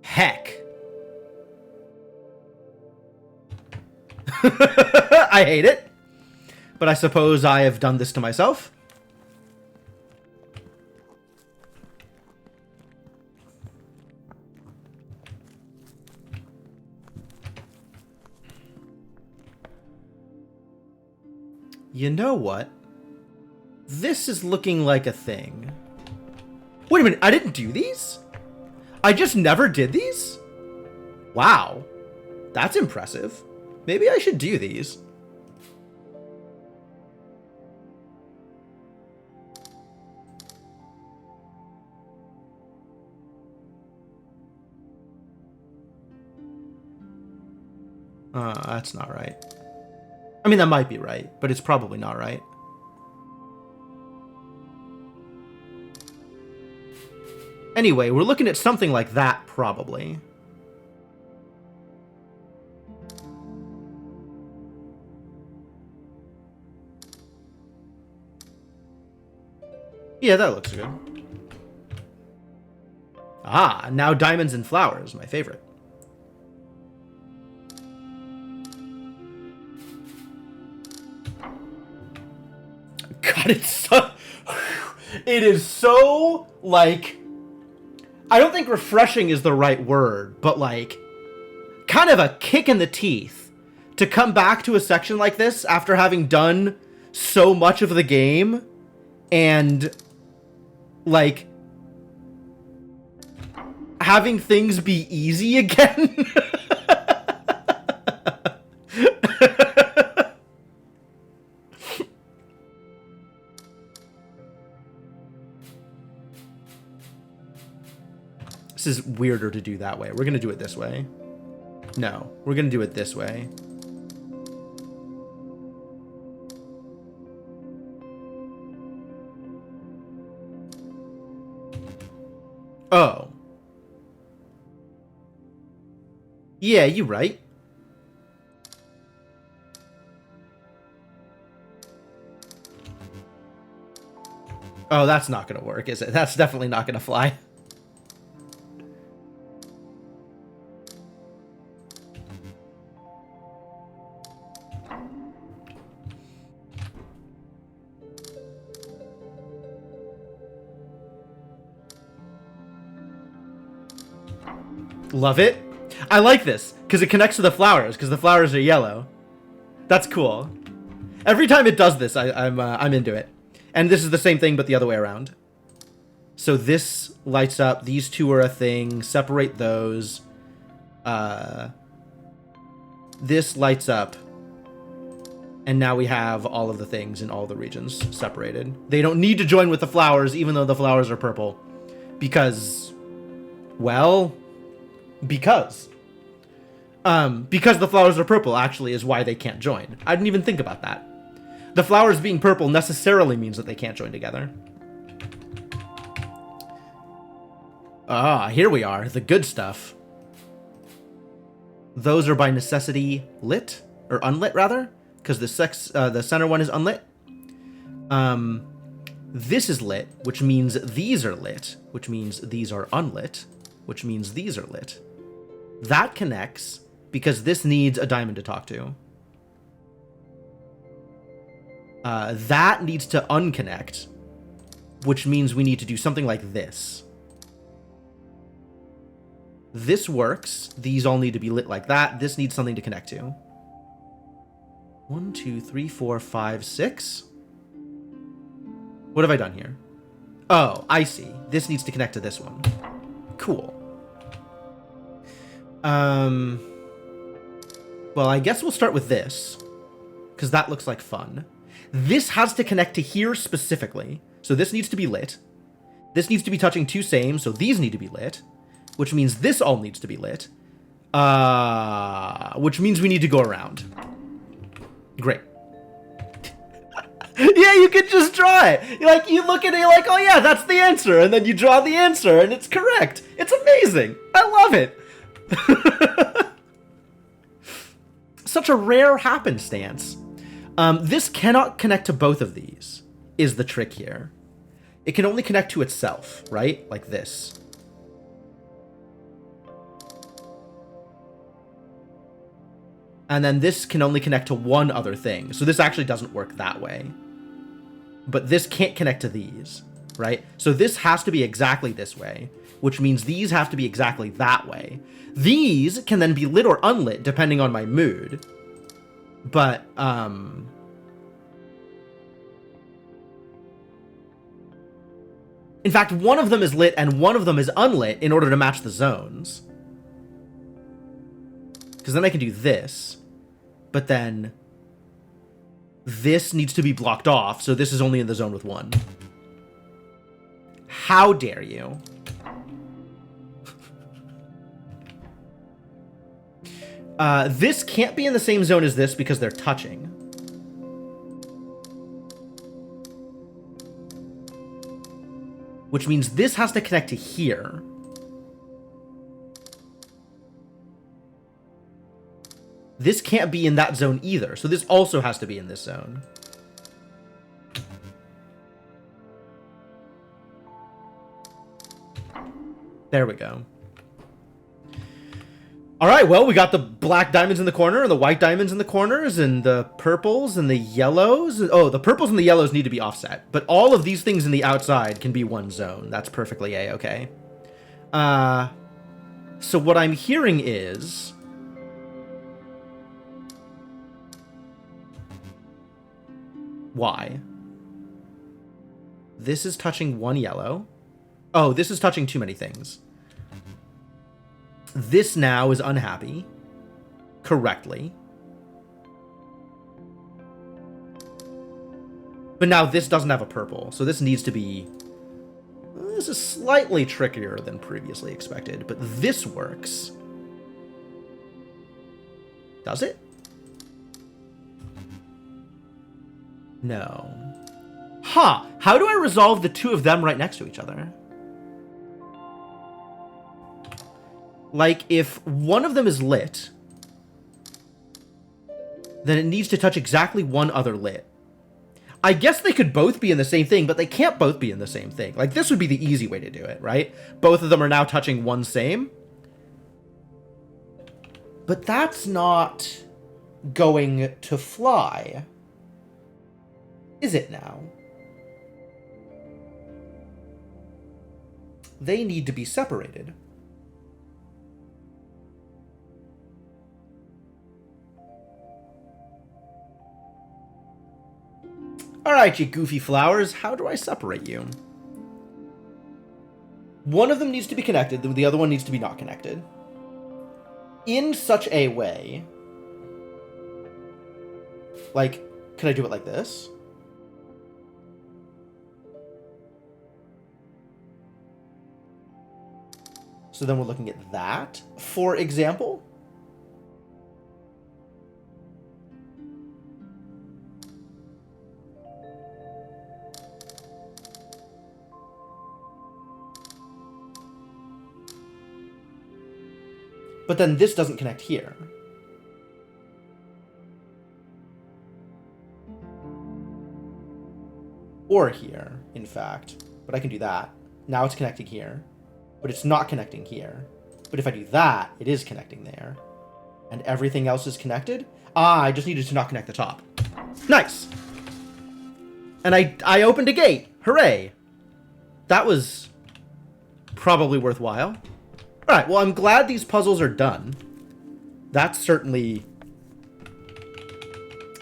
Heck. I hate it. But I suppose I have done this to myself. You know what? This is looking like a thing. Wait a minute, I didn't do these? I just never did these? Wow. That's impressive. Maybe I should do these. That's not right. I mean, that might be right, but it's probably not right. Anyway, we're looking at something like that, probably. Yeah, that looks good. Ah, now diamonds and flowers, my favorite. God, it's so... It is so, like... I don't think refreshing is the right word, but, like, kind of a kick in the teeth to come back to a section like this after having done so much of the game and, like, having things be easy again. This is weirder to do that way. We're going to do it this way. No, we're going to do it this way. Oh. Yeah, you're right. Oh, that's not going to work, is it? That's definitely not going to fly. Love it. I like this because it connects to the flowers because the flowers are yellow. That's cool. Every time it does this, I'm into it. And this is the same thing, but the other way around. So this lights up. These two are a thing. Separate those. This lights up. And now we have all of the things in all the regions separated. They don't need to join with the flowers, even though the flowers are purple. Because, well... Because the flowers are purple actually is why they can't join. I didn't even think about that. The flowers being purple necessarily means that they can't join together. Ah, here we are, the good stuff. Those are by necessity lit, or unlit rather, because the center one is unlit. This is lit, which means these are lit, which means these are unlit, which means these are lit. That connects because this needs a diamond to talk to. That needs to unconnect, which means we need to do something like this. This works. These all need to be lit like that. This needs something to connect to. 1, 2, 3, 4, 5, 6. What have I done here? Oh, I see. This needs to connect to this one. Cool. Well, I guess we'll start with this, because that looks like fun. This has to connect to here specifically, so this needs to be lit. This needs to be touching two same, so these need to be lit, which means this all needs to be lit, which means we need to go around. Great. Yeah, you can just draw it. Like, you look at it, you're like, oh yeah, that's the answer, and then you draw the answer, and it's correct. It's amazing. I love it. Such a rare happenstance. This cannot connect to both of these, is the trick here. It can only connect to itself, right? Like this. And then this can only connect to one other thing. So this actually doesn't work that way. But this can't connect to these, right? So this has to be exactly this way, which means these have to be exactly that way. These can then be lit or unlit depending on my mood. But, in fact, one of them is lit and one of them is unlit in order to match the zones. Because then I can do this, but then this needs to be blocked off, so this is only in the zone with one. How dare you? This can't be in the same zone as this because they're touching. Which means this has to connect to here. This can't be in that zone either, so this also has to be in this zone. There we go. All right, well, we got the black diamonds in the corner and the white diamonds in the corners and the purples and the yellows. Oh, the purples and the yellows need to be offset, but all of these things in the outside can be one zone. That's perfectly A-okay. So what I'm hearing is... Why? This is touching one yellow. Oh, this is touching too many things. This now is unhappy. Correctly. But now this doesn't have a purple, so this needs to be... This is slightly trickier than previously expected, but this works. Does it? No. Huh. How do I resolve the two of them right next to each other? Like, if one of them is lit, then it needs to touch exactly one other lit. I guess they could both be in the same thing, but they can't both be in the same thing. Like, this would be the easy way to do it, right? Both of them are now touching one same. But that's not going to fly. Is it now? They need to be separated. Alright, you goofy flowers, how do I separate you? One of them needs to be connected, the other one needs to be not connected. In such a way... Like, can I do it like this? So then we're looking at that, for example. But then this doesn't connect here. Or here, in fact. But I can do that. Now it's connecting here. But it's not connecting here. But if I do that, it is connecting there. And everything else is connected? Ah, I just needed to not connect the top. Nice! And I opened a gate. Hooray. That was probably worthwhile. Alright, well, I'm glad these puzzles are done. That's certainly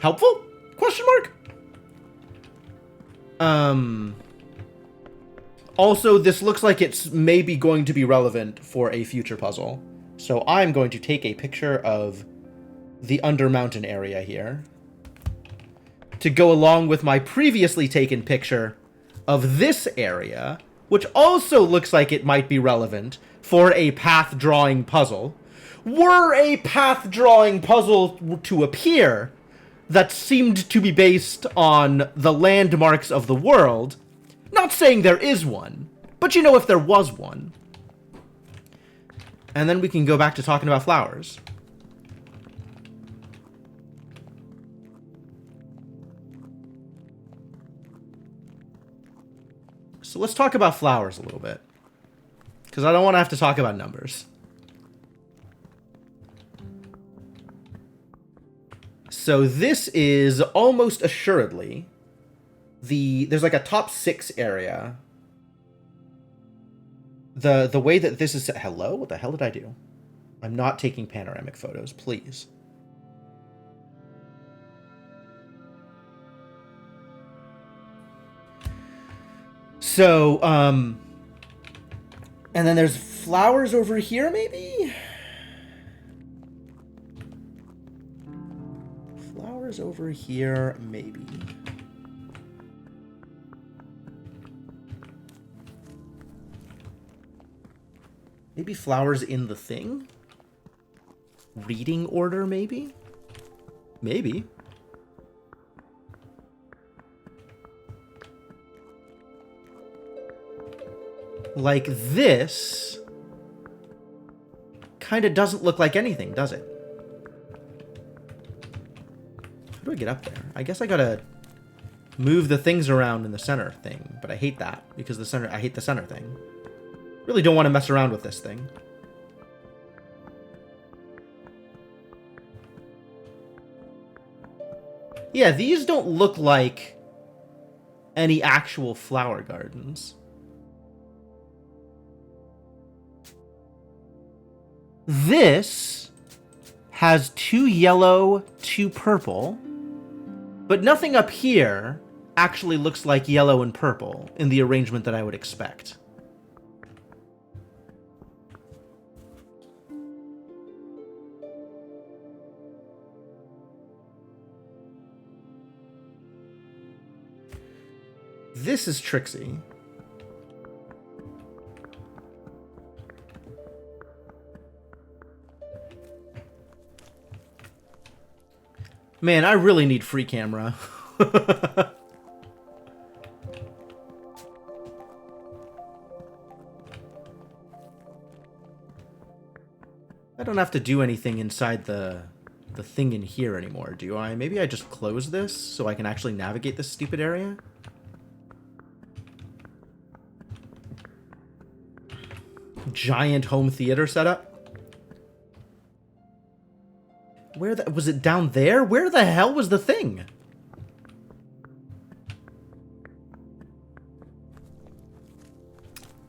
helpful? Question mark? Also, this looks like it's maybe going to be relevant for a future puzzle. So I'm going to take a picture of the Undermountain area here to go along with my previously taken picture of this area, which also looks like it might be relevant for a path-drawing puzzle. Were a path-drawing puzzle to appear that seemed to be based on the landmarks of the world, not saying there is one, but you know, if there was one. And then we can go back to talking about flowers. So let's talk about flowers a little bit, because I don't want to have to talk about numbers. So this is almost assuredly there's like a top 6 area. The way that this is set, hello? What the hell did I do? I'm not taking panoramic photos, please. So, and then there's flowers over here, maybe? Flowers over here, maybe. Maybe flowers in the thing? Reading order, maybe? Maybe. Like this kind of doesn't look like anything, does it? How do I get up there? I guess I gotta move the things around in the center thing, but I hate that because I hate the center thing. Really don't want to mess around with this thing. Yeah, these don't look like any actual flower gardens. This has 2 yellow, 2 purple, but nothing up here actually looks like yellow and purple in the arrangement that I would expect. This is Trixie. Man, I really need free camera. I don't have to do anything inside the thing in here anymore, do I? Maybe I just close this so I can actually navigate this stupid area? Giant home theater setup? Where was it down there? Where the hell was the thing?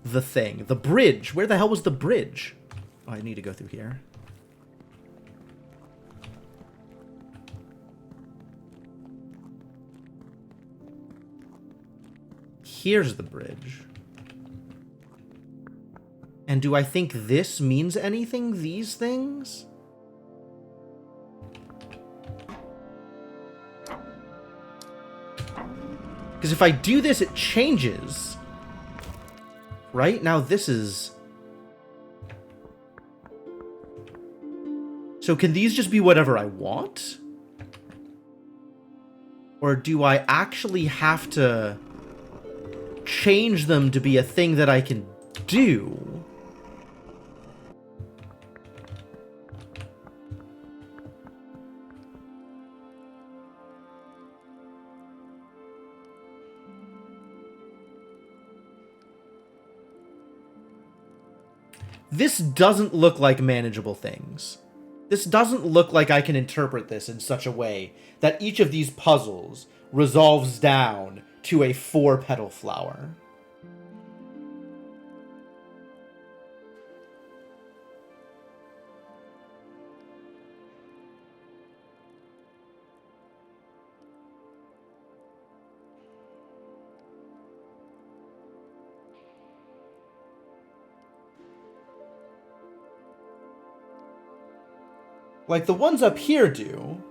The thing. The bridge. Where the hell was the bridge? Oh, I need to go through here. Here's the bridge. And do I think this means anything? These things? Because if I do this, it changes. Right? Now this is... So can these just be whatever I want? Or do I actually have to change them to be a thing that I can do? This doesn't look like manageable things. This doesn't look like I can interpret this in such a way that each of these puzzles resolves down to a 4-petal flower. Like the ones up here do.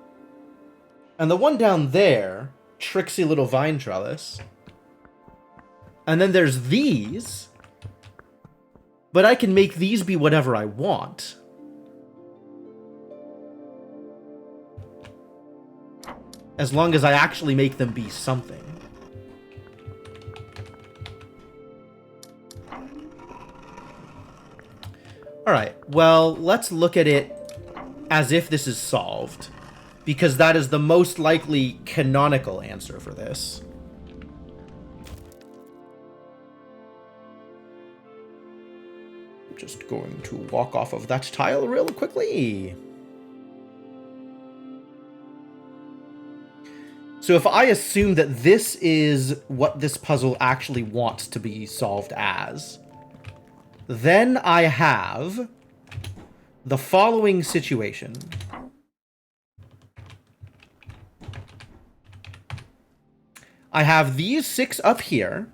And the one down there, tricksy little vine trellis. And then there's these. But I can make these be whatever I want. As long as I actually make them be something. Alright, well, let's look at it as if this is solved, because that is the most likely canonical answer for this. Just going to walk off of that tile real quickly. So if I assume that this is what this puzzle actually wants to be solved as, then I have the following situation. I have these 6 up here.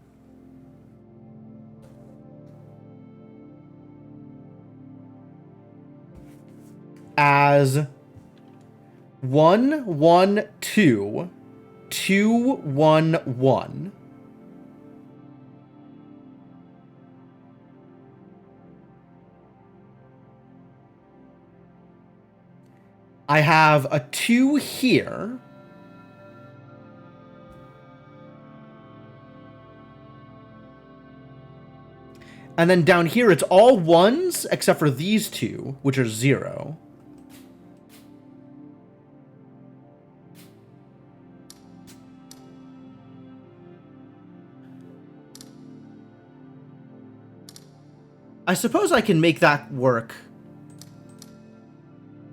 As 1, 1, 2, 2, 1, 1. I have a 2 here. And then down here, it's all 1s, except for these 2, which are 0. I suppose I can make that work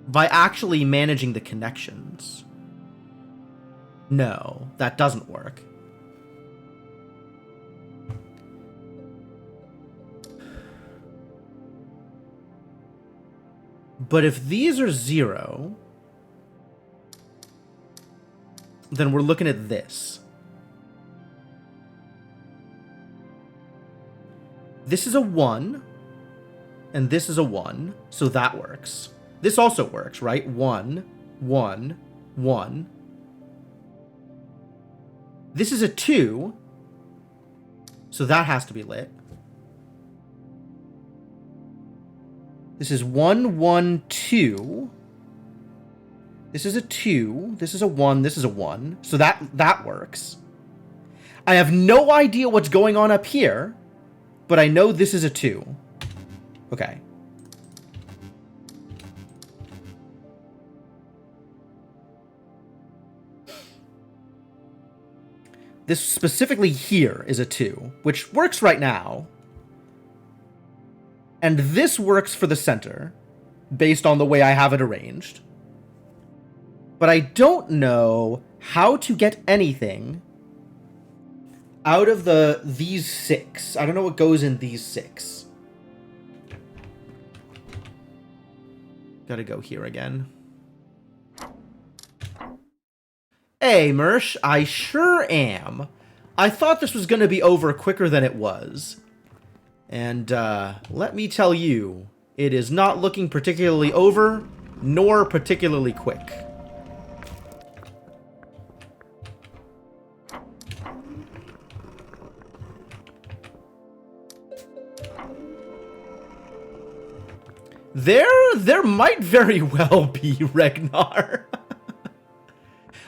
by actually managing the connections. No, that doesn't work. But if these are 0, then we're looking at this. This is a 1, and this is a 1, so that works. This also works, right? 1, 1, 1. This is a 2, so that has to be lit. This is 1, 1, 2. This is a 2. This is a 1. This is a 1. So that works. I have no idea what's going on up here, but I know this is a 2. Okay. This specifically here is a 2, which works right now. And this works for the center, based on the way I have it arranged. But I don't know how to get anything out of these 6. I don't know what goes in these 6. Gotta go here again. Hey, Mersh, I sure am. I thought this was gonna be over quicker than it was. And, let me tell you, it is not looking particularly over, nor particularly quick. There might very well be, Regnar.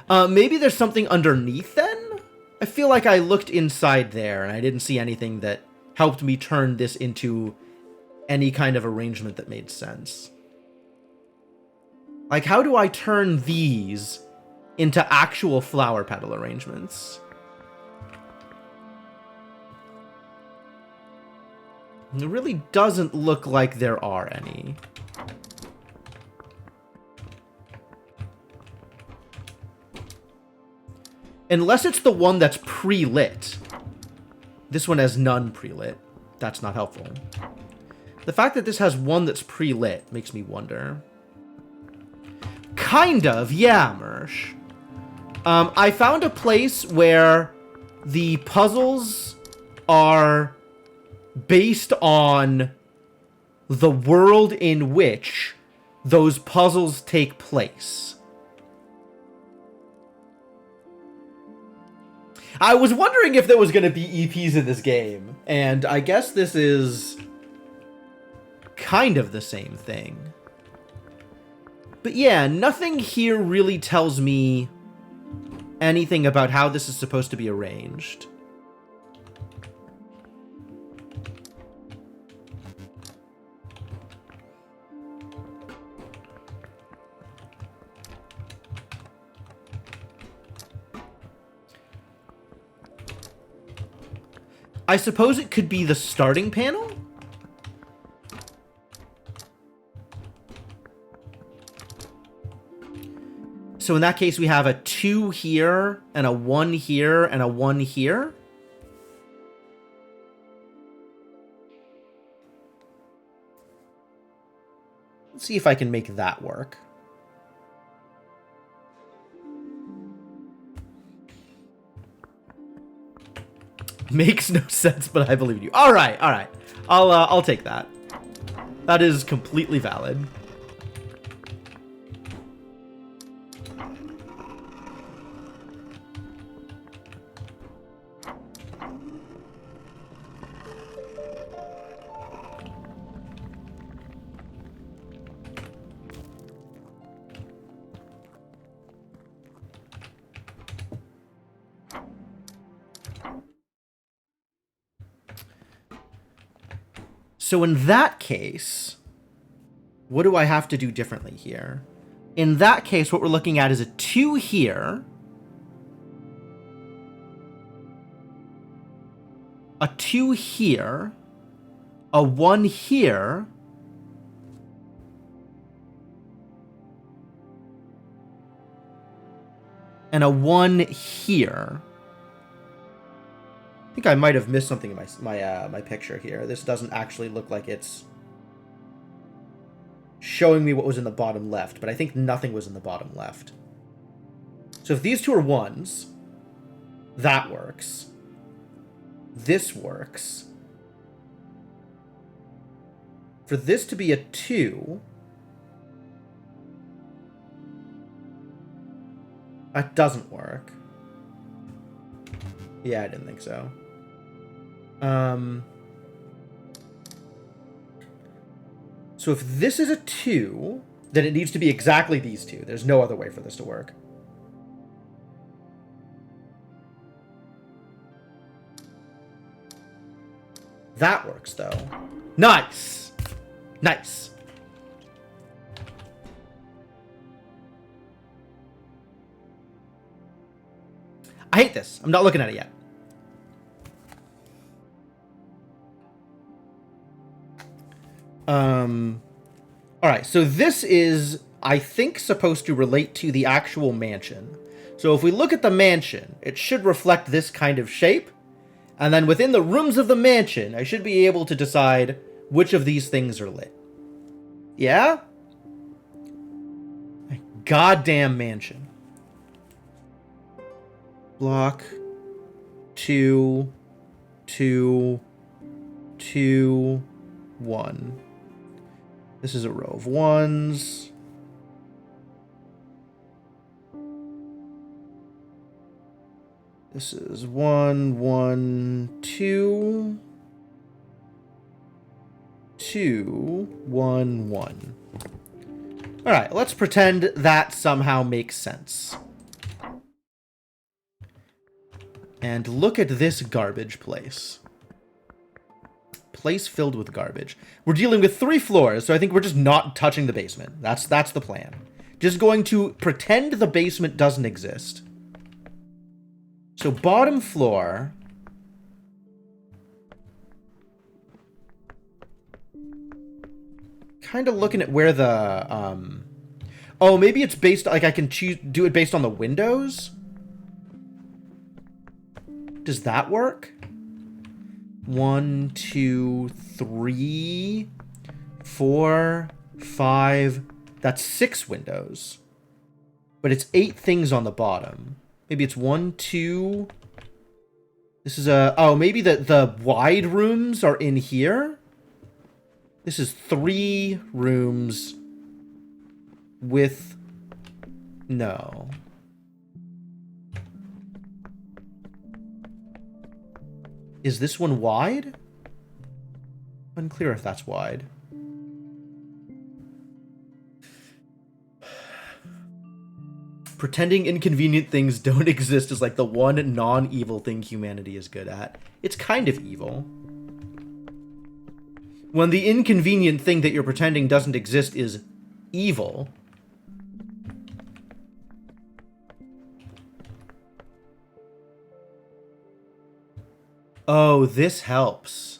Maybe there's something underneath then? I feel like I looked inside there and I didn't see anything that helped me turn this into any kind of arrangement that made sense. Like, how do I turn these into actual flower petal arrangements? It really doesn't look like there are any. Unless it's the one that's pre-lit. This one has none pre-lit. That's not helpful. The fact that this has one that's pre-lit makes me wonder. Kind of, yeah, Mersh. I found a place where the puzzles are based on the world in which those puzzles take place. I was wondering if there was going to be EPs in this game, and I guess this is kind of the same thing. But yeah, nothing here really tells me anything about how this is supposed to be arranged. I suppose it could be the starting panel? So in that case, we have a 2 here, and a 1 here, and a 1 here. Let's see if I can make that work. Makes no sense, but I believe you. All right, all right. I'll take that. That is completely valid. So in that case, what do I have to do differently here? In that case, what we're looking at is a 2 here, a 2 here, a 1 here, and a 1 here. I think I might have missed something in my picture here. This doesn't actually look like it's showing me what was in the bottom left, but I think nothing was in the bottom left. So if these two are 1s, that works. This works. For this to be a 2, that doesn't work. Yeah, I didn't think so. So if this is a 2, then it needs to be exactly these two. There's no other way for this to work. That works, though. Nice! Nice. I hate this. I'm not looking at it yet. Alright, so this is, I think, supposed to relate to the actual mansion. So if we look at the mansion, it should reflect this kind of shape. And then within the rooms of the mansion, I should be able to decide which of these things are lit. Yeah? Goddamn mansion. Block. 2, 2, 2, 1. This is a row of 1s. This is 1, 1, 2, 2, 1, 1. All right, let's pretend that somehow makes sense. And look at this garbage place. Place filled with garbage. We're dealing with 3 floors, so I think we're just not touching the basement. That's the plan. Just going to pretend the basement doesn't exist. So bottom floor. Kind of looking at where the oh, maybe it's based, like I can do it based on the windows. Does that work? 1, 2, 3, 4, 5. That's 6 windows. But it's 8 things on the bottom. Maybe it's 1, 2. This is a... Oh, maybe the wide rooms are in here? This is 3 rooms with... No. Is this one wide? Unclear if that's wide. Pretending inconvenient things don't exist is like the one non-evil thing humanity is good at. It's kind of evil. When the inconvenient thing that you're pretending doesn't exist is evil. Oh, this helps.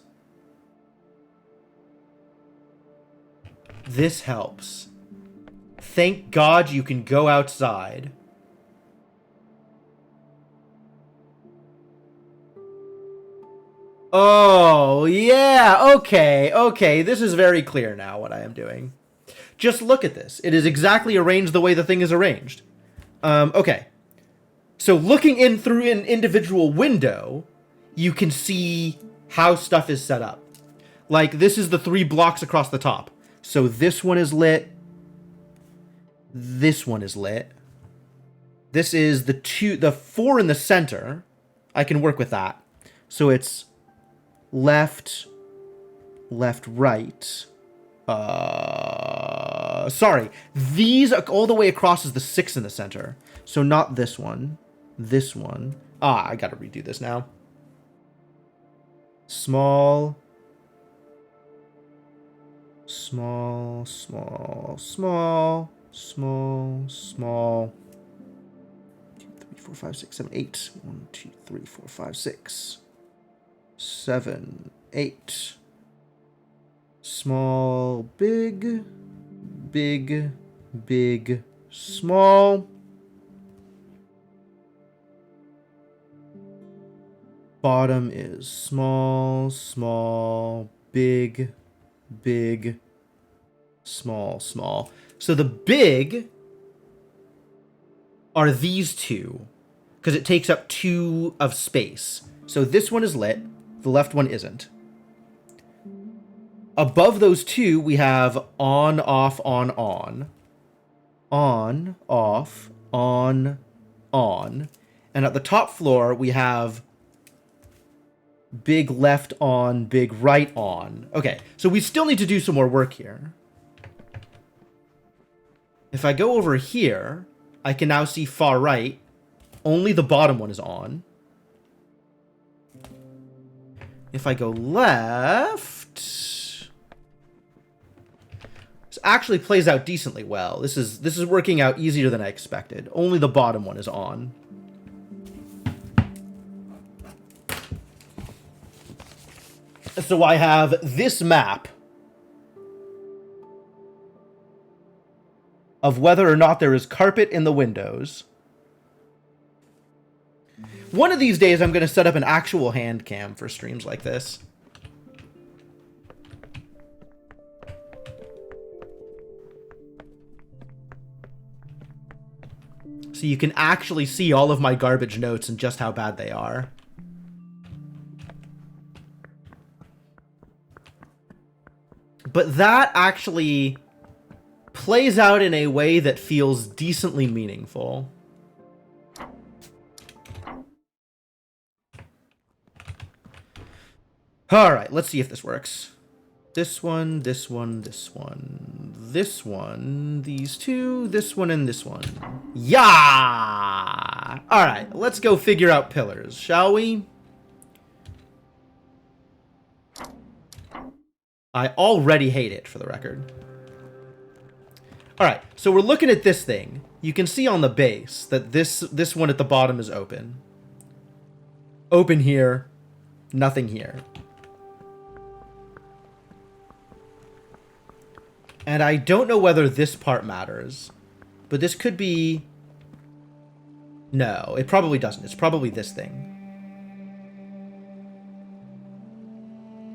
This helps. Thank God you can go outside. Oh, yeah, okay, this is very clear now what I am doing. Just look at this. It is exactly arranged the way the thing is arranged. Okay. So looking in through an individual window, you can see how stuff is set up. Like, this is the 3 blocks across the top. So this one is lit. This one is lit. This is the 4 in the center. I can work with that. So it's left, right. Sorry. These all the way across is the 6 in the center. So not this one. This one. Ah, I gotta redo this now. Small. Small, small, small. Small, small. 2, 3, 4, 5, 6, 7, 8. 1, 2, 3, 4, 5, 6. 7, 8. Small, big, big, big, small. Bottom is small, small, big, big, small, small. So the big are these 2, because it takes up 2 of space. So this one is lit, the left one isn't. Above those 2, we have on, off, on, on. On, off, on, on. And at the top floor, we have big left on, big right on. Okay, so we still need to do some more work here. If I go over here, I can now see far right. Only the bottom one is on. If I go left... This actually plays out decently well. This is working out easier than I expected. Only the bottom one is on. So I have this map of whether or not there is carpet in the windows. One of these days, I'm going to set up an actual hand cam for streams like this. So you can actually see all of my garbage notes and just how bad they are. But that actually plays out in a way that feels decently meaningful. Alright, let's see if this works. This one, this one, this one, this one, these 2, this one, and this one. Yeah! Alright, let's go figure out pillars, shall we? I already hate it, for the record. Alright, so we're looking at this thing. You can see on the base that this one at the bottom is open. Open here, nothing here. And I don't know whether this part matters, but this could be... No, it probably doesn't. It's probably this thing.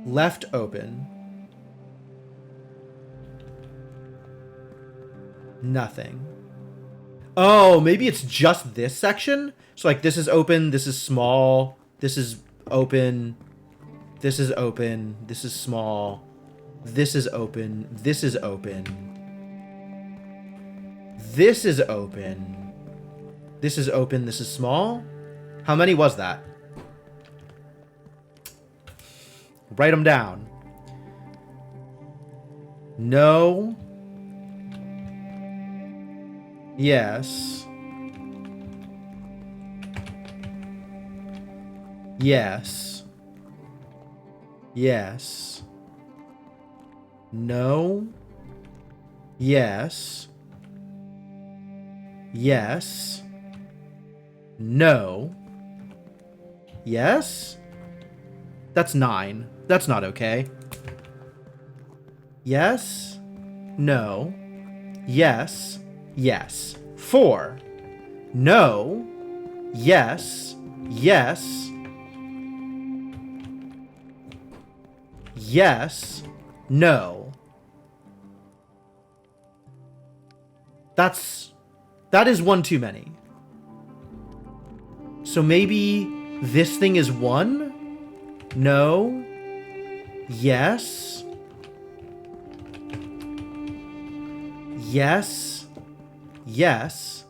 Left open. Nothing. Oh, maybe it's just this section? So like this is open, this is small, this is open, this is open, this is small, this is open, this is open, this is open, this is open, this is small? How many was that? Write them down. No. Yes. Yes. Yes. No. Yes. Yes. No. Yes? That's 9. That's not okay. Yes. No. Yes. Yes. 4. No. Yes. Yes. Yes. No. That is one too many. So maybe this thing is 1? No. Yes. Yes. Yes.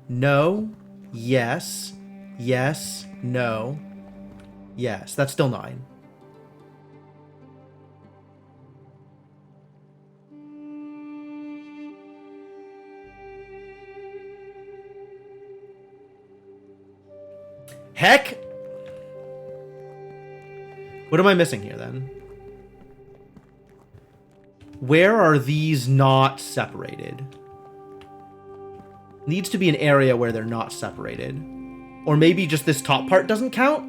No. Yes. Yes. No. Yes. That's still 9. Heck! What am I missing here, then? Where are these not separated? Needs to be an area where they're not separated. Or maybe just this top part doesn't count?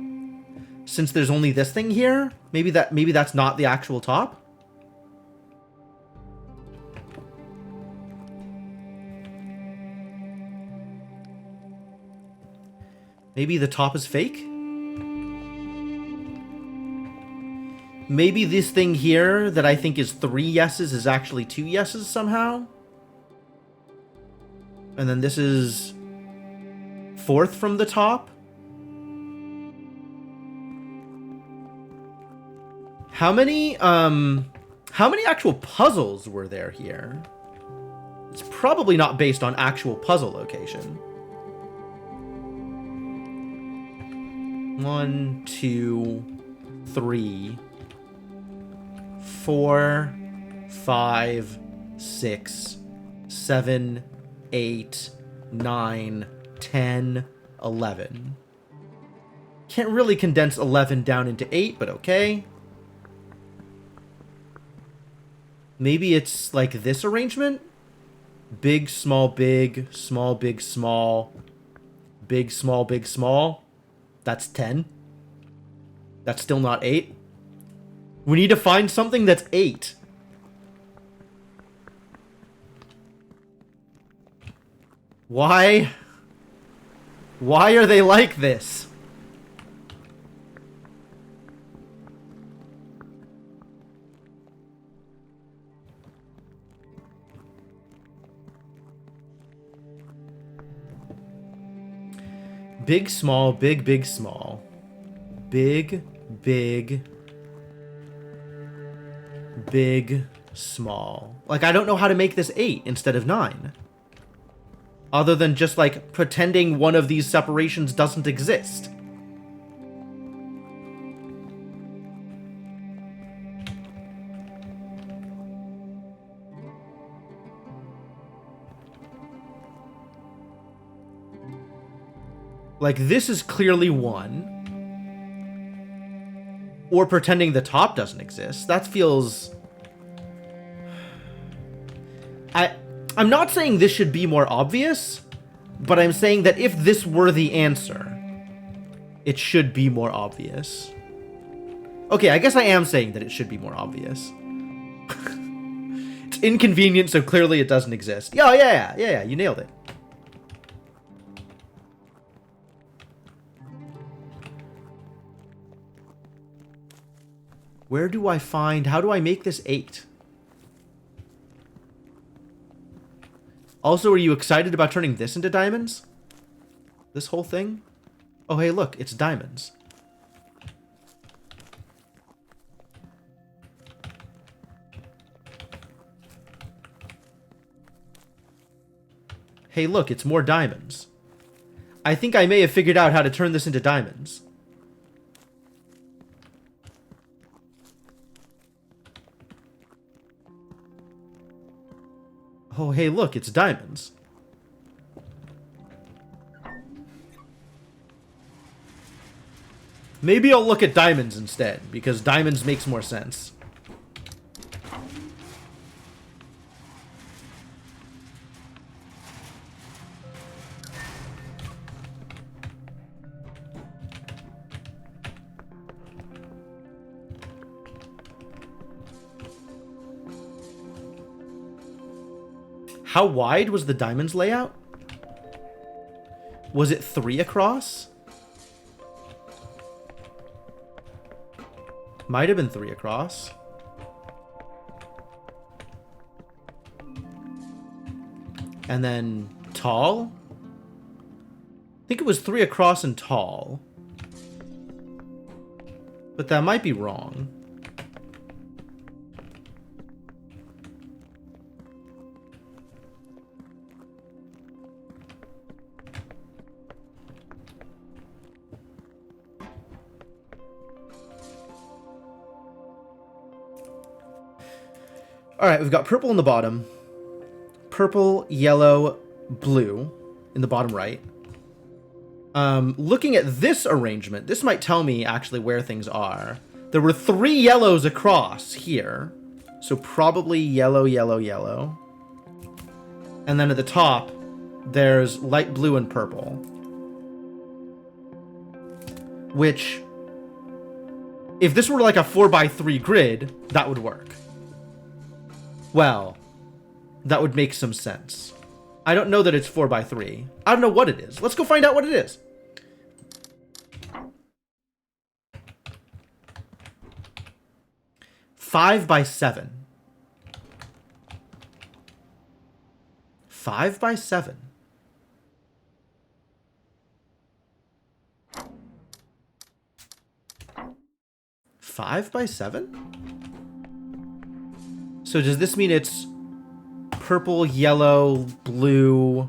Since there's only this thing here? Maybe that's not the actual top? Maybe the top is fake? Maybe this thing here that I think is 3 yeses is actually 2 yeses somehow? And then this is 4th from the top? How many actual puzzles were there here? It's probably not based on actual puzzle location. 1, 2, 3, 4, 5, 6, 7, 8, 9, 10, 11. Can't really condense 11 down into 8, but okay. Maybe it's like this arrangement? Big, small, big, small, big, small, big, small, big, small. That's 10. That's still not 8. We need to find something that's 8. Why? Why are they like this? Big, small, big, big, small. Big, big, big, small. Like, I don't know how to make this 8 instead of 9. Other than just, like, pretending one of these separations doesn't exist. Like, this is clearly 1. Or pretending the top doesn't exist. That feels... I'm not saying this should be more obvious, but I'm saying that if this were the answer, it should be more obvious. Okay, I guess I am saying that it should be more obvious. It's inconvenient, so clearly it doesn't exist. Yeah, you nailed it. Where do I find... How do I make this 8? Also, are you excited about turning this into diamonds? This whole thing? Oh, hey, look, it's diamonds. Hey, look, it's more diamonds. I think I may have figured out how to turn this into diamonds. Oh, hey, look, it's diamonds. Maybe I'll look at diamonds instead, because diamonds makes more sense. How wide was the diamonds layout? Was it 3 across? Might have been 3 across. And then tall? I think it was 3 across and tall. But that might be wrong. Alright, we've got purple in the bottom. Purple, yellow, blue in the bottom right. Looking at this arrangement, this might tell me actually where things are. There were 3 yellows across here. So probably yellow, yellow, yellow. And then at the top, there's light blue and purple. Which, if this were like a 4x3 grid, that would work. Well, that would make some sense. I don't know that it's 4x3. I don't know what it is. Let's go find out what it is. Five by 7. 5 by 7. Five by 7? So does this mean it's purple, yellow, blue?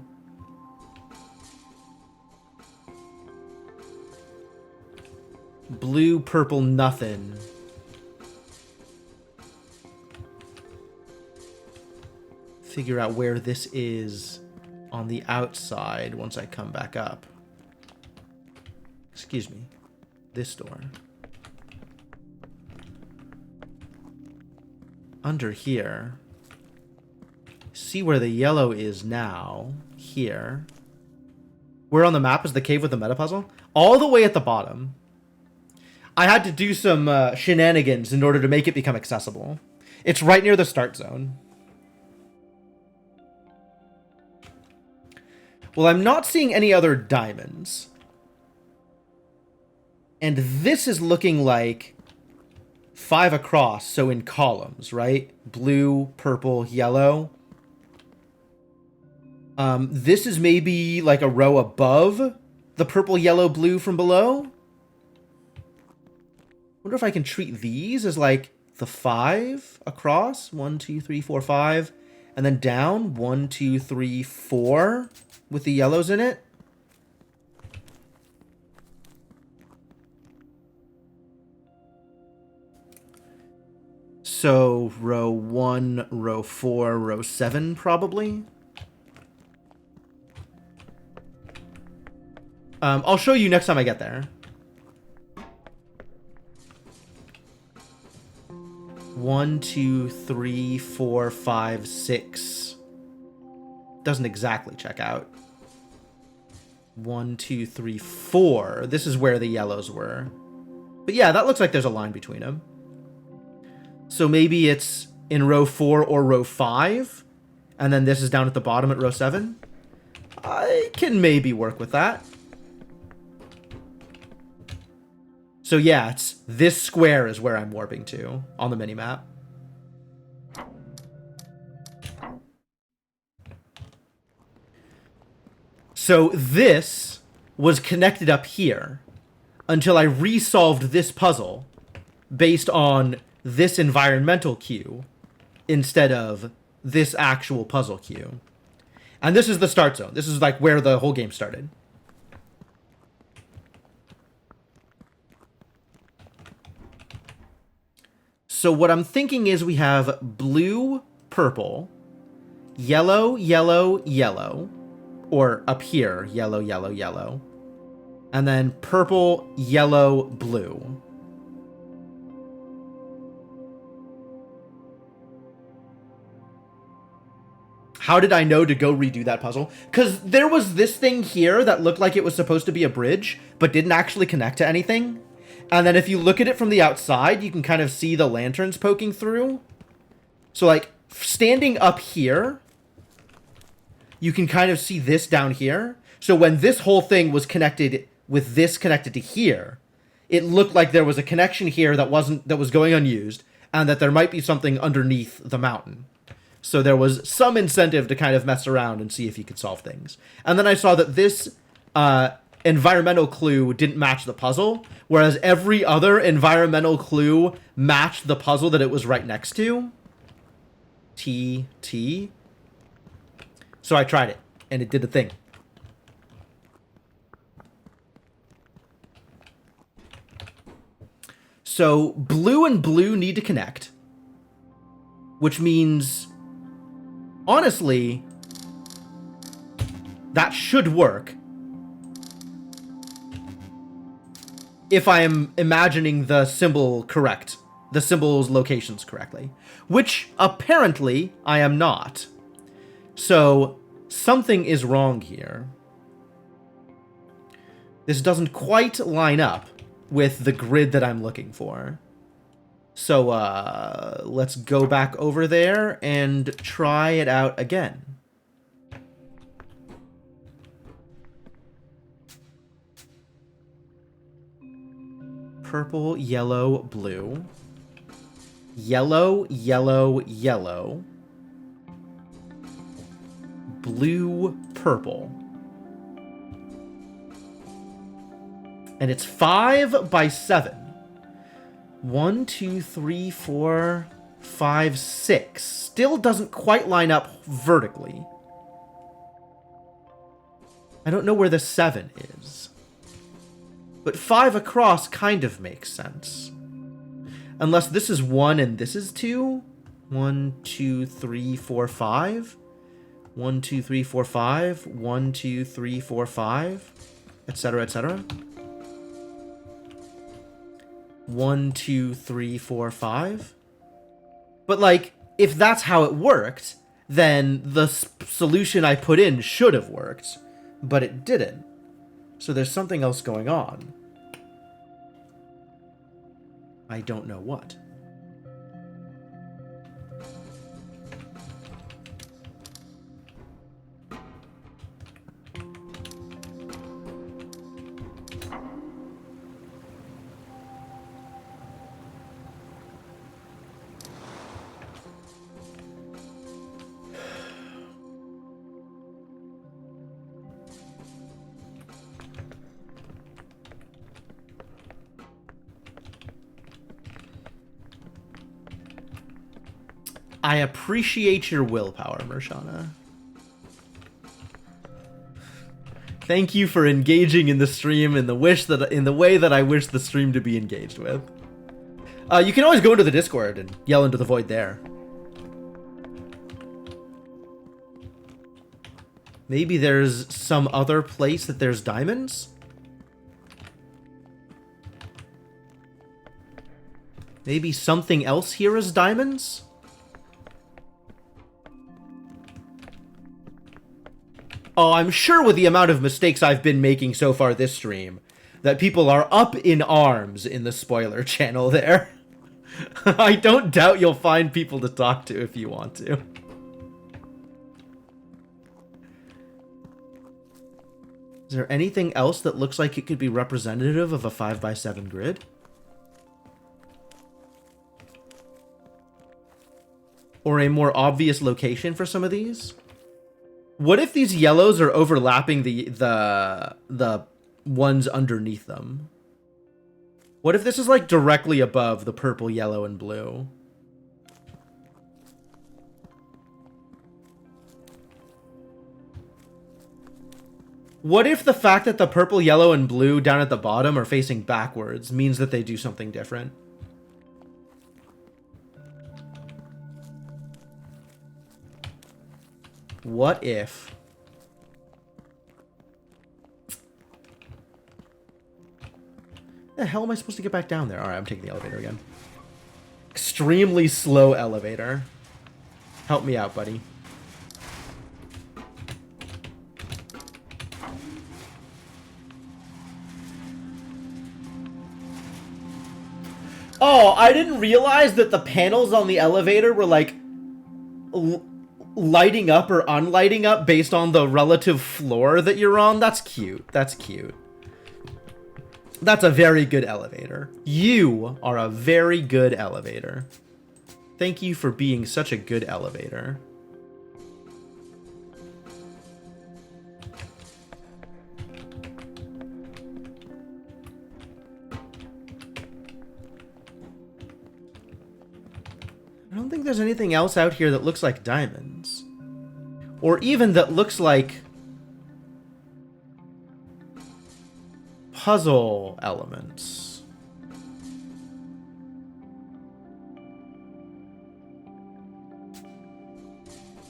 Blue, purple, nothing. Figure out where this is on the outside once I come back up. Excuse me. This door. Under here. See where the yellow is now. Here. Where on the map is the cave with the meta puzzle? All the way at the bottom. I had to do some shenanigans in order to make it become accessible. It's right near the start zone. Well, I'm not seeing any other diamonds. And this is looking like 5 across, so in columns, right? Blue, purple, yellow. This is maybe like a row above the purple, yellow, blue from below. Wonder if I can treat these as like the 5 across. 1, 2, 3, 4, 5. And then down 1, 2, 3, 4 with the yellows in it. So row 1, row 4, row 7 probably. I'll show you next time I get there. 1, 2, 3, 4, 5, 6. Doesn't exactly check out. 1, 2, 3, 4. This is where the yellows were. But yeah, that looks like there's a line between them. So maybe it's in row 4 or row 5. And then this is down at the bottom at row 7. I can maybe work with that. So yeah, it's this square is where I'm warping to on the minimap. So this was connected up here until I resolved this puzzle based on this environmental cue instead of this actual puzzle cue. And this is the start zone. This is like where the whole game started. So what I'm thinking is we have blue, purple, yellow, yellow, yellow, or up here, yellow, yellow, yellow, and then purple, yellow, blue. How did I know to go redo that puzzle? Because there was this thing here that looked like it was supposed to be a bridge, but didn't actually connect to anything. And then if you look at it from the outside, you can kind of see the lanterns poking through. So, like, standing up here, you can kind of see this down here. So when this whole thing was connected with this connected to here, it looked like there was a connection here that was going unused, and that there might be something underneath the mountain. So there was some incentive to kind of mess around and see if you could solve things. And then I saw that this environmental clue didn't match the puzzle, whereas every other environmental clue matched the puzzle that it was right next to. T. So I tried it, and it did the thing. So blue and blue need to connect, which means, honestly, that should work. If I am imagining the symbol correct, the symbol's locations correctly, which apparently I am not. So something is wrong here. This doesn't quite line up with the grid that I'm looking for. So let's go back over there and try it out again. Purple, yellow, blue. Yellow, yellow, yellow. Blue, purple. And it's 5 by 7. 1, 2, 3, 4, 5, 6. Still doesn't quite line up vertically. I don't know where the 7 is. But 5 across kind of makes sense. Unless this is 1 and this is 2. 1, 2, 3, 4, 5. 1, 2, 3, 4, 5. 1, 2, 3, 4, 5. Etc., etc. 1, 2, 3, 4, 5. But, like, if that's how it worked, then the solution I put in should have worked. But it didn't. So there's something else going on. I don't know what. I appreciate your willpower, Mershana. Thank you for engaging in the stream in the way that I wish the stream to be engaged with. You can always go into the Discord and yell into the void there. Maybe there's some other place that there's diamonds? Maybe something else here is diamonds? Oh, I'm sure with the amount of mistakes I've been making so far this stream, that people are up in arms in the spoiler channel there. I don't doubt you'll find people to talk to if you want to. Is there anything else that looks like it could be representative of a 5 by 7 grid? or a more obvious location for some of these. What if these yellows are overlapping the ones underneath them? What if this is like directly above the purple, yellow, and blue? What if the fact that the purple, yellow, and blue down at the bottom are facing backwards means that they do something different? What if... the hell am I supposed to get back down there? Alright, I'm taking the elevator again. Extremely slow elevator. Help me out, buddy. Oh, I didn't realize that the panels on the elevator were like lighting up or unlighting up based on the relative floor that you're on. That's cute. That's cute. That's a very good elevator. You are a very good elevator. Thank you for being such a good elevator. I don't think there's anything else out here that looks like diamonds. Or even that looks like puzzle elements.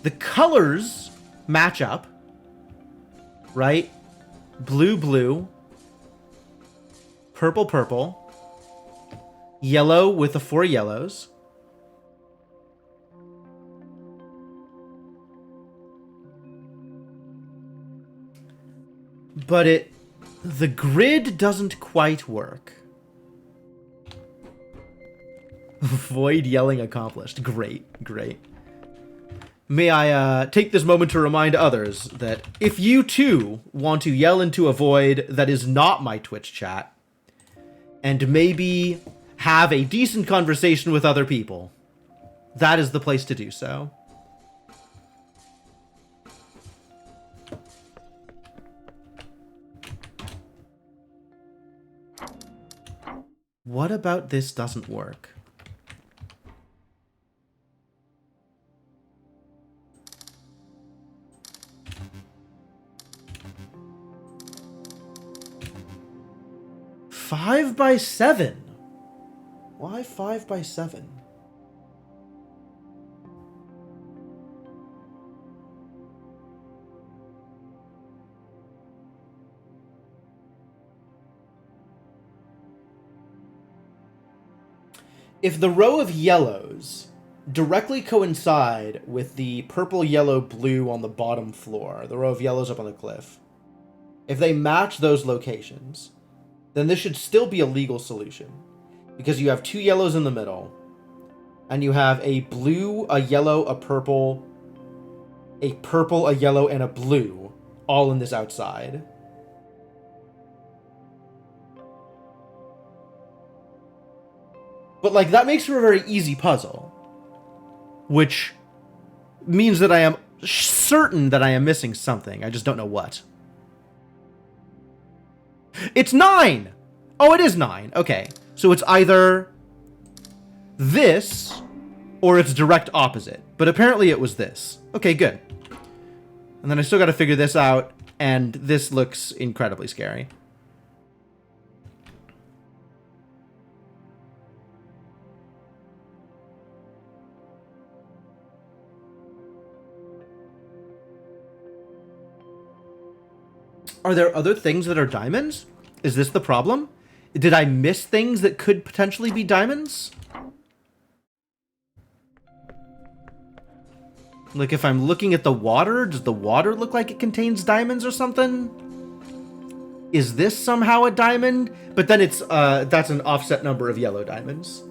The colors match up, right? Blue, blue, purple, purple, yellow with the 4 yellows. But the grid doesn't quite work. Void yelling accomplished. Great, great. May I take this moment to remind others that if you too want to yell into a void that is not my Twitch chat, and maybe have a decent conversation with other people, that is the place to do so. What about this doesn't work? Five by 7? Why 5 by 7? If the row of yellows directly coincide with the purple, yellow, blue on the bottom floor, the row of yellows up on the cliff, if they match those locations, then this should still be a legal solution. Because you have 2 yellows in the middle, and you have a blue, a yellow, a purple, a yellow, and a blue, all in this outside. But, like, that makes for a very easy puzzle. Which means that I am certain that I am missing something. I just don't know what. It's 9! Oh, it is 9. Okay. So it's either this, or it's direct opposite. But apparently it was this. Okay, good. And then I still gotta figure this out, and this looks incredibly scary. Are there other things that are diamonds? Is this the problem? Did I miss things that could potentially be diamonds? Like if I'm looking at the water, does the water look like it contains diamonds or something? Is this somehow a diamond? But then it's that's an offset number of yellow diamonds.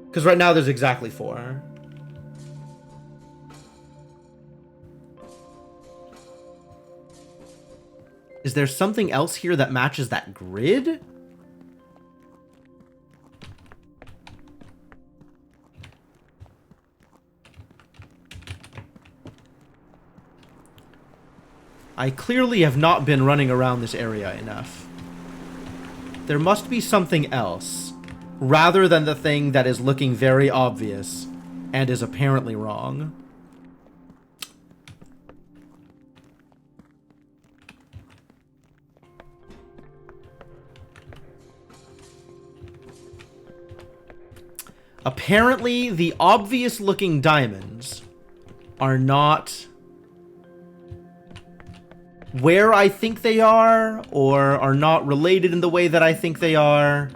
Because right now there's exactly 4. Is there something else here that matches that grid? I clearly have not been running around this area enough. There must be something else, rather than the thing that is looking very obvious and is apparently wrong. Apparently, the obvious-looking diamonds are not where I think they are, or are not related in the way that I think they are.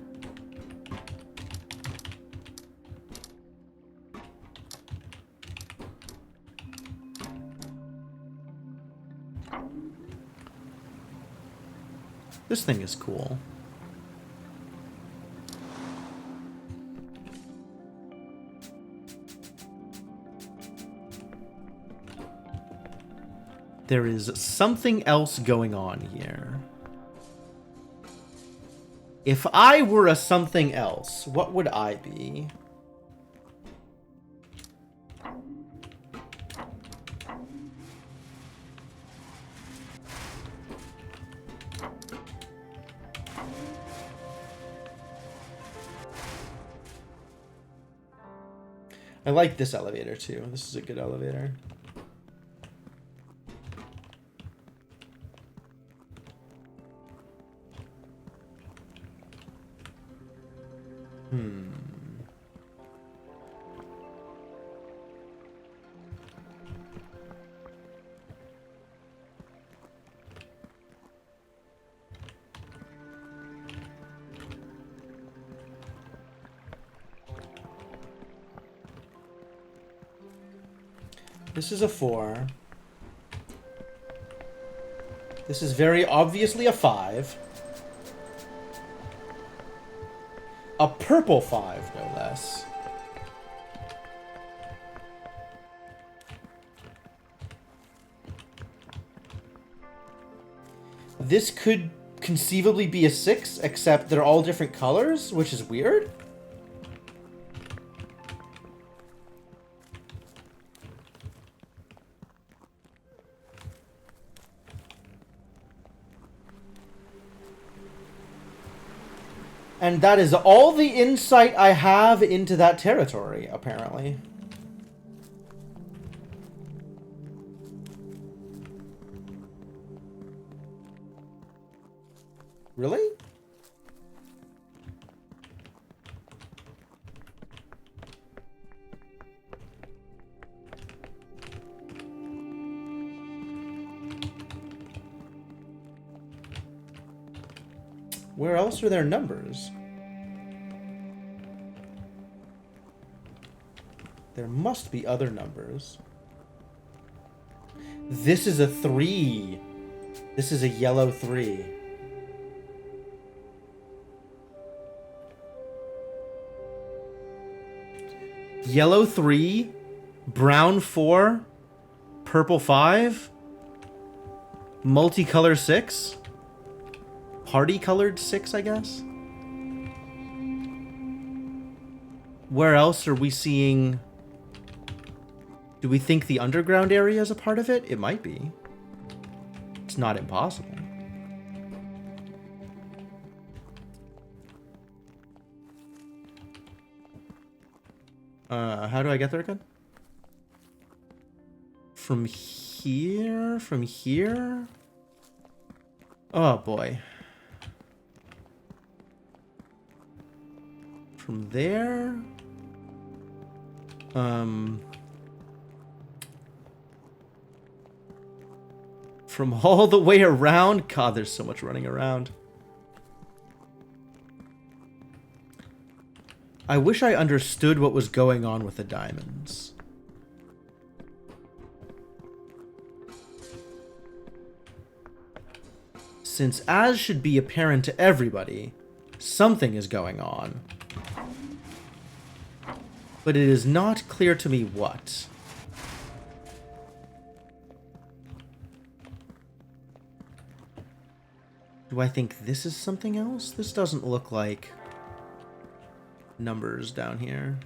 This thing is cool. There is something else going on here. If I were a something else, what would I be? I like this elevator too. This is a good elevator. This is a 4. This is very obviously a 5. A purple 5, no less. This could conceivably be a 6, except they're all different colors, which is weird. And that is all the insight I have into that territory, apparently. Really? Where else are there numbers? There must be other numbers. This is a 3. This is a yellow 3. Yellow 3, brown 4, purple 5, multicolor 6, party-colored 6, I guess? Where else are we seeing... Do we think the underground area is a part of it? It might be. It's not impossible. How do I get there again? From here? From here? Oh, boy. From there? From all the way around? God, there's so much running around. I wish I understood what was going on with the diamonds. Since as should be apparent to everybody, something is going on. But it is not clear to me what. Do I think this is something else? This doesn't look like numbers down here.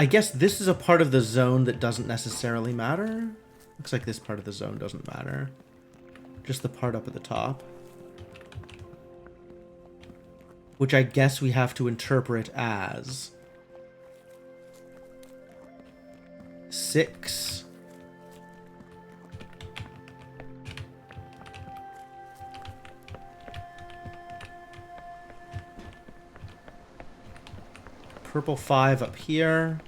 I guess this is a part of the zone that doesn't necessarily matter. Looks like this part of the zone doesn't matter. Just the part up at the top. Which I guess we have to interpret as 6. Purple 5 up here.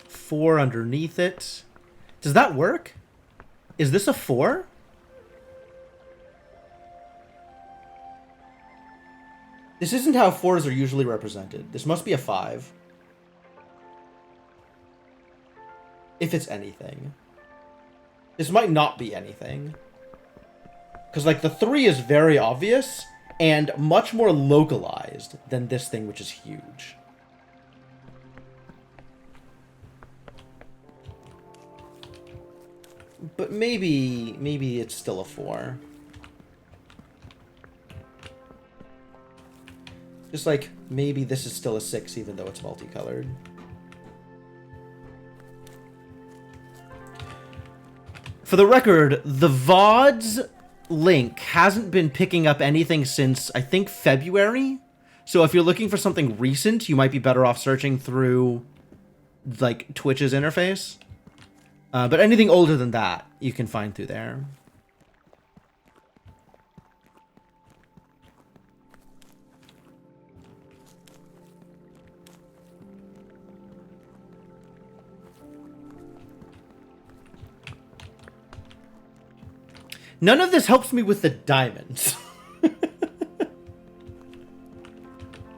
Four underneath it. Does that work? Is this a 4? This isn't how 4s are usually represented. This must be a 5. If it's anything. This might not be anything. Because, like, the 3 is very obvious and much more localized than this thing, which is huge. But maybe it's still a 4. Just like, maybe this is still a 6, even though it's multicolored. For the record, the VOD's link hasn't been picking up anything since, I think, February. So if you're looking for something recent, you might be better off searching through, like, Twitch's interface. But anything older than that, you can find through there. None of this helps me with the diamonds.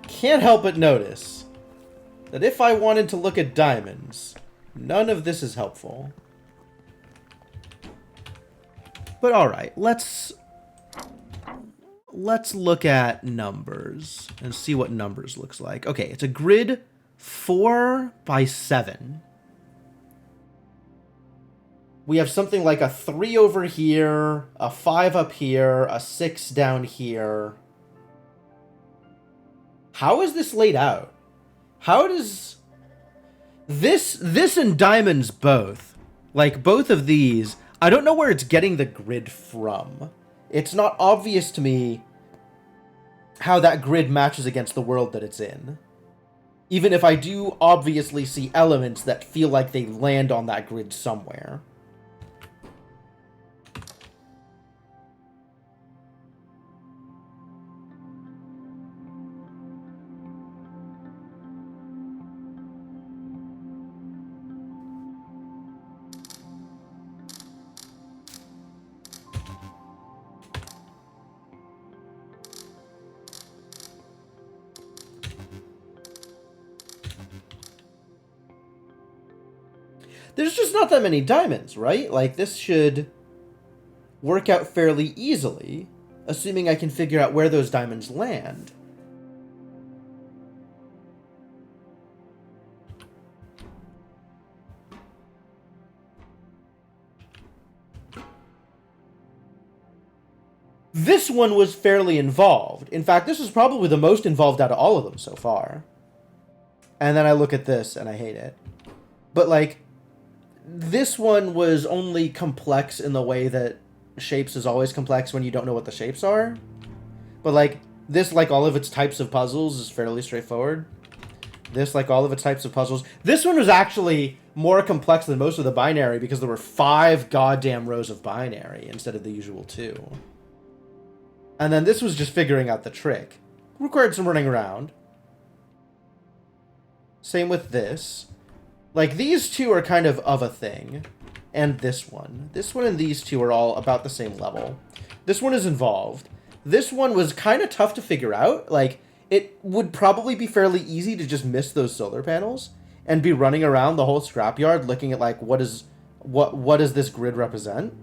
Can't help but notice that if I wanted to look at diamonds, none of this is helpful. But alright, let's look at numbers and see what numbers looks like. Okay, it's a grid 4 by 7. We have something like a 3 over here, a 5 up here, a 6 down here. How is this laid out? How does... This and diamonds both. Like, both of these... I don't know where it's getting the grid from. It's not obvious to me how that grid matches against the world that it's in. Even if I do obviously see elements that feel like they land on that grid somewhere. There's just not that many diamonds, right? Like, this should work out fairly easily, assuming I can figure out where those diamonds land. This one was fairly involved. In fact, this is probably the most involved out of all of them so far. And then I look at this and I hate it. But, like... This one was only complex in the way that shapes is always complex when you don't know what the shapes are. But, like, this, like all of its types of puzzles, is fairly straightforward. This, like all of its types of puzzles. This one was actually more complex than most of the binary because there were 5 goddamn rows of binary instead of the usual 2. And then this was just figuring out the trick. Required some running around. Same with this. Like, these two are kind of a thing. And this one. This one and these two are all about the same level. This one is involved. This one was kind of tough to figure out. Like, it would probably be fairly easy to just miss those solar panels and be running around the whole scrapyard looking at, like, what does this grid represent?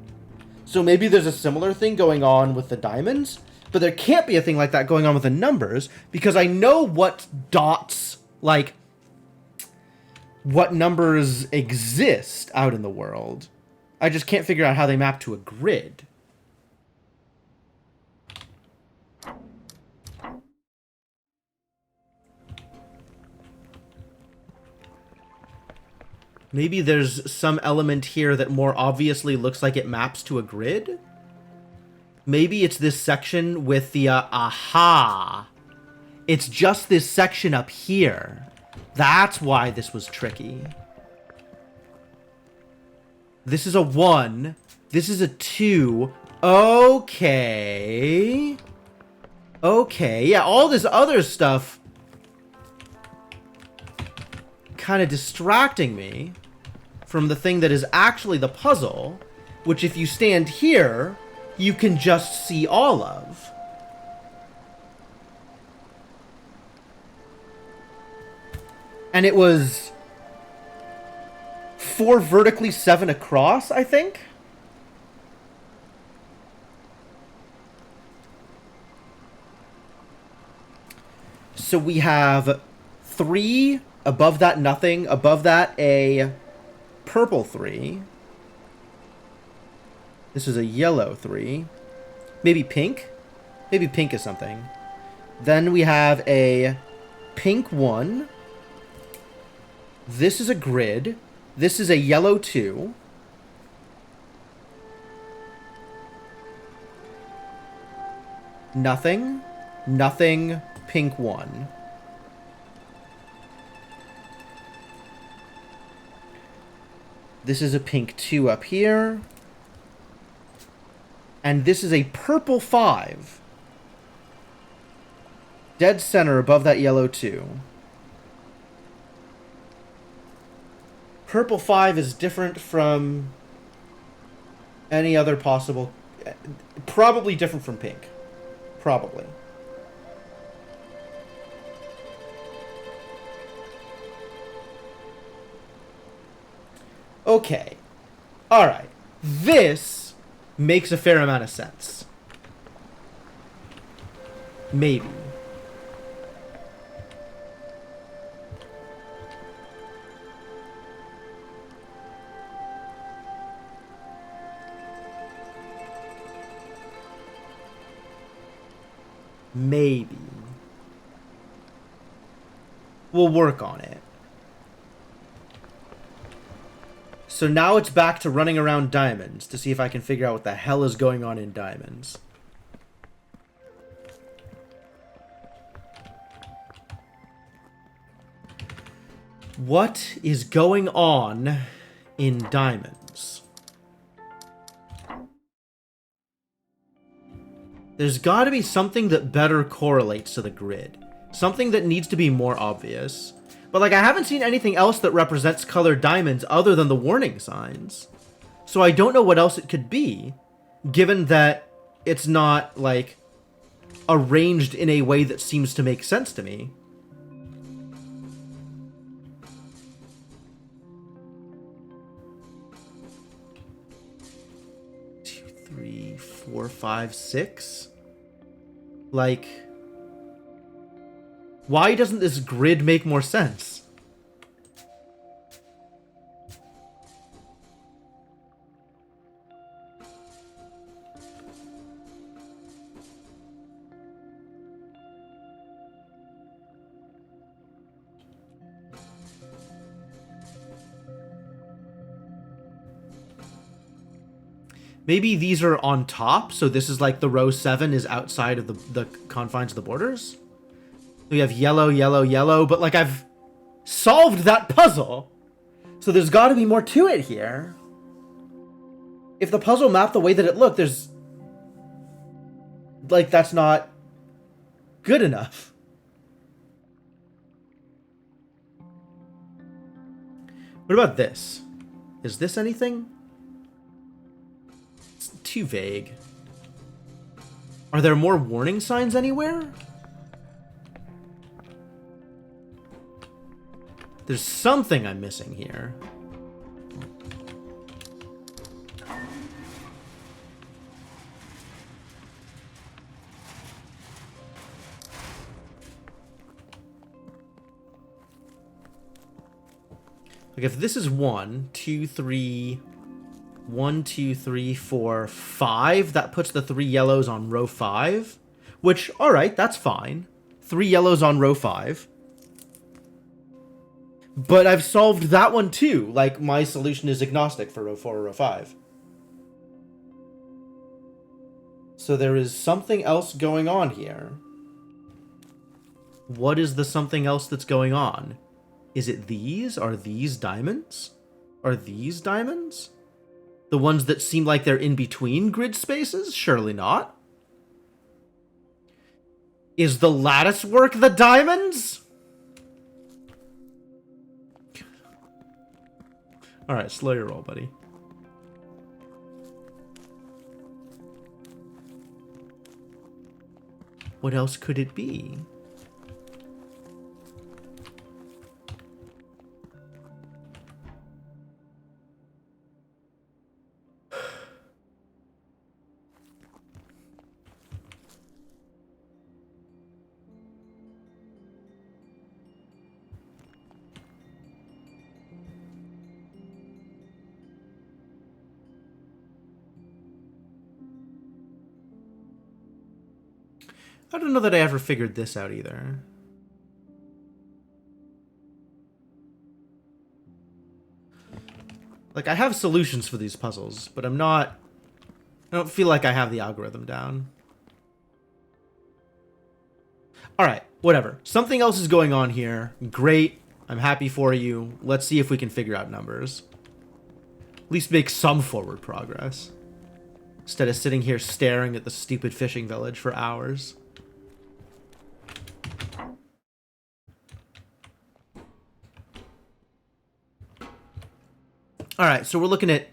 So maybe there's a similar thing going on with the diamonds, but there can't be a thing like that going on with the numbers because I know what dots, like... what numbers exist out in the world. I just can't figure out how they map to a grid. Maybe there's some element here that more obviously looks like it maps to a grid? Maybe it's this section with the, aha! It's just this section up here. That's why this was tricky. This is a 1. This is a 2. Okay. Okay, yeah, all this other stuff kind of distracting me from the thing that is actually the puzzle, which if you stand here, you can just see all of. And it was 4 vertically, 7 across, I think? So we have 3, above that nothing, above that a purple 3. This is a yellow 3. Maybe pink? Maybe pink is something. Then we have a pink 1. This is a grid. This is a yellow 2. Nothing. Nothing. Pink 1. This is a pink 2 up here. And this is a purple 5. Dead center above that yellow 2. Purple 5 is different from any other possible... Probably different from pink. Probably. Okay. Alright. This makes a fair amount of sense. Maybe. Maybe. We'll work on it. So now it's back to running around diamonds to see if I can figure out what the hell is going on in diamonds. What is going on in diamonds? There's got to be something that better correlates to the grid. Something that needs to be more obvious. But, like, I haven't seen anything else that represents colored diamonds other than the warning signs. So I don't know what else it could be, given that it's not, like, arranged in a way that seems to make sense to me. Two, 3, 4, 5, 6? Like... Why doesn't this grid make more sense? Maybe these are on top, so this is like the row 7 is outside of the confines of the borders? We have yellow, yellow, yellow, but like I've solved that puzzle. So there's got to be more to it here. If the puzzle mapped the way that it looked, there's... Like, that's not good enough. What about this? Is this anything? It's too vague. Are there more warning signs anywhere? There's something I'm missing here. Like if this is 1, 2, 3, 1, 2, 3, 4, 5, that puts the 3 yellows on row 5. Which, alright, that's fine. 3 yellows on row 5. But I've solved that one too. Like, my solution is agnostic for row 4 or row 5. So there is something else going on here. What is the something else that's going on? Is it these? Are these diamonds? Are these diamonds? The ones that seem like they're in between grid spaces? Surely not. Is the lattice work the diamonds? Alright, slow your roll, buddy. What else could it be? I don't know that I ever figured this out either. Like, I have solutions for these puzzles, but I don't feel like I have the algorithm down. Alright, whatever. Something else is going on here. Great. I'm happy for you. Let's see if we can figure out numbers. At least make some forward progress. Instead of sitting here staring at the stupid fishing village for hours. Alright, so we're looking at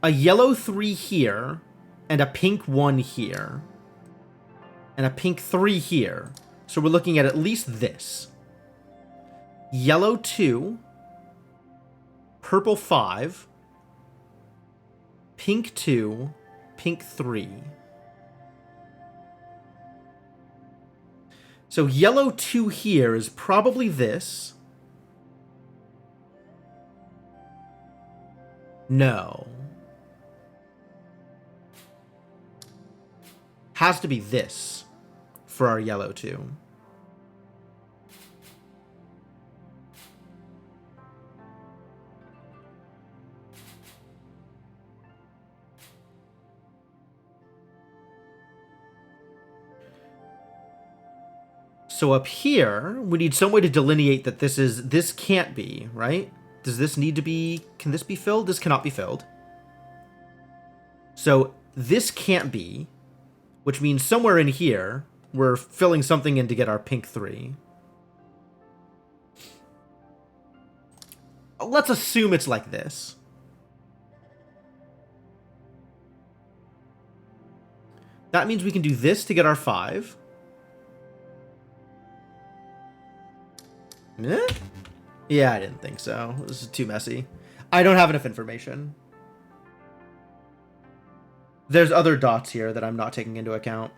a yellow 3 here, and a pink 1 here, and a pink 3 here. So we're looking at least this. Yellow 2, purple 5, pink 2, pink 3. So yellow 2 here is probably this. No. Has to be this for our yellow 2. So up here, we need some way to delineate that this can't be, right? Does this need to be, can this be filled? This cannot be filled. So this can't be, which means somewhere in here, we're filling something in to get our pink 3. Let's assume it's like this. That means we can do this to get our 5. Eh? Yeah, I didn't think so. This is too messy. I don't have enough information. There's other dots here that I'm not taking into account.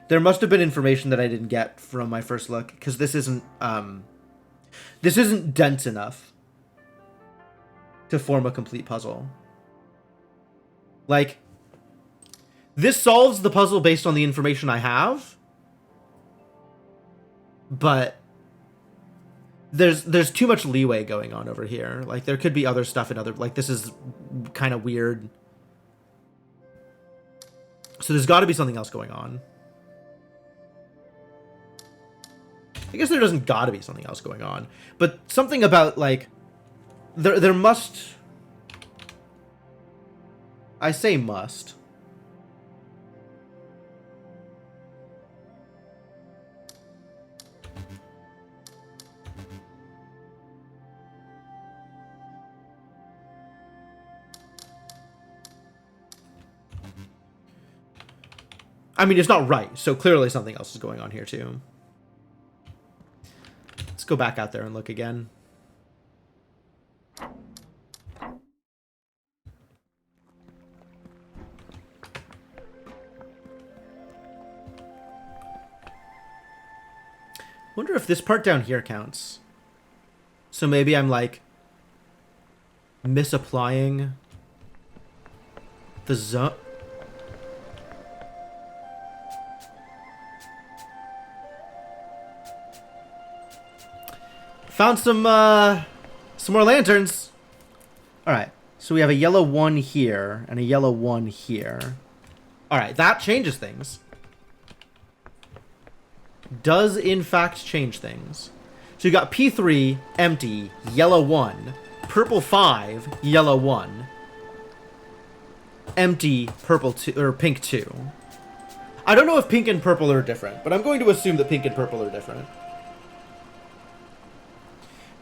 There must have been information that I didn't get from my first look, because this isn't dense enough to form a complete puzzle. Like, this solves the puzzle based on the information I have, but there's too much leeway going on over here. Like, there could be other stuff in other, like, this is kind of weird. So there's got to be something else going on. I guess there doesn't got to be something else going on, but something about, like, there must, I say must. I mean, it's not right, so clearly something else is going on here too. Let's go back out there and look again. Wonder if this part down here counts. So maybe I'm, like, misapplying the zone. Found some more lanterns. All right. So we have a yellow 1 here and a yellow 1 here. All right, that changes things. Does in fact change things. So you got P3, empty, yellow 1, purple 5, yellow 1, empty, purple 2, or pink 2. I don't know if pink and purple are different, but I'm going to assume that pink and purple are different.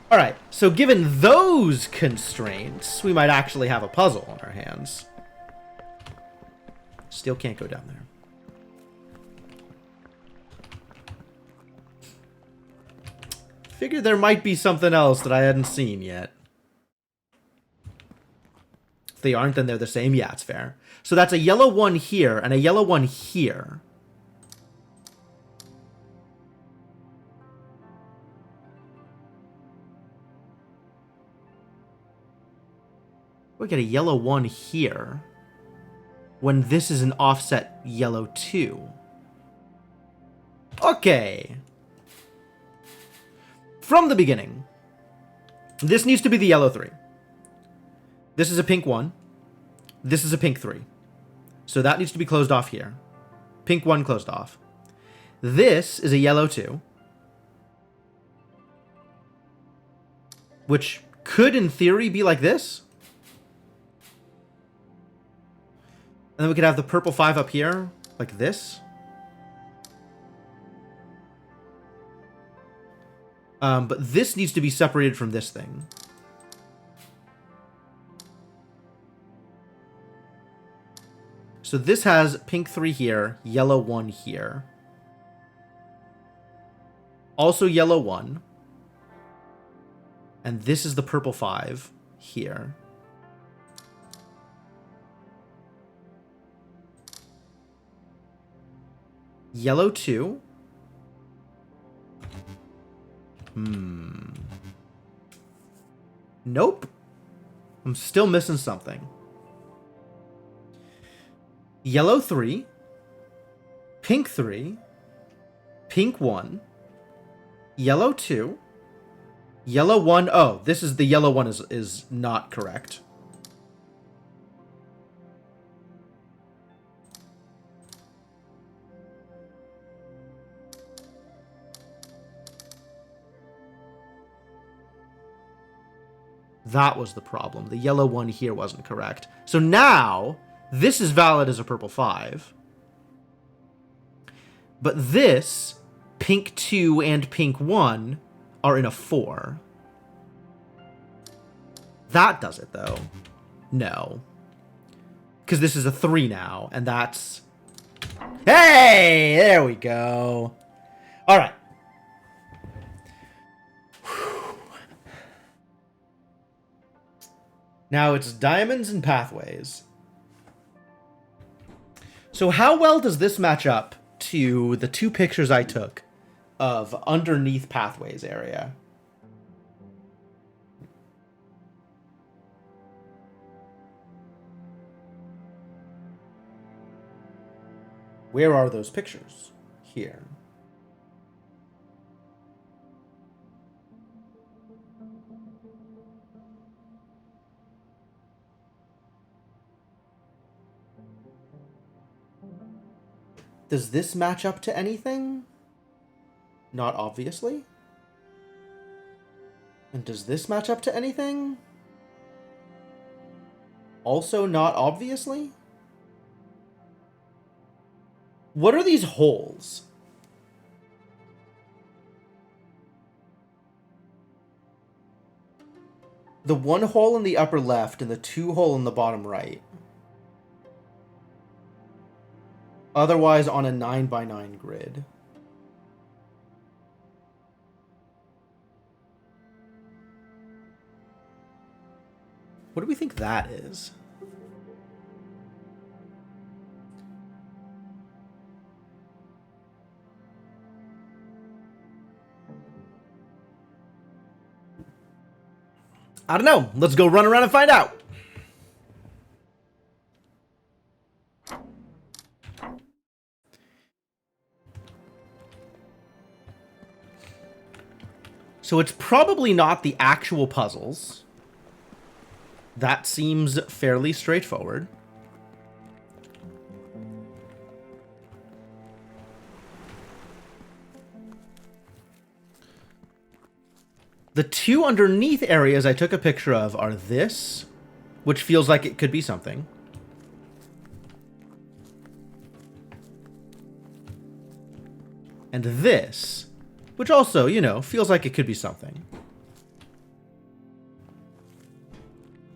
All right, so given those constraints, we might actually have a puzzle on our hands. Still can't go down there. Figured there might be something else that I hadn't seen yet. If they aren't, then they're the same. Yeah, it's fair. So that's a yellow 1 here and a yellow 1 here. We get a yellow 1 here when this is an offset yellow 2. Okay. From the beginning, this needs to be the yellow 3. This is a pink 1. This is a pink 3. So that needs to be closed off here. Pink 1 closed off. This is a yellow 2. Which could, in theory, be like this. And then we could have the purple 5 up here, like this. But this needs to be separated from this thing. So this has pink 3 here, yellow 1 here. Also yellow 1. And this is the purple 5 here. Yellow 2. Nope. I'm still missing something. Yellow 3. Pink 3. Pink 1. Yellow 2. Yellow 1. Oh, this is the yellow 1 is not correct. That was the problem. The yellow 1 here wasn't correct. So now, this is valid as a purple 5. But this, pink 2 and pink 1, are in a 4. That does it, though. No. Because this is a 3 now, and that's... Hey! There we go. All right. Now it's diamonds and pathways. So how well does this match up to the 2 pictures I took of underneath pathways area? Where are those pictures? Here. Does this match up to anything? Not obviously. And does this match up to anything? Also not obviously. What are these holes? The 1 hole in the upper left and the 2 hole in the bottom right. Otherwise on a 9x9 grid. What do we think that is? I don't know. Let's go run around and find out. So it's probably not the actual puzzles. That seems fairly straightforward. The two underneath areas I took a picture of are this, which feels like it could be something. And this, which also, you know, feels like it could be something.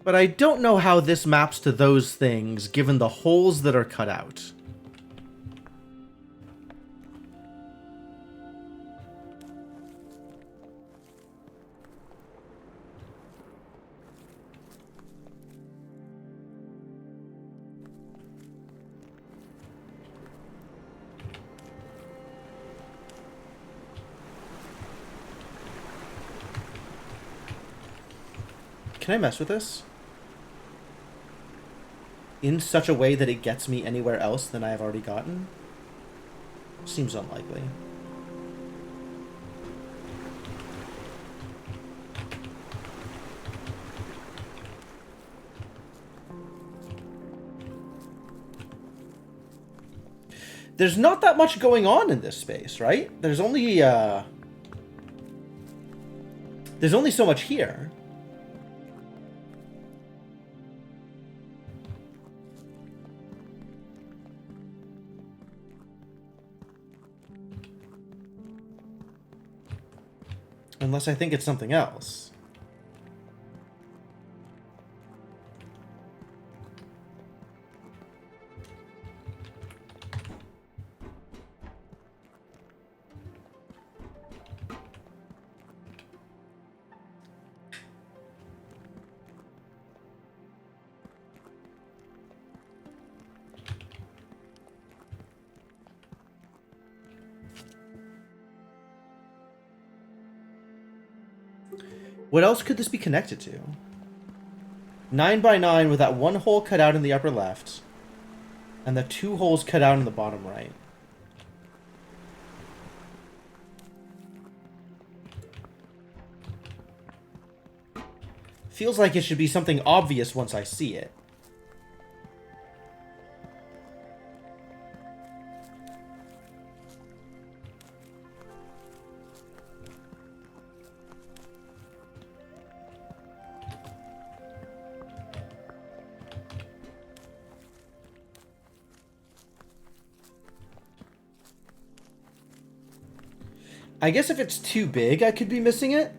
But I don't know how this maps to those things, given the holes that are cut out. Can I mess with this? In such a way that it gets me anywhere else than I have already gotten? Seems unlikely. There's not that much going on in this space, right? There's only so much here. Unless I think it's something else. What else could this be connected to? 9 by 9 with that one hole cut out in the upper left, and the two holes cut out in the bottom right. Feels like it should be something obvious once I see it. I guess if it's too big, I could be missing it.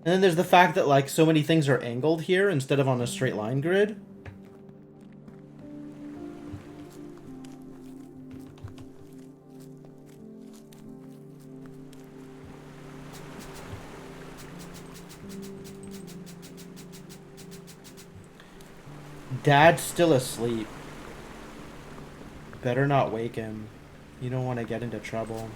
And then there's the fact that, like, so many things are angled here instead of on a straight line grid. Dad's still asleep. Better not wake him. You don't want to get into trouble.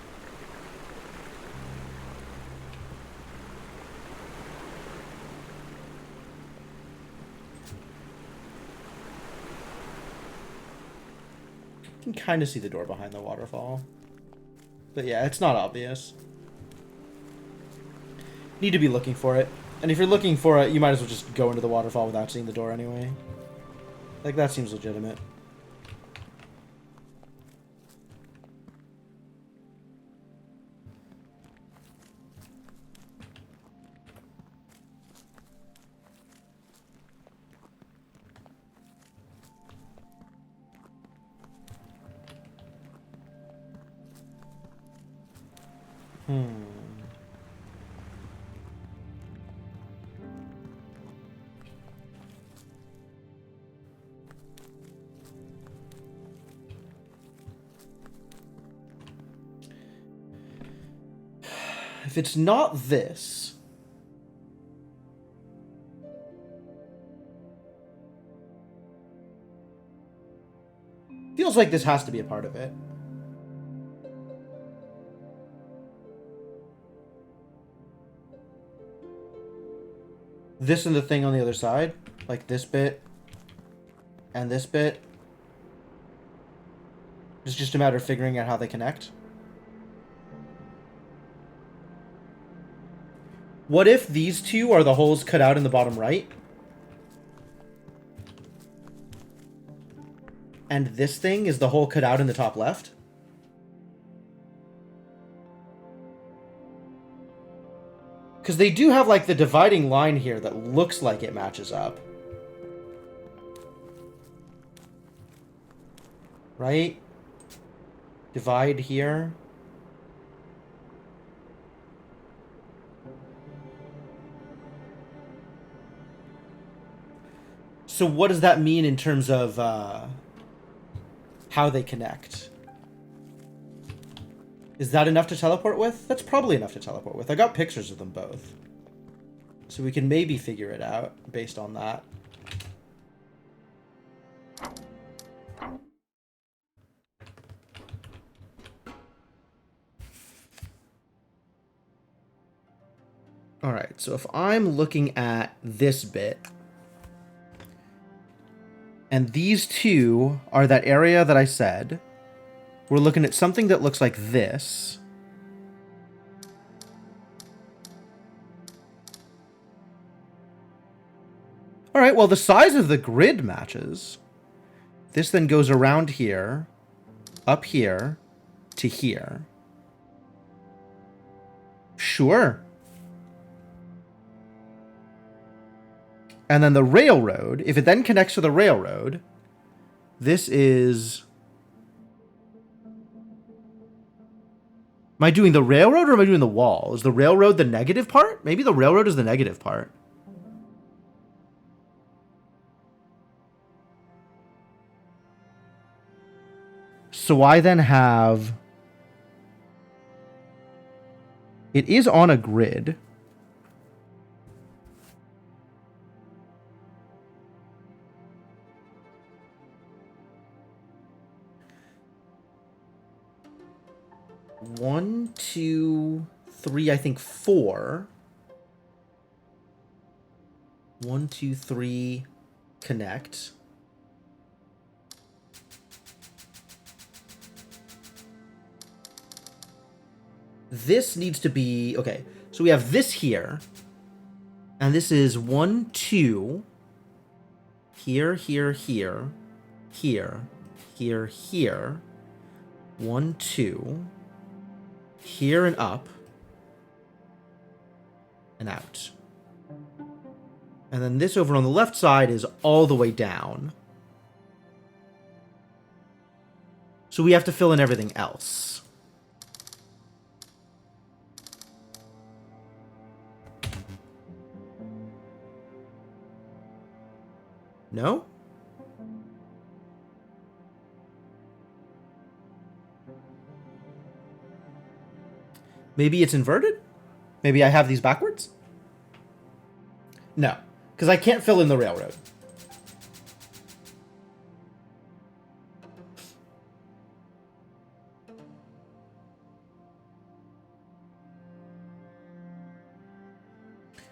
You can kind of see the door behind the waterfall. But yeah, it's not obvious. Need to be looking for it. And if you're looking for it, you might as well just go into the waterfall without seeing the door anyway. Like, that seems legitimate. If it's not this... Feels like this has to be a part of it. This and the thing on the other side. Like this bit. And this bit. It's just a matter of figuring out how they connect. What if these two are the holes cut out in the bottom right? And this thing is the hole cut out in the top left? Because they do have, like, the dividing line here that looks like it matches up. Right? Divide here. So what does that mean in terms of how they connect? Is that enough to teleport with? That's probably enough to teleport with. I got pictures of them both. So we can maybe figure it out based on that. All right, so if I'm looking at this bit, and these two are that area that I said, we're looking at something that looks like this. All right, well, the size of the grid matches. This then goes around here, up here, to here. Sure. And then the railroad, if it then connects to the railroad, this is... Am I doing the railroad or am I doing the wall? Is the railroad the negative part? Maybe the railroad is the negative part. So I then have... It is on a grid. One, two, three, I think 4. 1, 2, 3, connect. This needs to be... Okay, so we have this here. And this is 1, 2. Here, here, here. Here, here, here. 1, 2. Here and up. And out. And then this over on the left side is all the way down. So we have to fill in everything else. No? Maybe it's inverted? Maybe I have these backwards? No, because I can't fill in the railroad.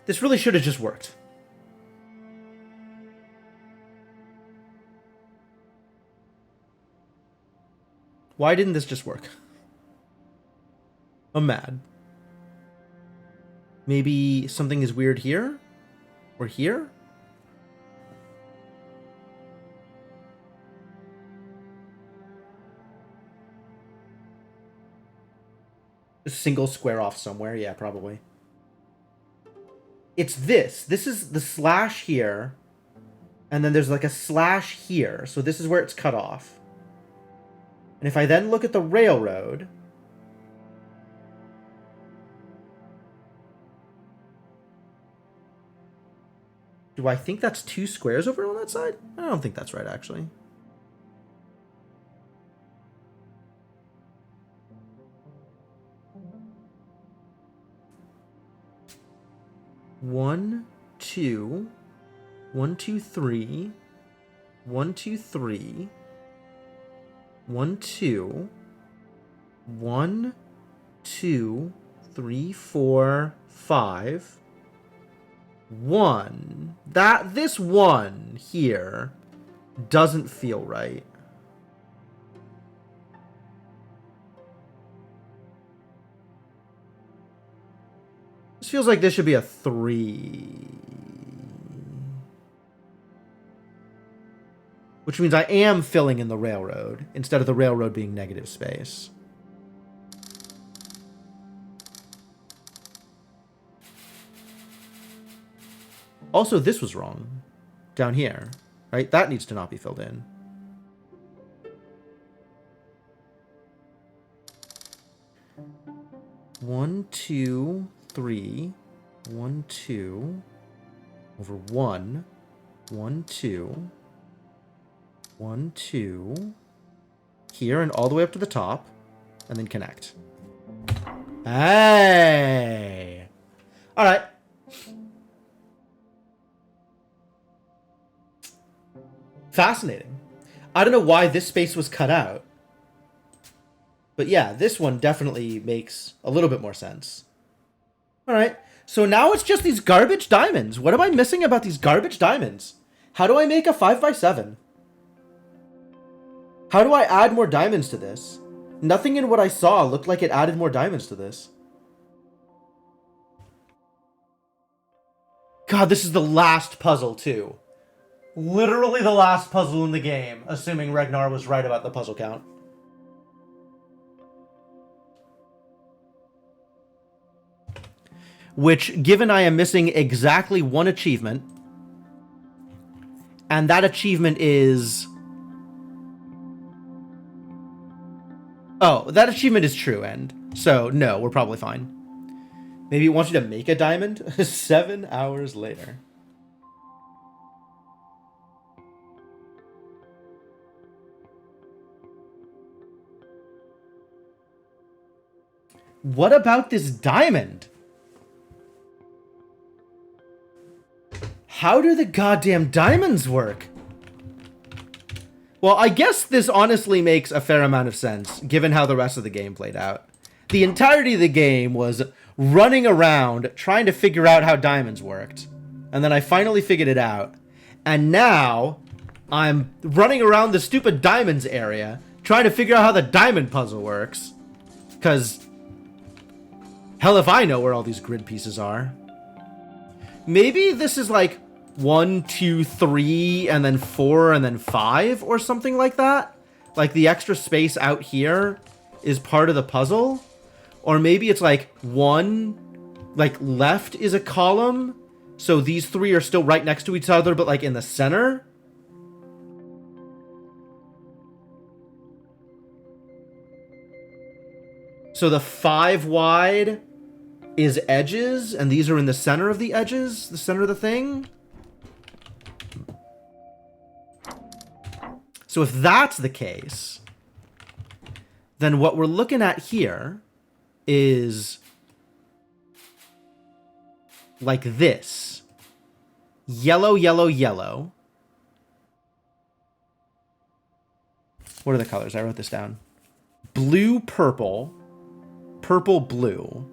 This really should have just worked. Why didn't this just work? I'm mad. Maybe something is weird here? Or here? A single square off somewhere? Yeah, probably. It's this. This is the slash here. And then there's like a slash here. So this is where it's cut off. And if I then look at the railroad... Do I think that's 2 squares over on that side? I don't think that's right, actually. One, two, 1, 2, 3, 1, 2, 3, 1, 2, 1, 2, 3, 4, 5, 1. This 1 here doesn't feel right. This feels like this should be a 3. Which means I am filling in the railroad, instead of the railroad being negative space. Also, this was wrong. Down here, right? That needs to not be filled in. One, 2, 3. 1, 2. Over 1. 1, 2. 1, 2. Here and all the way up to the top. And then connect. Hey! Alright. Fascinating. I don't know why this space was cut out. But yeah, this one definitely makes a little bit more sense. Alright, so now it's just these garbage diamonds. What am I missing about these garbage diamonds? How do I make a 5x7? How do I add more diamonds to this? Nothing in what I saw looked like it added more diamonds to this. God, this is the last puzzle, too. Literally the last puzzle in the game, assuming Ragnar was right about the puzzle count. Which, given I am missing exactly one achievement, and that achievement is... Oh, that achievement is true end. So, no, we're probably fine. Maybe it wants you to make a diamond? 7 hours later. What about this diamond? How do the goddamn diamonds work? Well, I guess this honestly makes a fair amount of sense, given how the rest of the game played out. The entirety of the game was running around trying to figure out how diamonds worked. And then I finally figured it out. And now I'm running around the stupid diamonds area trying to figure out how the diamond puzzle works. Because hell if I know where all these grid pieces are. Maybe this is like 1, 2, 3, and then 4, and then 5, or something like that. Like the extra space out here is part of the puzzle. Or maybe it's like 1, like left is a column. So these 3 are still right next to each other, but like in the center. So the 5 wide is edges, and these are in the center of the edges, the center of the thing. So if that's the case, then what we're looking at here is like this. Yellow, yellow, yellow. What are the colors? I wrote this down. Blue, purple. Purple, blue.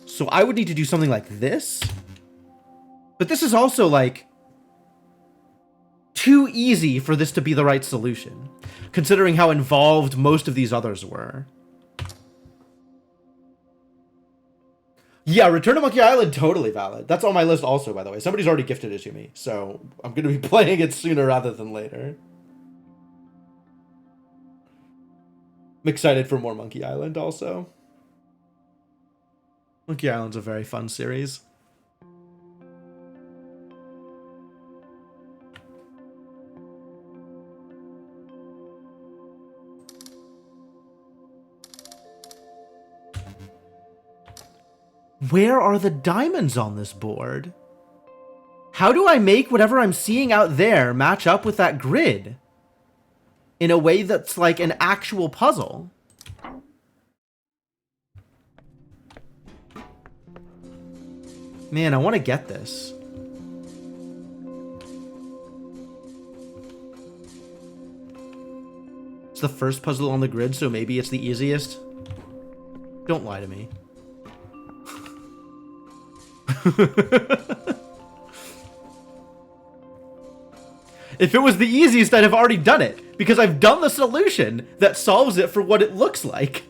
So I would need to do something like this. But this is also like too easy for this to be the right solution, considering how involved most of these others were. Yeah, Return to Monkey Island, totally valid. That's on my list also, by the way. Somebody's already gifted it to me, so I'm going to be playing it sooner rather than later. I'm excited for more Monkey Island also. Monkey Island's a very fun series. Where are the diamonds on this board? How do I make whatever I'm seeing out there match up with that grid in a way that's like an actual puzzle? Man, I want to get this. It's the first puzzle on the grid, so maybe it's the easiest. Don't lie to me. If it was the easiest, I'd have already done it, because I've done the solution that solves it for what it looks like.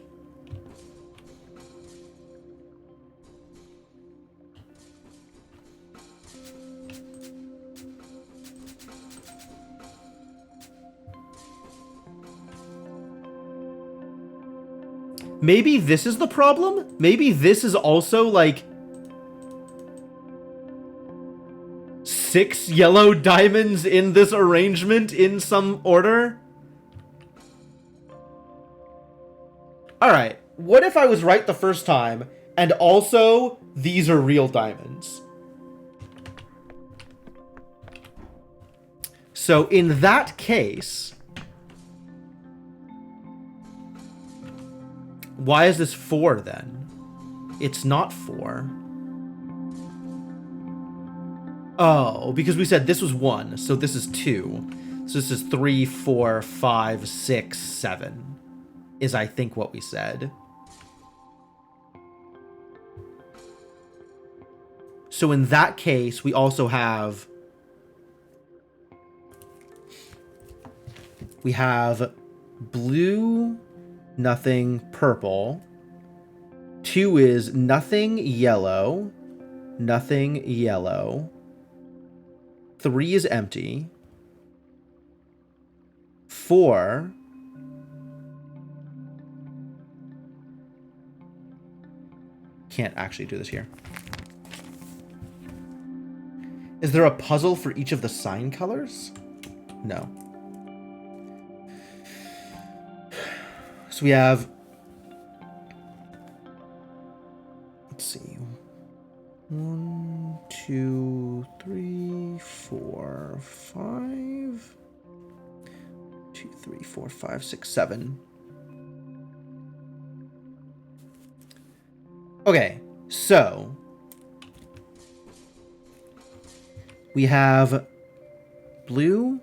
Maybe this is the problem? Maybe this is also, like, 6 yellow diamonds in this arrangement in some order? Alright, what if I was right the first time, and also these are real diamonds? So in that case, why is this 4 then? It's not 4. Oh, because we said this was 1, so this is 2. So this is 3, 4, 5, 6, 7, is I think what we said. So in that case, we also have... We have blue, nothing, purple. 2 is nothing, yellow. Nothing, yellow. 3 is empty. 4... Can't actually do this here. Is there a puzzle for each of the sign colors? No. So we have... Let's see. 1, 2, 3, 4, 5. 2, 3, 4, 5, 6, 7. Okay, so... We have blue,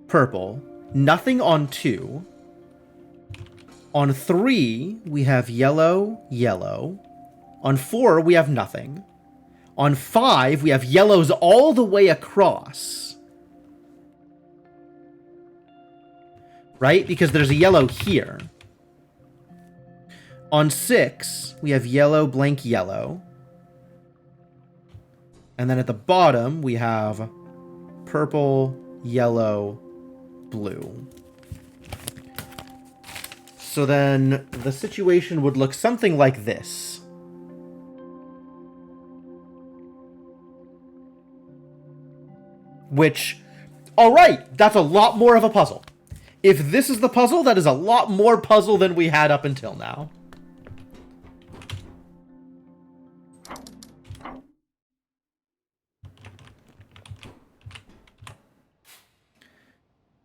purple, nothing on 2. On 3, we have yellow, yellow. On 4, we have nothing. On 5, we have yellows all the way across. Right? Because there's a yellow here. On 6, we have yellow, blank, yellow. And then at the bottom, we have purple, yellow, blue. So then the situation would look something like this. Which, alright, that's a lot more of a puzzle. If this is the puzzle, that is a lot more puzzle than we had up until now.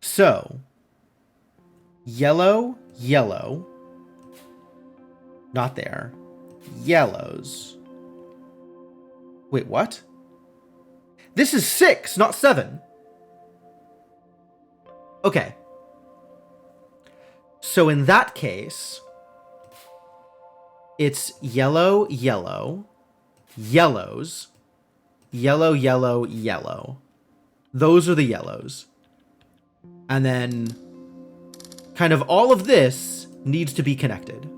So, yellow, yellow. Not there. Yellows. Wait, what? This is 6, not 7. Okay. So in that case, it's yellow, yellow, yellows, yellow, yellow, yellow. Those are the yellows. And then kind of all of this needs to be connected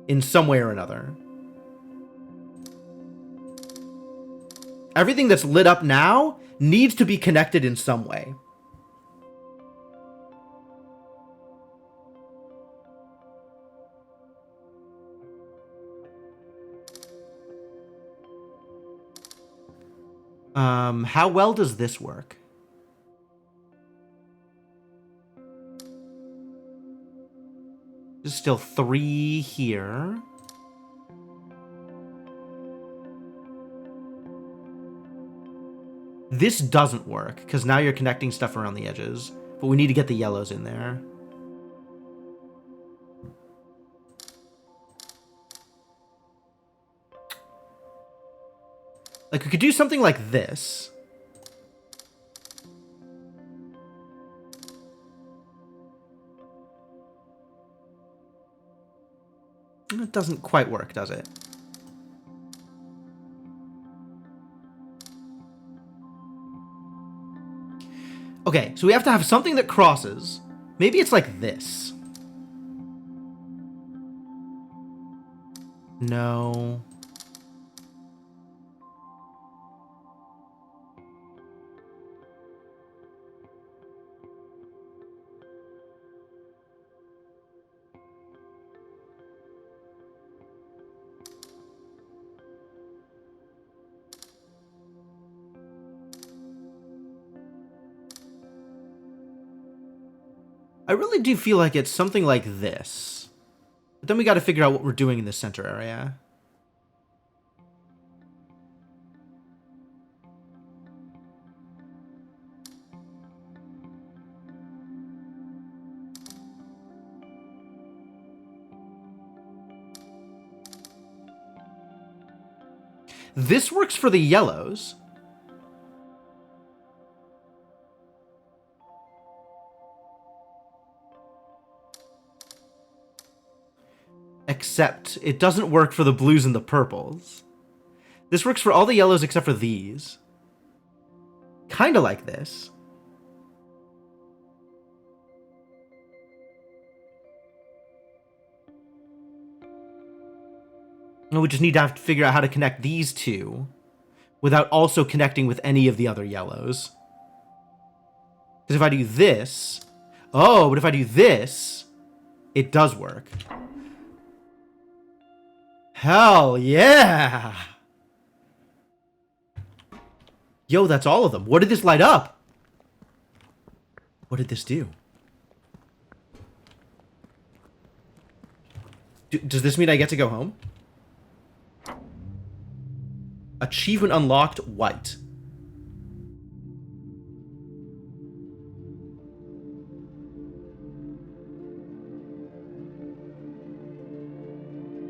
in some way or another. Everything that's lit up now needs to be connected in some way. How well does this work? There's still 3 here. This doesn't work, because now you're connecting stuff around the edges. But we need to get the yellows in there. Like, we could do something like this. It doesn't quite work, does it? Okay, so we have to have something that crosses. Maybe it's like this. No. I really do feel like it's something like this. But then we got to figure out what we're doing in the center area. This works for the yellows. Except it doesn't work for the blues and the purples. This works for all the yellows except for these. Kinda like this. And we just need to have to figure out how to connect these two without also connecting with any of the other yellows. Because if I do this... Oh, but if I do this, it does work. Hell yeah! Yo, that's all of them. What did this light up? What did this do? Does this mean I get to go home? Achievement unlocked, white.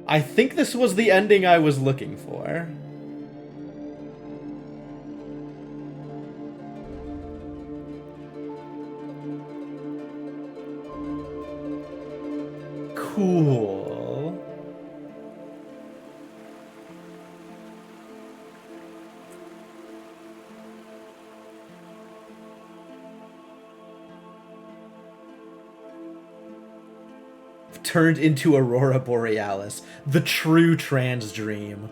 I think this was the ending I was looking for. Cool. Turned into Aurora Borealis, the true trans dream.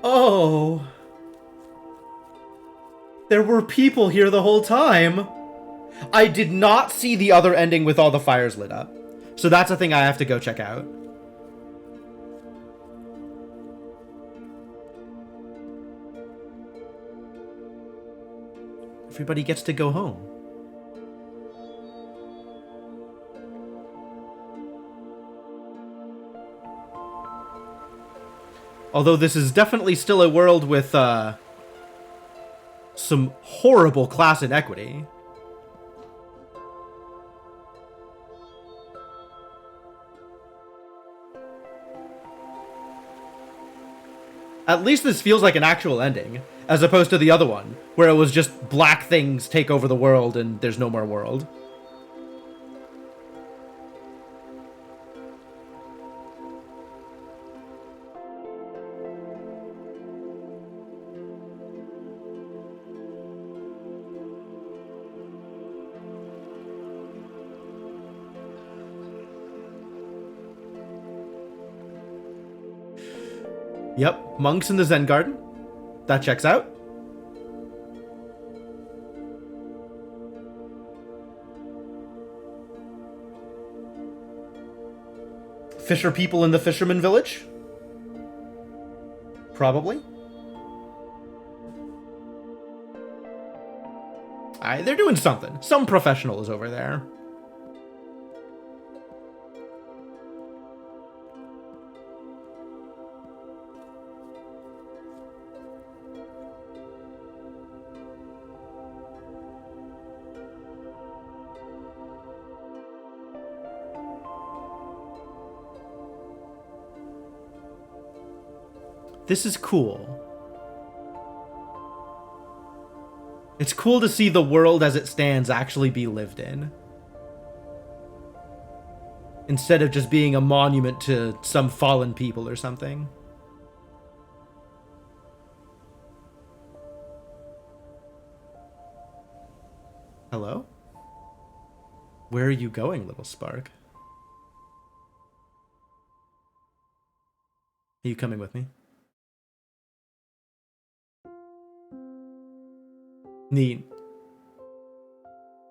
Oh. There were people here the whole time. I did not see the other ending with all the fires lit up. So that's a thing I have to go check out. Everybody gets to go home. Although this is definitely still a world with, some horrible class inequity. At least this feels like an actual ending, as opposed to the other one, where it was just black things take over the world and there's no more world. Yep, monks in the Zen garden. That checks out. Fisher people in the fisherman village? Probably. They're doing something. Some professional is over there. This is cool. It's cool to see the world as it stands actually be lived in. Instead of just being a monument to some fallen people or something. Hello? Where are you going, little spark? Are you coming with me? Neat.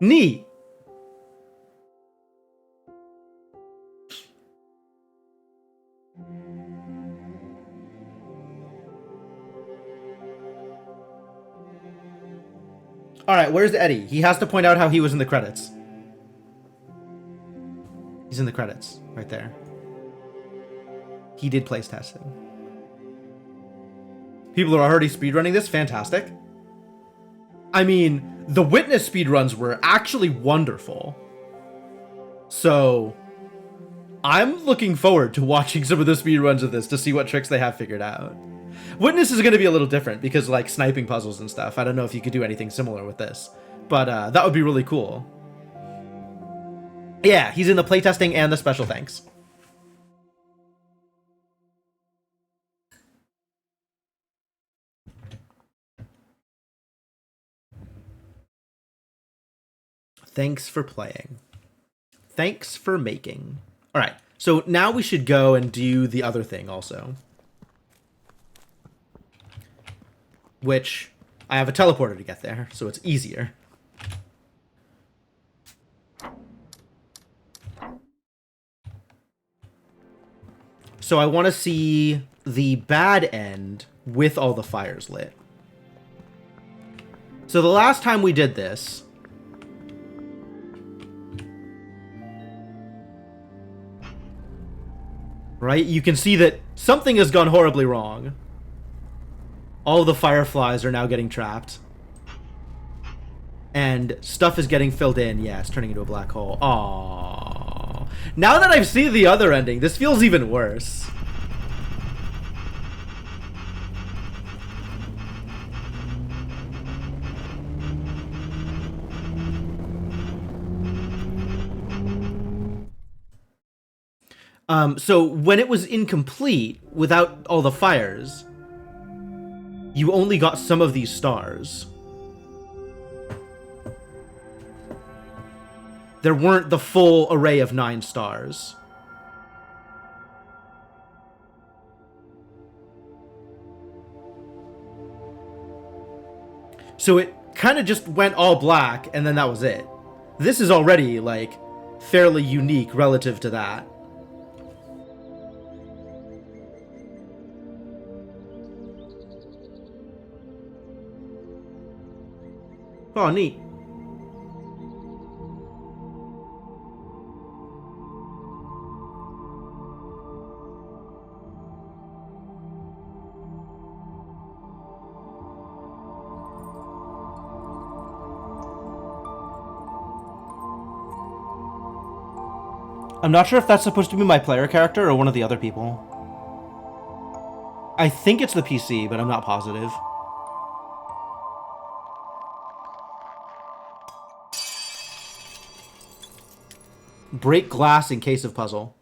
Neat. All right, where's Eddie? He has to point out how he was in the credits. He's in the credits, right there. He did place testing. People are already speedrunning this. Fantastic. I mean, the Witness speedruns were actually wonderful. So, I'm looking forward to watching some of the speedruns of this to see what tricks they have figured out. Witness is going to be a little different because, like, sniping puzzles and stuff. I don't know if you could do anything similar with this. But that would be really cool. Yeah, he's in the playtesting and the special thanks. Thanks for playing. Thanks for making. All right, so now we should go and do the other thing also. Which, I have a teleporter to get there, so it's easier. So I want to see the bad end with all the fires lit. So the last time we did this, right, you can see that something has gone horribly wrong. All the fireflies are now getting trapped. And stuff is getting filled in. Yeah, it's turning into a black hole. Aww. Now that I've seen the other ending, this feels even worse. So when it was incomplete, without all the fires, you only got some of these stars. There weren't the full array of 9 stars. So it kind of just went all black, and then that was it. This is already, like, fairly unique relative to that. Oh, neat. I'm not sure if that's supposed to be my player character or one of the other people. I think it's the PC, but I'm not positive. Break glass in case of puzzle.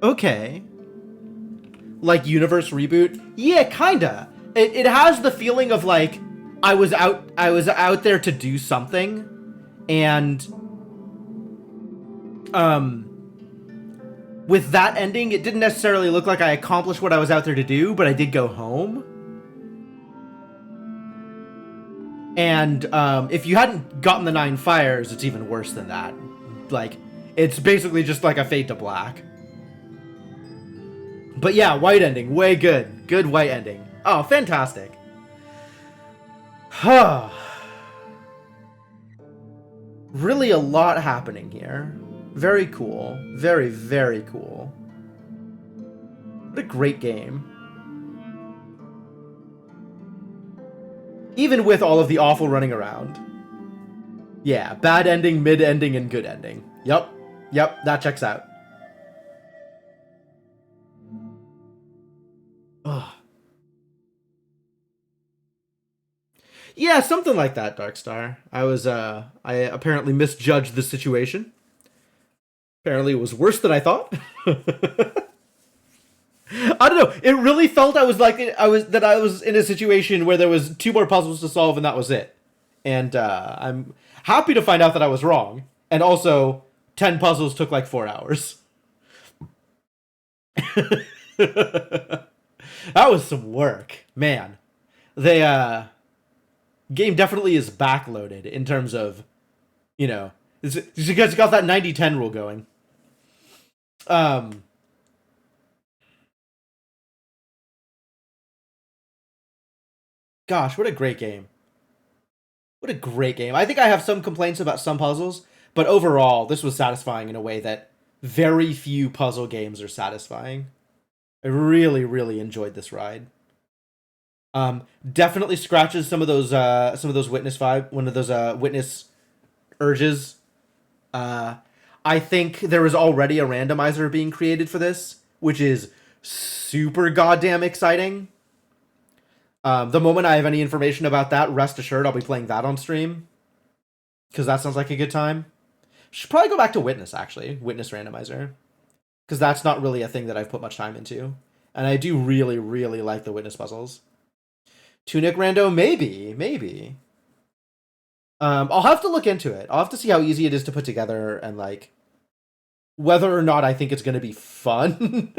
Okay. Like universe reboot? Yeah, kinda. It has the feeling of like I was out there to do something, and with that ending, it didn't necessarily look like I accomplished what I was out there to do, but I did go home. And if you hadn't gotten the 9 fires, it's even worse than that. Like, it's basically just like a fade to black. But yeah, white ending, way good. Good white ending. Oh, fantastic. Really a lot happening here. Very cool. Very, very cool. What a great game. Even with all of the awful running around. Yeah, bad ending, mid ending, and good ending. Yep, that checks out. Ugh. Yeah, something like that, Darkstar. I apparently misjudged the situation. Apparently it was worse than I thought. I don't know. It really felt I was in a situation where there was 2 more puzzles to solve and that was it. and I'm happy to find out that I was wrong. And also, 10 puzzles took like 4 hours. That was some work, man. The game definitely is backloaded in terms of, you know, you guys got that 90-10 rule going. Um, Gosh, what a great game. What a great game. I think I have some complaints about some puzzles, but overall, this was satisfying in a way that very few puzzle games are satisfying. I really, really enjoyed this ride. Definitely scratches some of those witness vibe, one of those witness urges. Uh, I think there is already a randomizer being created for this, which is super goddamn exciting. The moment I have any information about that, rest assured I'll be playing that on stream because that sounds like a good time. Should probably go back to Witness actually, Witness randomizer, because that's not really a thing that I've put much time into, and I do really really like the Witness puzzles. Tunic rando, maybe. I'll have to look into it. I'll have to see how easy it is to put together and like whether or not I think it's going to be fun,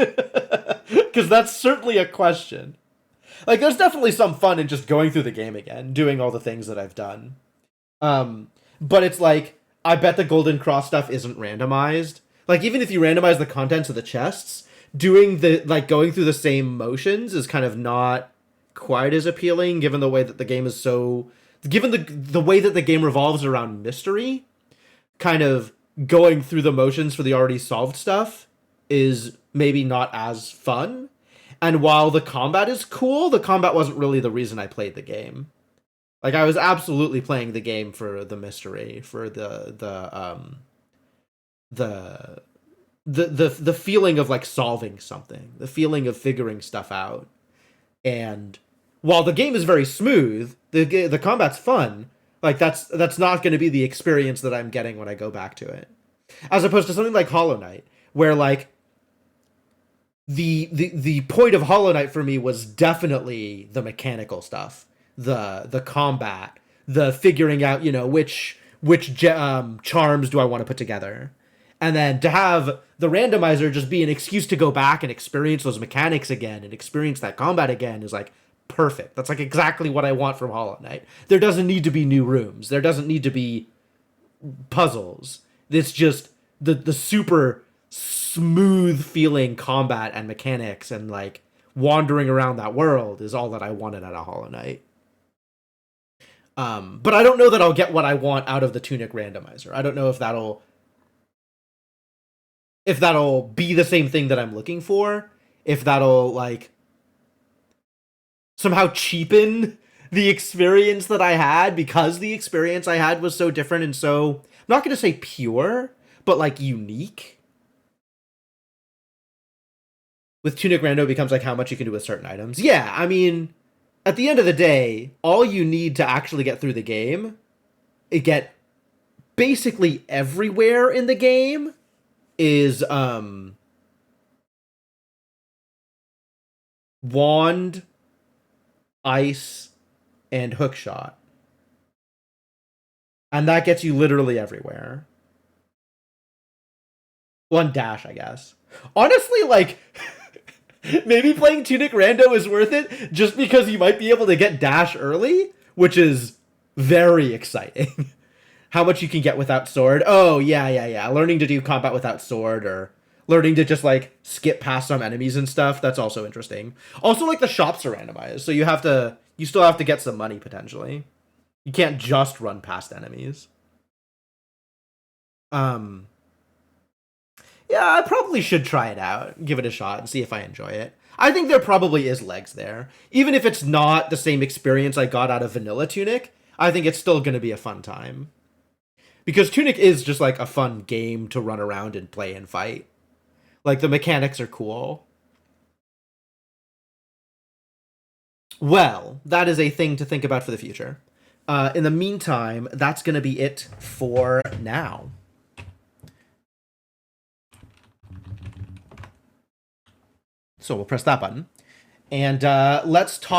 because that's certainly a question. Like, there's definitely some fun in just going through the game again, doing all the things that I've done. But it's like, I bet the Golden Cross stuff isn't randomized. Like, even if you randomize the contents of the chests, doing the, like, going through the same motions is kind of not quite as appealing, given the way that the game is so... Given the way that the game revolves around mystery, kind of going through the motions for the already solved stuff is maybe not as fun. And while the combat is cool, the combat wasn't really the reason I played the game. Like, I was absolutely playing the game for the mystery, for the the feeling of like solving something, the feeling of figuring stuff out. And while the game is very smooth, the combat's fun. Like, that's not going to be the experience that I'm getting when I go back to it. As opposed to something like Hollow Knight, where like the point of Hollow Knight for me was definitely the mechanical stuff, the combat, the figuring out, you know, which charms do I want to put together, and then to have the randomizer just be an excuse to go back and experience those mechanics again and experience that combat again is like perfect. That's like exactly what I want from Hollow Knight. There doesn't need to be new rooms. There doesn't need to be puzzles. It's just the super smooth feeling combat and mechanics and like wandering around that world is all that I wanted out of Hollow Knight. But I don't know that I'll get what I want out of the Tunic randomizer. I don't know if that'll be the same thing that I'm looking for. If that'll like somehow cheapen the experience that I had, because the experience I had was so different and so, I'm not going to say pure, but like unique. With Tunic Rando, it becomes like how much you can do with certain items. Yeah, I mean, at the end of the day, all you need to actually get through the game, get basically everywhere in the game, is wand, ice, and hookshot. And that gets you literally everywhere. One dash, I guess. Honestly, like, maybe playing Tunic Rando is worth it just because you might be able to get dash early, which is very exciting. How much you can get without sword. Oh, yeah. Learning to do combat without sword, or learning to just, like, skip past some enemies and stuff. That's also interesting. Also, like, the shops are randomized, so you still have to get some money, potentially. You can't just run past enemies. Yeah, I probably should try it out, give it a shot, and see if I enjoy it. I think there probably is legs there. Even if it's not the same experience I got out of Vanilla Tunic, I think it's still going to be a fun time. Because Tunic is just like a fun game to run around and play and fight. Like, the mechanics are cool. Well, that is a thing to think about for the future. In the meantime, that's going to be it for now. So we'll press that button. And let's talk